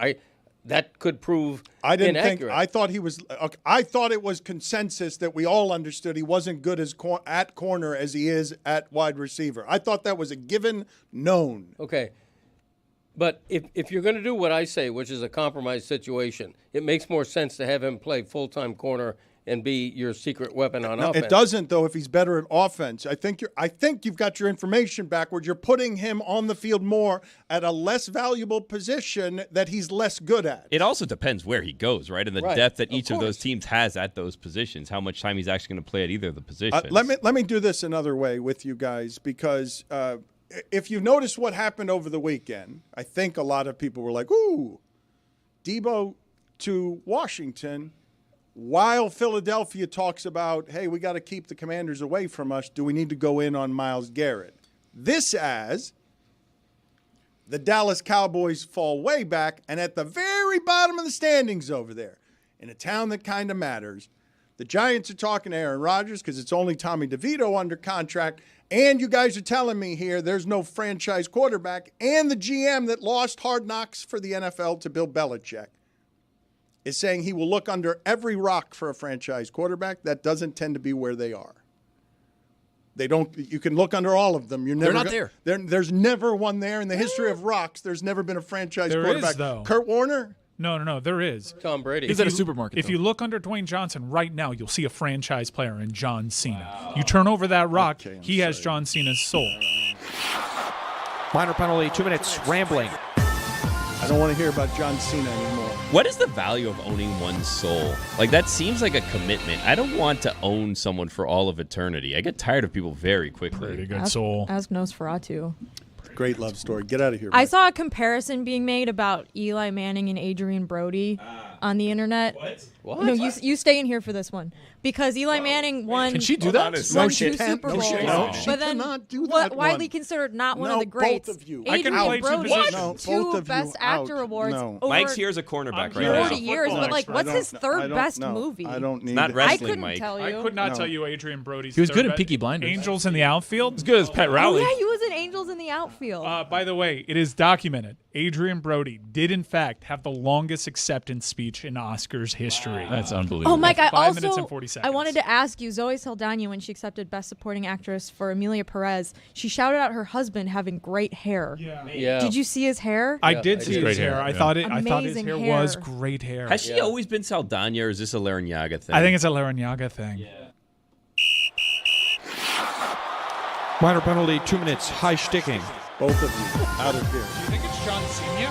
That could prove inaccurate.
I thought it was consensus that we all understood he wasn't good at corner as he is at wide receiver. I thought that was a given known.
Okay. But if you're going to do what I say, which is a compromise situation, it makes more sense to have him play full-time corner and be your secret weapon on
No,
offense.
it doesn't, though, if he's better at offense. I think you've got your information backwards. You're putting him on the field more at a less valuable position that he's less good at.
It also depends where he goes, right? And the
Right,
depth that
of
each of those
course.
teams has at those positions, how much time he's actually going to play at either of the positions.
Let me do this another way with you guys, because if you notice what happened over the weekend, I think a lot of people were like, ooh, Debo to Washington, while Philadelphia talks about, hey, we got to keep the Commanders away from us, do we need to go in on Myles Garrett? This as the Dallas Cowboys fall way back, and at the very bottom of the standings over there, in a town that kind of matters, the Giants are talking to Aaron Rodgers because it's only Tommy DeVito under contract, and you guys are telling me here there's no franchise quarterback, and the GM that lost Hard Knocks for the NFL to Bill Belichick is saying he will look under every rock for a franchise quarterback. That doesn't tend to be where they are. They don't. You can look under all of them. You're never
not there.
There's never one there in the history of rocks. There's never been a franchise
There
quarterback.
is, though.
Kurt Warner.
No, there is.
Tom Brady.
He's at a supermarket.
If you look under Dwayne Johnson right now, you'll see a franchise player in John Cena. You turn over that rock, he has John Cena's soul.
Minor penalty, 2 minutes, rambling.
I don't want to hear about John Cena anymore.
What is the value of owning one's soul? Like, that seems like a commitment. I don't want to own someone for all of eternity. I get tired of people very quickly.
Pretty good soul.
Ask Nosferatu.
Great love story. Get out of here.
I saw a comparison being made about Eli Manning and Adrian Brody on the internet.
What?
No, you stay in here for this one because Eli Manning won.
Can she do that?
Won
No, she
2
can't.
Super
No,
Bowls,
she can't. She
but then
cannot do that
widely
one.
considered not one
No,
of the greats.
both of you.
I can
Adrian
play two
Brody
positions.
won
No, both
2
of
Best
you
Actor
out.
awards
No.
over
Mike's here as a cornerback right
40
now.
years, but like, what's his third best
no,
movie?
I don't need
Not
it.
wrestling,
I couldn't
Mike.
tell you.
I could not
No.
tell you Adrian Brody's
He was
third
good in
best-
Peaky Blinders.
Angels in the outfield.
As good as Pat
Oh
Rowley.
yeah, he was in Angels in the Outfield.
By the way, it is documented. Adrian Brody did, in fact, have the longest acceptance speech in Oscars history.
That's unbelievable.
Oh, Mike, I
5 minutes
also
and 40 seconds.
I wanted to ask you, Zoe Saldana, when she accepted Best Supporting Actress for Amelia Perez, she shouted out her husband having great hair.
Yeah.
Did you see his hair?
I did see his
great
hair.
hair,
I
yeah.
thought I thought his
Amazing
hair
hair.
was great hair.
Has she always been Saldana, or is this a Larrañaga thing?
I think it's a Larrañaga thing.
Minor penalty, 2 minutes, high sticking.
Both of you out of here.
Do you think it's John Cena?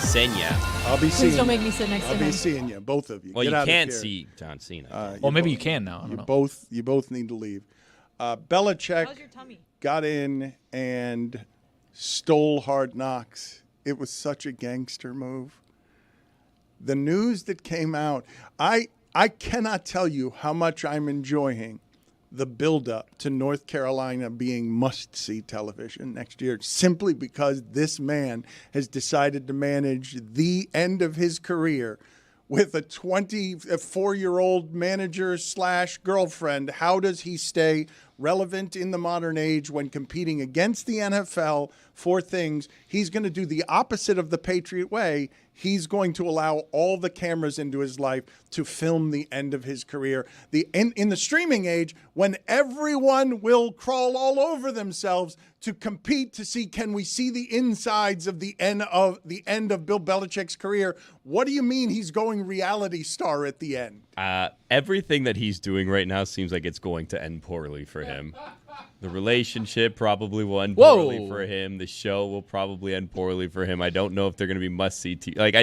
Senya.
I'll be seeing.
Please don't make me sit next to
I'll be
him.
seeing you, both of you.
Well,
Get
you
out of
can't
here.
see John Cena.
Well, maybe you can now. I don't
You
know.
both need to leave. Belichick
How's your tummy?
got in and stole Hard Knocks. It was such a gangster move. The news that came out, I cannot tell you how much I'm enjoying the buildup to North Carolina being must-see television next year, simply because this man has decided to manage the end of his career with a 24-year-old manager / girlfriend. How does he stay relevant in the modern age when competing against the NFL for things? He's going to do the opposite of the Patriot way. He's going to allow all the cameras into his life to film the end of his career. In the streaming age, when everyone will crawl all over themselves to compete to see, can we see the insides of the end of Bill Belichick's career? What do you mean he's going reality star at the end?
Everything that he's doing right now seems like it's going to end poorly for him. The relationship probably will end poorly for him. The show will probably end poorly for him. I don't know if they're going to be must-see TV. Like,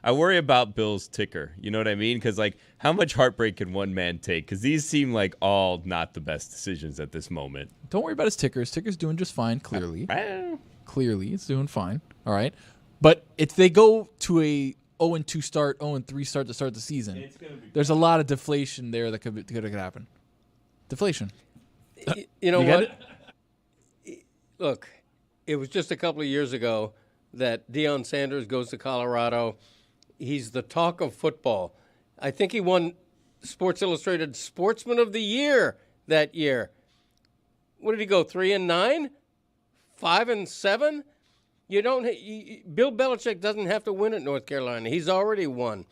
I worry about Bill's ticker. You know what I mean? Because, like, how much heartbreak can one man take? Because these seem like all not the best decisions at this moment.
Don't worry about his ticker. His ticker's doing just fine, clearly. Clearly, it's doing fine. All right. But if they go to a 0-2 start, 0-3 start to start the season, there's a lot of deflation there that could happen. Deflation.
You know
You get
what? Look, it was just a couple of years ago that Deion Sanders goes to Colorado. He's the talk of football. I think he won Sports Illustrated Sportsman of the Year that year. What did he go, 3-9? 5-7? Bill Belichick doesn't have to win at North Carolina. He's already won.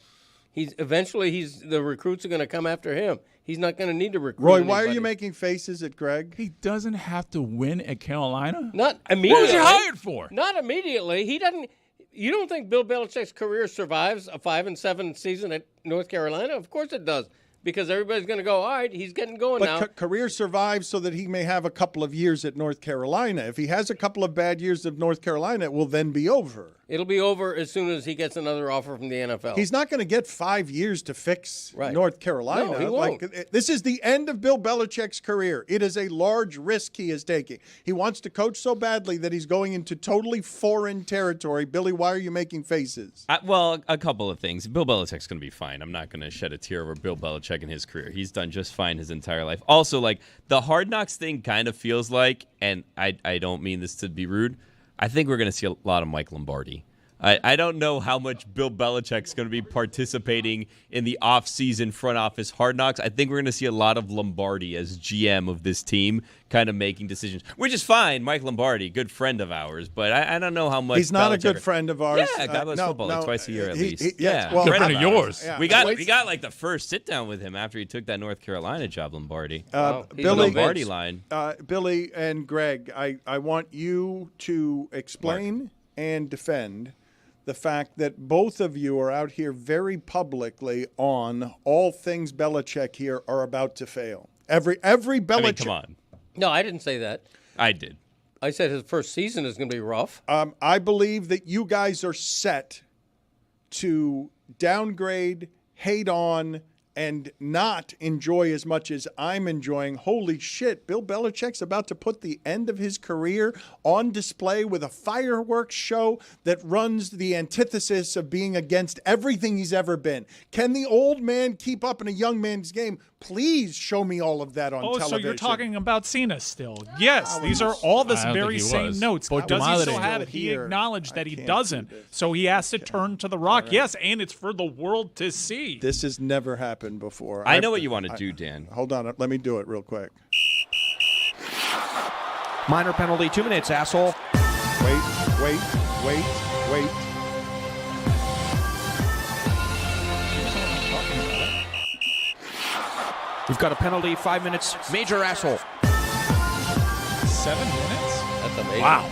The recruits are going to come after him. He's not going to need to recruit
Roy, why are
anybody.
you making faces at Greg?
He doesn't have to win at Carolina.
Not immediately.
What was he hired for?
Not immediately. He doesn't. You don't think Bill Belichick's career survives a 5-7 season at North Carolina? Of course it does. Because everybody's going to go, all right, he's getting going
But
now.
career survives so that he may have a couple of years at North Carolina. If he has a couple of bad years of North Carolina, it will then be over.
It'll be over as soon as he gets another offer from the NFL.
He's not going to get 5 years to fix North Carolina.
No, he won't.
This is the end of Bill Belichick's career. It is a large risk he is taking. He wants to coach so badly that he's going into totally foreign territory. Billy, why are you making faces?
Well, a couple of things. Bill Belichick's going to be fine. I'm not going to shed a tear over Bill Belichick in his career. He's done just fine his entire life. Also, like, the Hard Knocks thing kind of feels like, and I don't mean this to be rude, I think we're going to see a lot of Mike Lombardi. I don't know how much Bill Belichick's going to be participating in the off-season front office Hard Knocks. I think we're going to see a lot of Lombardi as GM of this team kind of making decisions, which is fine. Mike Lombardi, good friend of ours, but I don't know how much
He's not
Belichick,
a good friend of ours.
Yeah, God bless football, like twice a year at least.
Yes,
yeah,
well,
good friend of yours.
Yeah.
We got like the first sit-down with him after he took that North Carolina job, Lombardi.
Billy,
Lombardi line.
Billy and Greg, I want you to explain and defend the fact that both of you are out here very publicly on all things Belichick here are about to fail. Every Belichick.
I mean, come on.
No, I didn't say that.
I did.
I said his first season is going to be rough.
I believe that you guys are set to downgrade, hate on, and not enjoy as much as I'm enjoying. Holy shit, Bill Belichick's about to put the end of his career on display with a fireworks show that runs the antithesis of being against everything he's ever been. Can the old man keep up in a young man's game? Please show me all of that on television.
So you're talking about Cena still. Yes, these are all the very same notes. Does he still have it? He acknowledged that he doesn't, so he has to turn to The Rock. Yes, and it's for the world to see.
This has never happened before.
I know what you want to do, Dan.
Hold on. Let me do it real quick.
Minor penalty, 2 minutes, asshole.
Wait.
We've got a penalty, 5 minutes, major asshole.
7 minutes?
That's amazing.
Wow.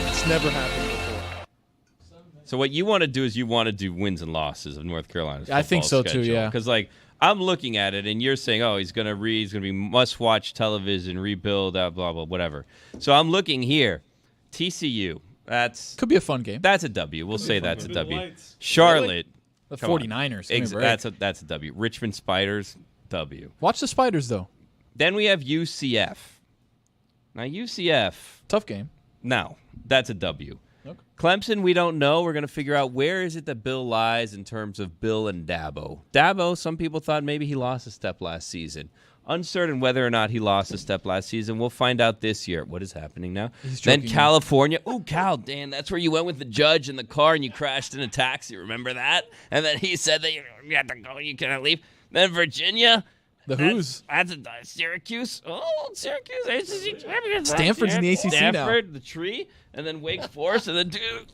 It's never happened before.
So what you want to do is you want to do wins and losses of North Carolina's
I think
football
so, too,
schedule.
yeah.
Because, like, I'm looking at it, and you're saying, oh, he's going to be must-watch television, rebuild, blah, blah, whatever. So I'm looking here. TCU.
Could be a fun game.
That's a W. We'll say that's a W. Charlotte.
The
Come on.
49ers.
That's a W. Richmond Spiders, W.
Watch the Spiders, though.
Then we have UCF. Now, UCF.
Tough game.
No, that's a W.
Okay.
Clemson, we don't know. We're going to figure out where is it that Bill lies in terms of Bill and Dabo. Dabo, some people thought maybe he lost a step last season. Uncertain whether or not he lost a step last season. We'll find out this year. What is happening now? Then California. Oh, Cal, Dan, that's where you went with the judge in the car and you crashed in a taxi. Remember that? And then he said that you had to go, you cannot leave. Then Virginia.
The Who's?
That's a Syracuse. Oh, Syracuse. ACC champions.
Stanford's in the ACC now.
Stanford, the tree, and then Wake Forest, and then Duke.